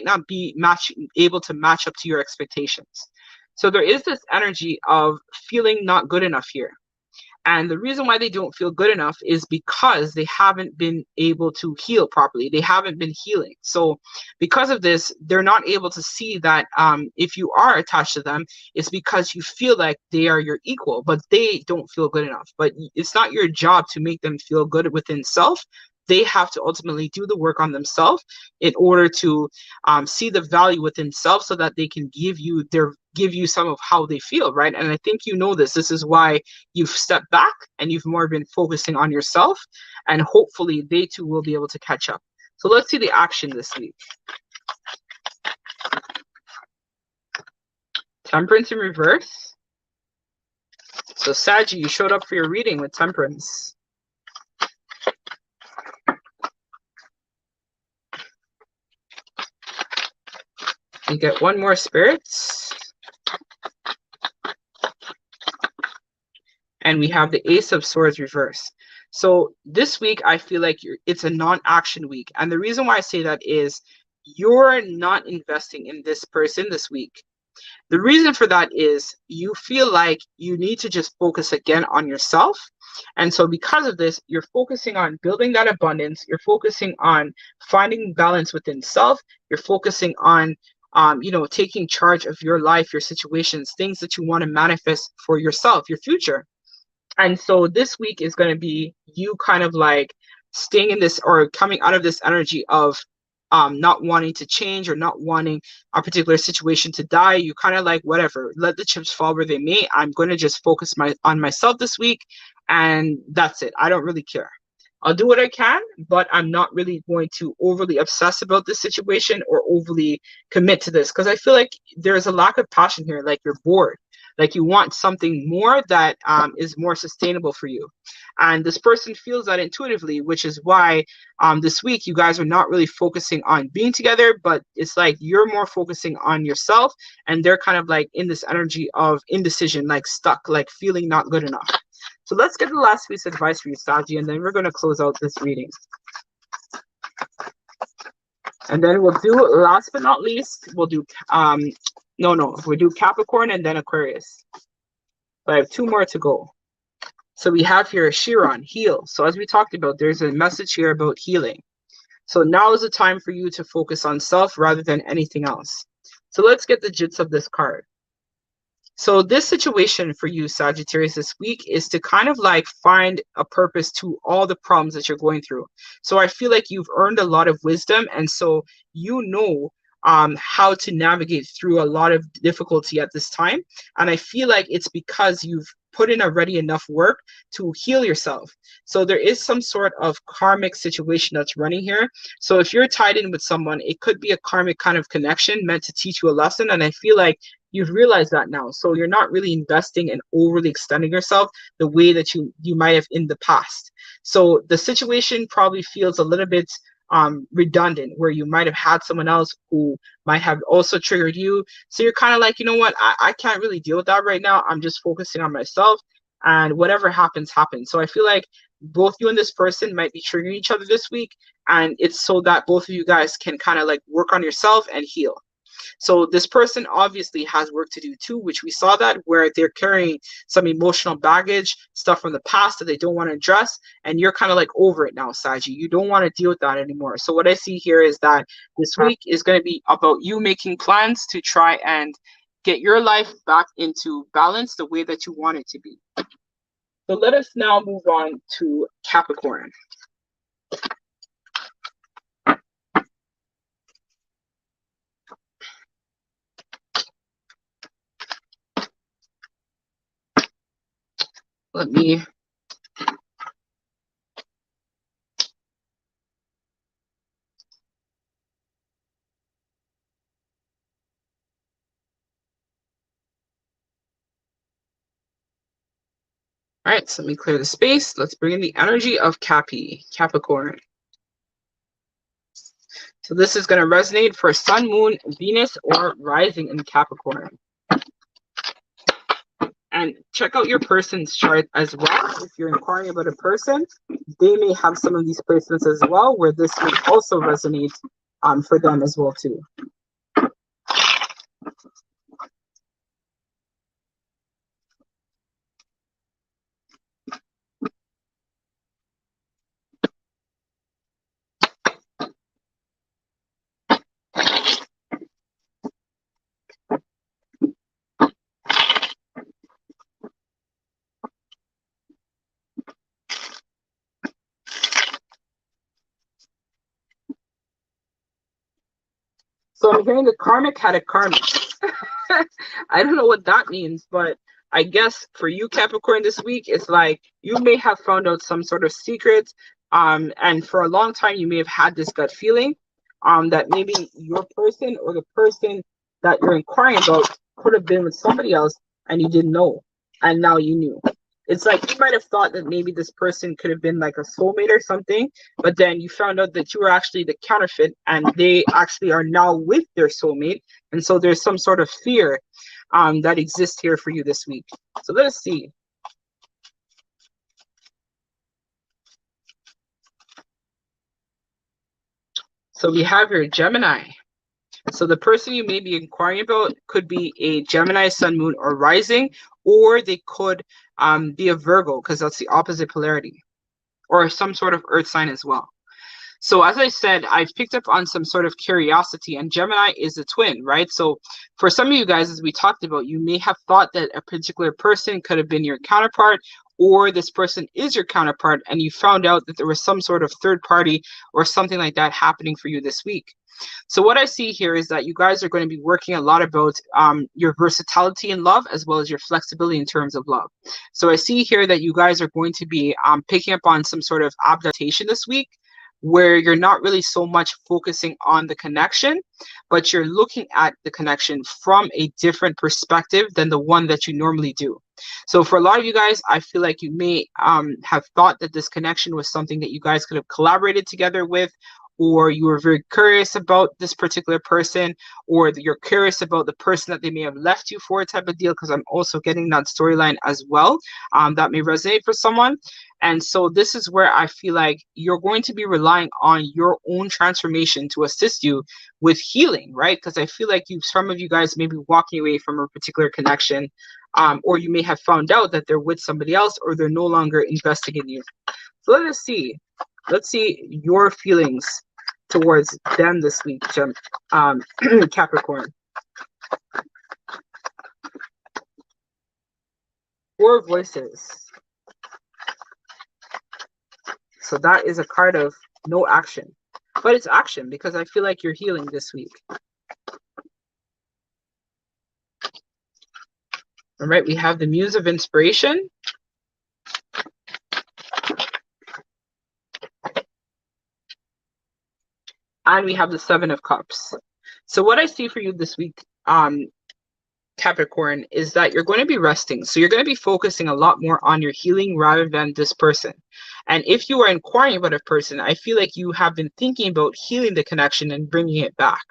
not be able to match up to your expectations. So there is this energy of feeling not good enough here. And the reason why they don't feel good enough is because they haven't been able to heal properly. They haven't been healing. So because of this, they're not able to see that if you are attached to them, it's because you feel like they are your equal, but they don't feel good enough. But it's not your job to make them feel good within self. They have to ultimately do the work on themselves in order to see the value within self so that they can give you some of how they feel, right? And I think you know this. This is why you've stepped back and you've more been focusing on yourself, and hopefully they too will be able to catch up. So let's see the action this week. Temperance in reverse. So Saggy, you showed up for your reading with Temperance. You get one more, Spirits. And we have the Ace of Swords reverse. So this week, I feel like it's a non-action week. And the reason why I say that is you're not investing in this person this week. The reason for that is you feel like you need to just focus again on yourself. And so because of this, you're focusing on building that abundance. You're focusing on finding balance within self. You're focusing on taking charge of your life, your situations, things that you want to manifest for yourself, your future. And so this week is going to be you kind of like staying in this or coming out of this energy of not wanting to change or not wanting a particular situation to die. You kind of like, whatever, let the chips fall where they may. I'm going to just focus on myself this week. And that's it. I don't really care. I'll do what I can, but I'm not really going to overly obsess about this situation or overly commit to this because I feel like there's a lack of passion here. Like you're bored. Like you want something more that is more sustainable for you. And this person feels that intuitively, which is why this week you guys are not really focusing on being together, but it's like you're more focusing on yourself and they're kind of like in this energy of indecision, like stuck, like feeling not good enough. So let's get the last piece of advice for you, Saji, and then we're going to close out this reading. And then we'll do, last but not least, we'll do, we'll do Capricorn and then Aquarius. But I have 2 more to go. So we have here Chiron, heal. So as we talked about, there's a message here about healing. So now is the time for you to focus on self rather than anything else. So let's get the gist of this card. So this situation for you, Sagittarius, this week is to kind of like find a purpose to all the problems that you're going through. So I feel like you've earned a lot of wisdom. And so you know how to navigate through a lot of difficulty at this time. And I feel like it's because you've put in already enough work to heal yourself. So there is some sort of karmic situation that's running here. So if you're tied in with someone, it could be a karmic kind of connection meant to teach you a lesson. And I feel like you've realized that now. So you're not really investing and overly extending yourself the way that you might have in the past. So the situation probably feels a little bit redundant, where you might have had someone else who might have also triggered you. So you're kind of like, you know what, I can't really deal with that right now. I'm just focusing on myself, and whatever happens, happens. So I feel like both you and this person might be triggering each other this week, and it's so that both of you guys can kind of like work on yourself and heal. So this person obviously has work to do too, which we saw that, where they're carrying some emotional baggage, stuff from the past that they don't want to address, and you're kind of like over it now, Saji. You don't want to deal with that anymore. So what I see here is that this week is going to be about you making plans to try and get your life back into balance the way that you want it to be. So let us now move on to Capricorn. Let me... All right, so let me clear the space. Let's bring in the energy of Capricorn. So this is going to resonate for Sun, Moon, Venus, or rising in Capricorn. And check out your person's chart as well. If you're inquiring about a person, they may have some of these placements as well, where this may also resonate for them as well too. So I'm hearing the karmic had a karmic. I don't know what that means, but I guess for you, Capricorn, this week, it's like you may have found out some sort of secret. And for a long time, you may have had this gut feeling that maybe your person or the person that you're inquiring about could have been with somebody else and you didn't know. And now you knew. It's like you might have thought that maybe this person could have been like a soulmate or something, but then you found out that you were actually the counterfeit and they actually are now with their soulmate. And so there's some sort of fear that exists here for you this week. So let us see. So we have your Gemini. So the person you may be inquiring about could be a Gemini, Sun, Moon, or Rising, or they could be a Virgo, because that's the opposite polarity, or some sort of earth sign as well. So as I said, I've picked up on some sort of curiosity, and Gemini is a twin, right? So for some of you guys, as we talked about, you may have thought that a particular person could have been your counterpart, or this person is your counterpart, and you found out that there was some sort of third party or something like that happening for you this week. So what I see here is that you guys are going to be working a lot about your versatility in love as well as your flexibility in terms of love. So I see here that you guys are going to be picking up on some sort of adaptation this week, where you're not really so much focusing on the connection, but you're looking at the connection from a different perspective than the one that you normally do. So for a lot of you guys, I feel like you may have thought that this connection was something that you guys could have collaborated together with, or you were very curious about this particular person, or you're curious about the person that they may have left you for, type of deal, because I'm also getting that storyline as well. That may resonate for someone. And so this is where I feel like you're going to be relying on your own transformation to assist you with healing, right? Because I feel like some of you guys may be walking away from a particular connection, or you may have found out that they're with somebody else, or they're no longer investing in you. So let us see. Let's see your feelings towards them this week, Capricorn. 4 voices. So that is a card of no action. But it's action because I feel like you're healing this week. All right, we have the Muse of Inspiration. And we have the 7 of Cups. So what I see for you this week, Capricorn, is that you're going to be resting. So you're going to be focusing a lot more on your healing rather than this person. And if you are inquiring about a person, I feel like you have been thinking about healing the connection and bringing it back.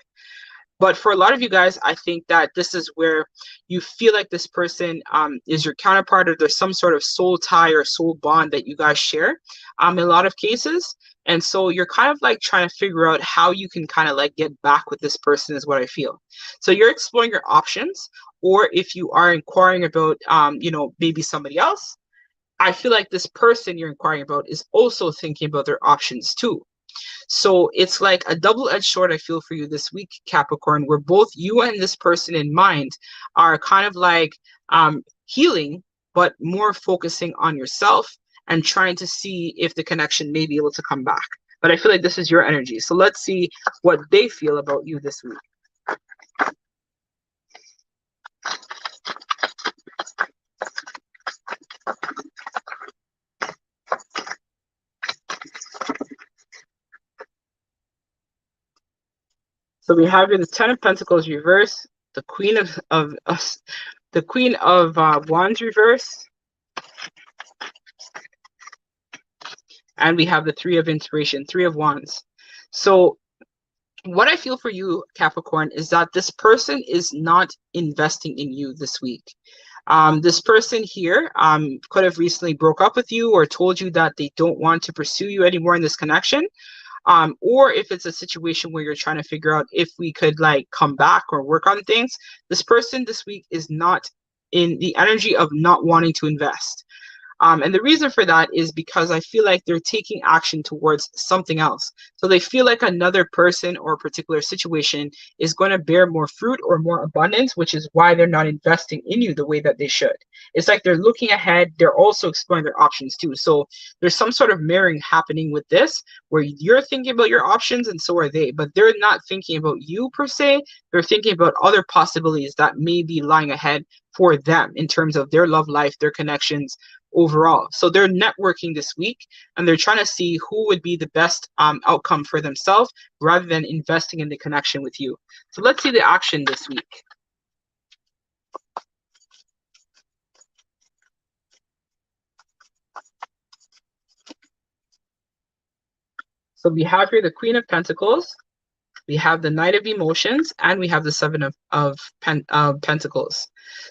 But for a lot of you guys, I think that this is where you feel like this person is your counterpart, or there's some sort of soul tie or soul bond that you guys share in a lot of cases. And so you're kind of like trying to figure out how you can kind of like get back with this person is what I feel. So you're exploring your options, or if you are inquiring about, maybe somebody else, I feel like this person you're inquiring about is also thinking about their options too. So it's like a double-edged sword I feel for you this week, Capricorn, where both you and this person in mind are kind of like healing, but more focusing on yourself and trying to see if the connection may be able to come back. But I feel like this is your energy. So let's see what they feel about you this week. So we have here the Ten of Pentacles reverse, the Queen the Queen of Wands reverse, and we have the Three of Inspiration, Three of Wands. So what I feel for you, Capricorn, is that this person is not investing in you this week. This person here could have recently broke up with you or told you that they don't want to pursue you anymore in this connection. Or if it's a situation where you're trying to figure out if we could like come back or work on things, this person this week is not in the energy of not wanting to invest. And the reason for that is because I feel like they're taking action towards something else. So they feel like another person or a particular situation is going to bear more fruit or more abundance, which is why they're not investing in you the way that they should. It's like they're looking ahead. They're also exploring their options too. So there's some sort of mirroring happening with this where you're thinking about your options and so are they, but they're not thinking about you per se. They're thinking about other possibilities that may be lying ahead for them in terms of their love life, their connections, overall. So they're networking this week and they're trying to see who would be the best outcome for themselves rather than investing in the connection with you. So let's see the action this week. So we have here the Queen of Pentacles, we have the Knight of Emotions, and we have the Seven of Pentacles.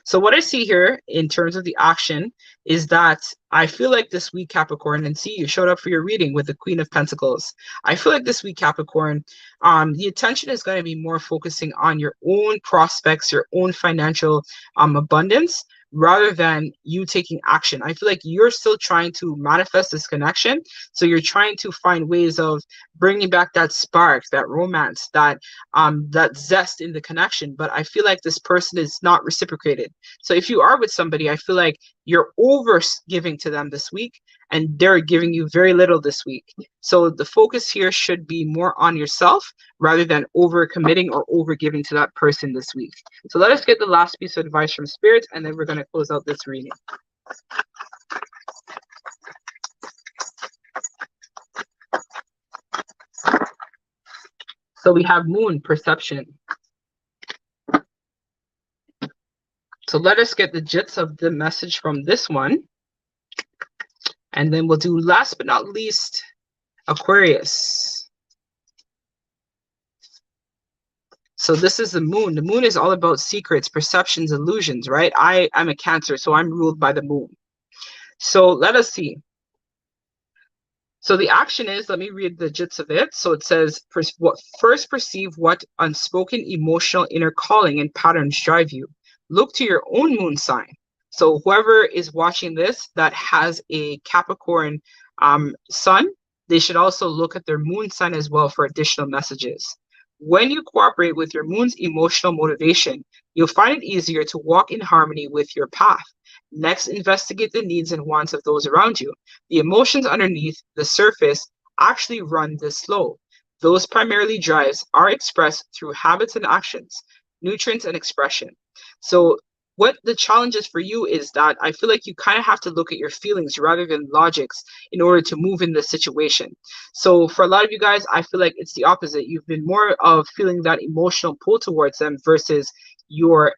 So what I see here in terms of the action is that I feel like this week, Capricorn, and see, you showed up for your reading with the Queen of Pentacles. I feel like this week, Capricorn, the attention is going to be more focusing on your own prospects, your own financial abundance, rather than you taking action. I feel like you're still trying to manifest this connection. So you're trying to find ways of bringing back that spark, that romance, that zest in the connection. But I feel like this person is not reciprocated. So if you are with somebody, I feel like you're over giving to them this week and they're giving you very little this week. So the focus here should be more on yourself rather than over committing or over giving to that person this week. So let us get the last piece of advice from Spirit and then we're going to close out this reading. So we have Moon, Perception. So let us get the gist of the message from this one. And then we'll do, last but not least, Aquarius. So this is the Moon. The Moon is all about secrets, perceptions, illusions, right? I'm a Cancer, so I'm ruled by the Moon. So let us see. So the action is, let me read the gist of it. So it says, first perceive what unspoken emotional inner calling and patterns drive you. Look to your own moon sign. So whoever is watching this that has a Capricorn sun, they should also look at their moon sign as well for additional messages. When you cooperate with your moon's emotional motivation, you'll find it easier to walk in harmony with your path. Next, investigate the needs and wants of those around you. The emotions underneath the surface actually run this slow. Those primarily drives are expressed through habits and actions, nutrients and expression. So what the challenge is for you is that I feel like you kind of have to look at your feelings rather than logics in order to move in this situation. So for a lot of you guys, I feel like it's the opposite. You've been more of feeling that emotional pull towards them versus your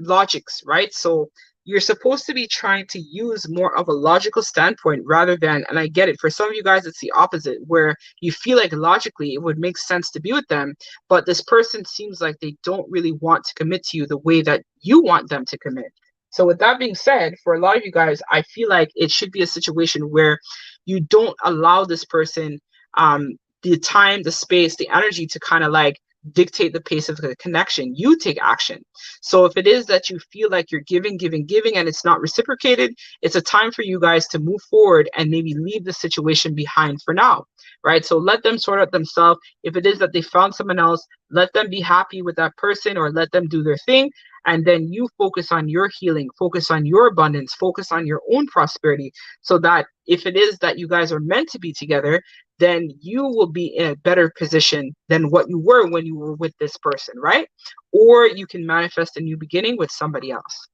logics, right? So you're supposed to be trying to use more of a logical standpoint rather than, and I get it, for some of you guys, it's the opposite, where you feel like logically it would make sense to be with them, but this person seems like they don't really want to commit to you the way that you want them to commit. So with that being said, for a lot of you guys, I feel like it should be a situation where you don't allow this person the time, the space, the energy to kind of like dictate the pace of the connection. You take action. So if it is that you feel like you're giving and it's not reciprocated, it's a time for you guys to move forward and maybe leave the situation behind for now, right? So let them sort out themselves. If it is that they found someone else, let them be happy with that person or let them do their thing. And then you focus on your healing, focus on your abundance, focus on your own prosperity, so that if it is that you guys are meant to be together, then you will be in a better position than what you were when you were with this person, right? Or you can manifest a new beginning with somebody else.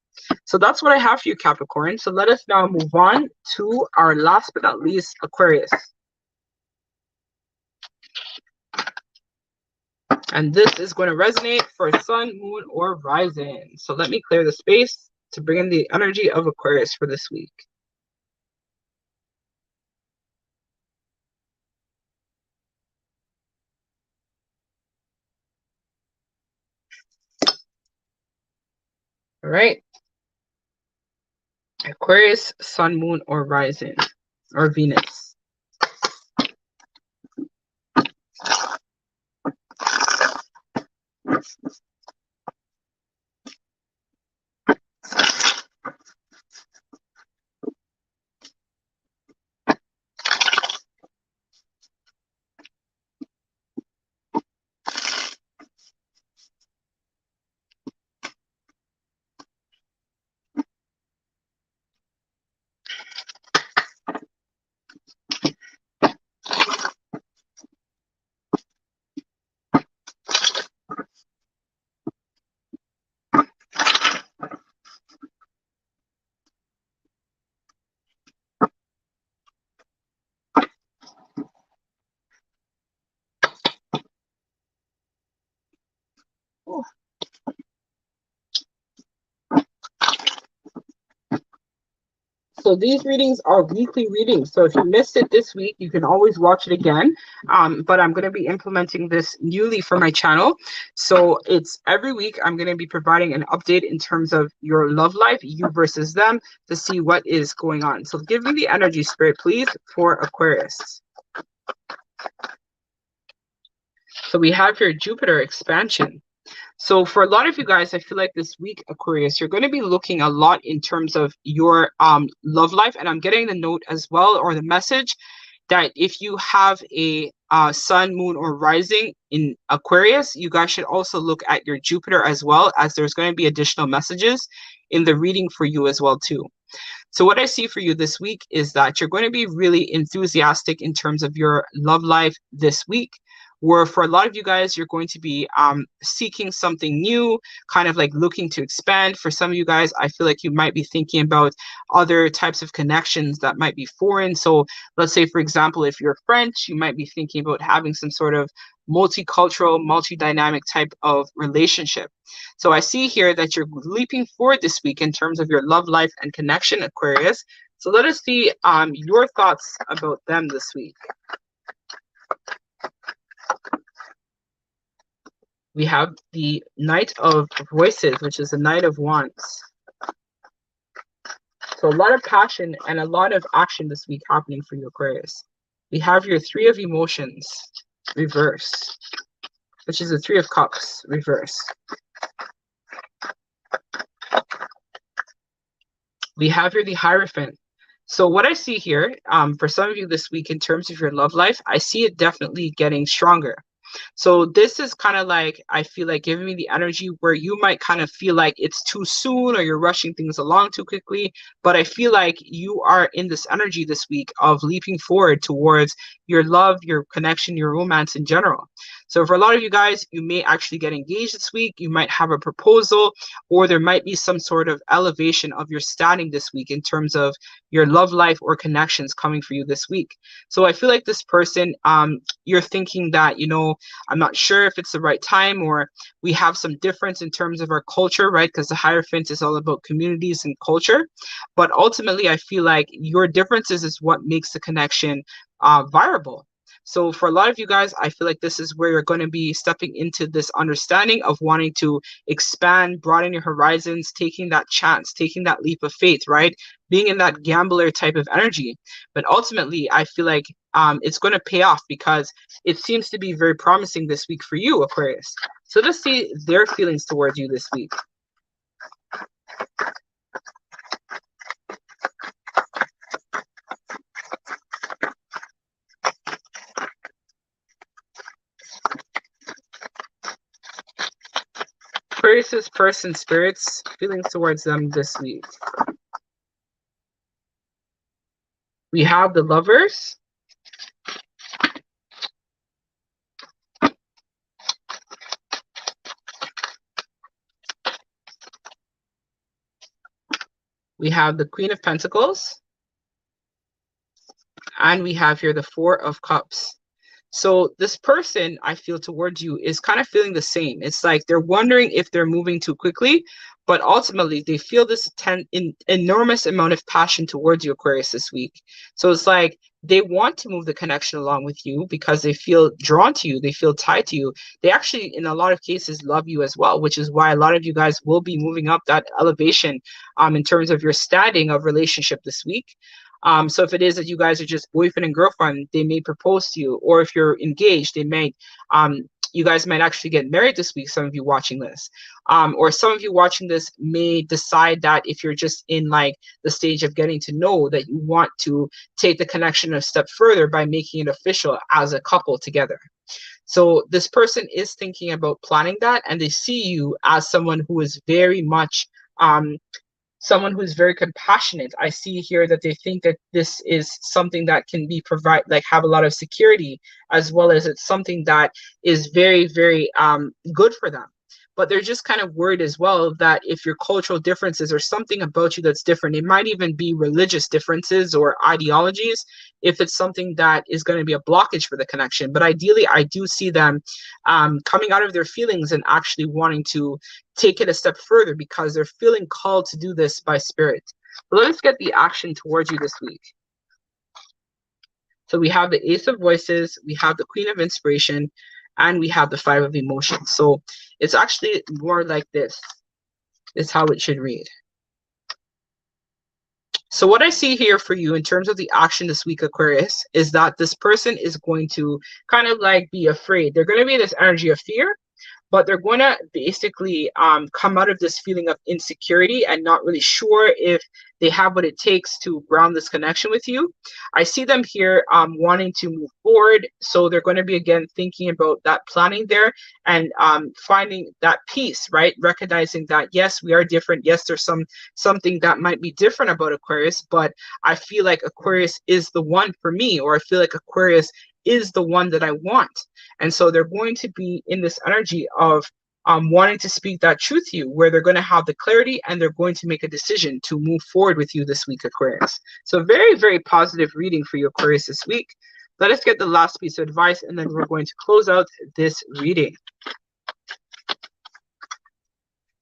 So that's what I have for you, Capricorn. So let us now move on to our last but not least, Aquarius. And this is going to resonate for sun, moon, or rising. So let me clear the space to bring in the energy of Aquarius for this week. All right. Aquarius, sun, moon, or rising, or Venus. So these readings are weekly readings. So if you missed it this week, you can always watch it again. But I'm going to be implementing this newly for my channel. So it's every week I'm going to be providing an update in terms of your love life, you versus them, to see what is going on. So give me the energy, Spirit, please, for Aquarius. So we have your Jupiter expansion. So for a lot of you guys, I feel like this week, Aquarius, you're going to be looking a lot in terms of your love life. And I'm getting the note as well, or the message, that if you have a sun, moon, or rising in Aquarius, you guys should also look at your Jupiter as well, as there's going to be additional messages in the reading for you as well too. So what I see for you this week is that you're going to be really enthusiastic in terms of your love life this week, where for a lot of you guys, you're going to be seeking something new, kind of like looking to expand. For some of you guys, I feel like you might be thinking about other types of connections that might be foreign. So let's say, for example, if you're French, you might be thinking about having some sort of multicultural, multi-dynamic type of relationship. So I see here that you're leaping forward this week in terms of your love life and connection, Aquarius. So let us see your thoughts about them this week. We have the Knight of Voices, which is the Knight of Wands. So a lot of passion and a lot of action this week happening for you, Aquarius. We have your Three of Emotions, reverse, which is the Three of Cups, reverse. We have here the Hierophant. So what I see here, for some of you this week in terms of your love life, I see it definitely getting stronger. So this is kind of like, I feel like giving me the energy where you might kind of feel like it's too soon or you're rushing things along too quickly. But I feel like you are in this energy this week of leaping forward towards your love, your connection, your romance in general. So for a lot of you guys, you may actually get engaged this week. You might have a proposal, or there might be some sort of elevation of your standing this week in terms of your love life or connections coming for you this week. So I feel like this person, you're thinking that, you know, I'm not sure if it's the right time, or we have some difference in terms of our culture, right? Because the Hierophant is all about communities and culture. But ultimately, I feel like your differences is what makes the connection viable. So for a lot of you guys, I feel like this is where you're going to be stepping into this understanding of wanting to expand, broaden your horizons, taking that chance, taking that leap of faith, right? Being in that gambler type of energy. But ultimately, I feel like it's going to pay off because it seems to be very promising this week for you, Aquarius. So let's see their feelings towards you this week. Aquarius's person spirits, feelings towards them this week. We have the Lovers. We have the Queen of Pentacles. And we have here the Four of Cups. So this person, I feel towards you, is kind of feeling the same. It's like they're wondering if they're moving too quickly, but ultimately they feel this enormous amount of passion towards you, Aquarius, this week. So it's like they want to move the connection along with you because they feel drawn to you, they feel tied to you. They actually, in a lot of cases, love you as well, which is why a lot of you guys will be moving up that elevation in terms of your standing of relationship this week. So if it is that you guys are just boyfriend and girlfriend, they may propose to you, or if you're engaged, they may, you guys might actually get married this week. Some of you watching this, or some of you watching this may decide that if you're just in like the stage of getting to know, that you want to take the connection a step further by making it official as a couple together. So this person is thinking about planning that, and they see you as someone who is very much, someone who's very compassionate. I see here that they think that this is something that can be have a lot of security, as well as it's something that is very, very good for them. But they're just kind of worried as well that if your cultural differences or something about you that's different, it might even be religious differences or ideologies, if it's something that is going to be a blockage for the connection. But ideally, I do see them coming out of their feelings and actually wanting to take it a step further because they're feeling called to do this by spirit. So let us get the action towards you this week. So we have the Ace of Voices, we have the Queen of Inspiration, and we have the Five of Emotions. So it's actually more like this. This is how it should read. So what I see here for you in terms of the action this week, Aquarius, is that this person is going to kind of like be afraid. They're going to be in this energy of fear, but they're going to basically come out of this feeling of insecurity and not really sure if they have what it takes to ground this connection with you. I see them here wanting to move forward. So they're going to be, again, thinking about that planning there and finding that peace, right? Recognizing that, yes, we are different. Yes, there's something that might be different about Aquarius, but I feel like Aquarius is the one for me, or I feel like Aquarius is the one that I want. And so they're going to be in this energy of wanting to speak that truth to you, where they're going to have the clarity and they're going to make a decision to move forward with you this week, Aquarius. So very, very positive reading for you, Aquarius, this week. Let us get the last piece of advice, and then we're going to close out this reading.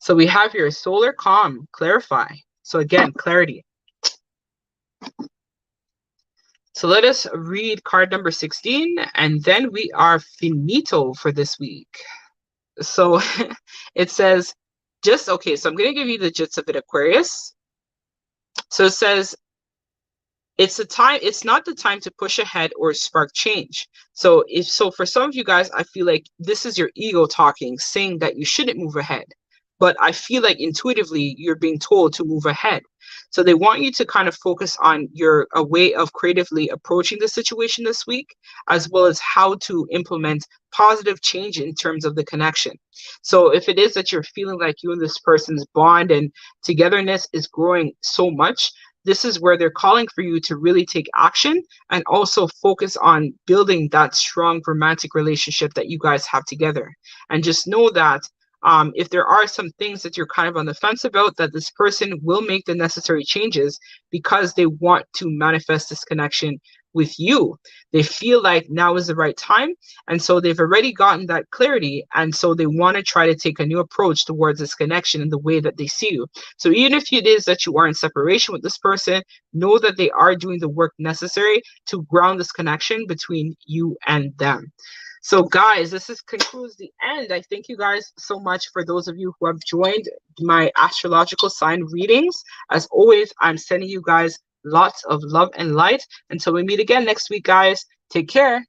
So we have here solar calm, clarify. So again, clarity. So let us read card number 16, and then we are finito for this week. So it says, okay, so I'm going to give you the gist of it, Aquarius. So it says, it's not the time to push ahead or spark change. So for some of you guys, I feel like this is your ego talking, saying that you shouldn't move ahead. But I feel like intuitively you're being told to move ahead. So they want you to kind of focus on a way of creatively approaching the situation this week, as well as how to implement positive change in terms of the connection. So if it is that you're feeling like you and this person's bond and togetherness is growing so much, this is where they're calling for you to really take action and also focus on building that strong romantic relationship that you guys have together. And just know that if there are some things that you're kind of on the fence about, that this person will make the necessary changes because they want to manifest this connection with you. They feel like now is the right time, and so they've already gotten that clarity, and so they want to try to take a new approach towards this connection in the way that they see you. So even if it is that you are in separation with this person, know that they are doing the work necessary to ground this connection between you and them. So guys, concludes the end. I thank you guys so much for those of you who have joined my astrological sign readings. As always, I'm sending you guys lots of love and light. Until we meet again next week, guys, take care.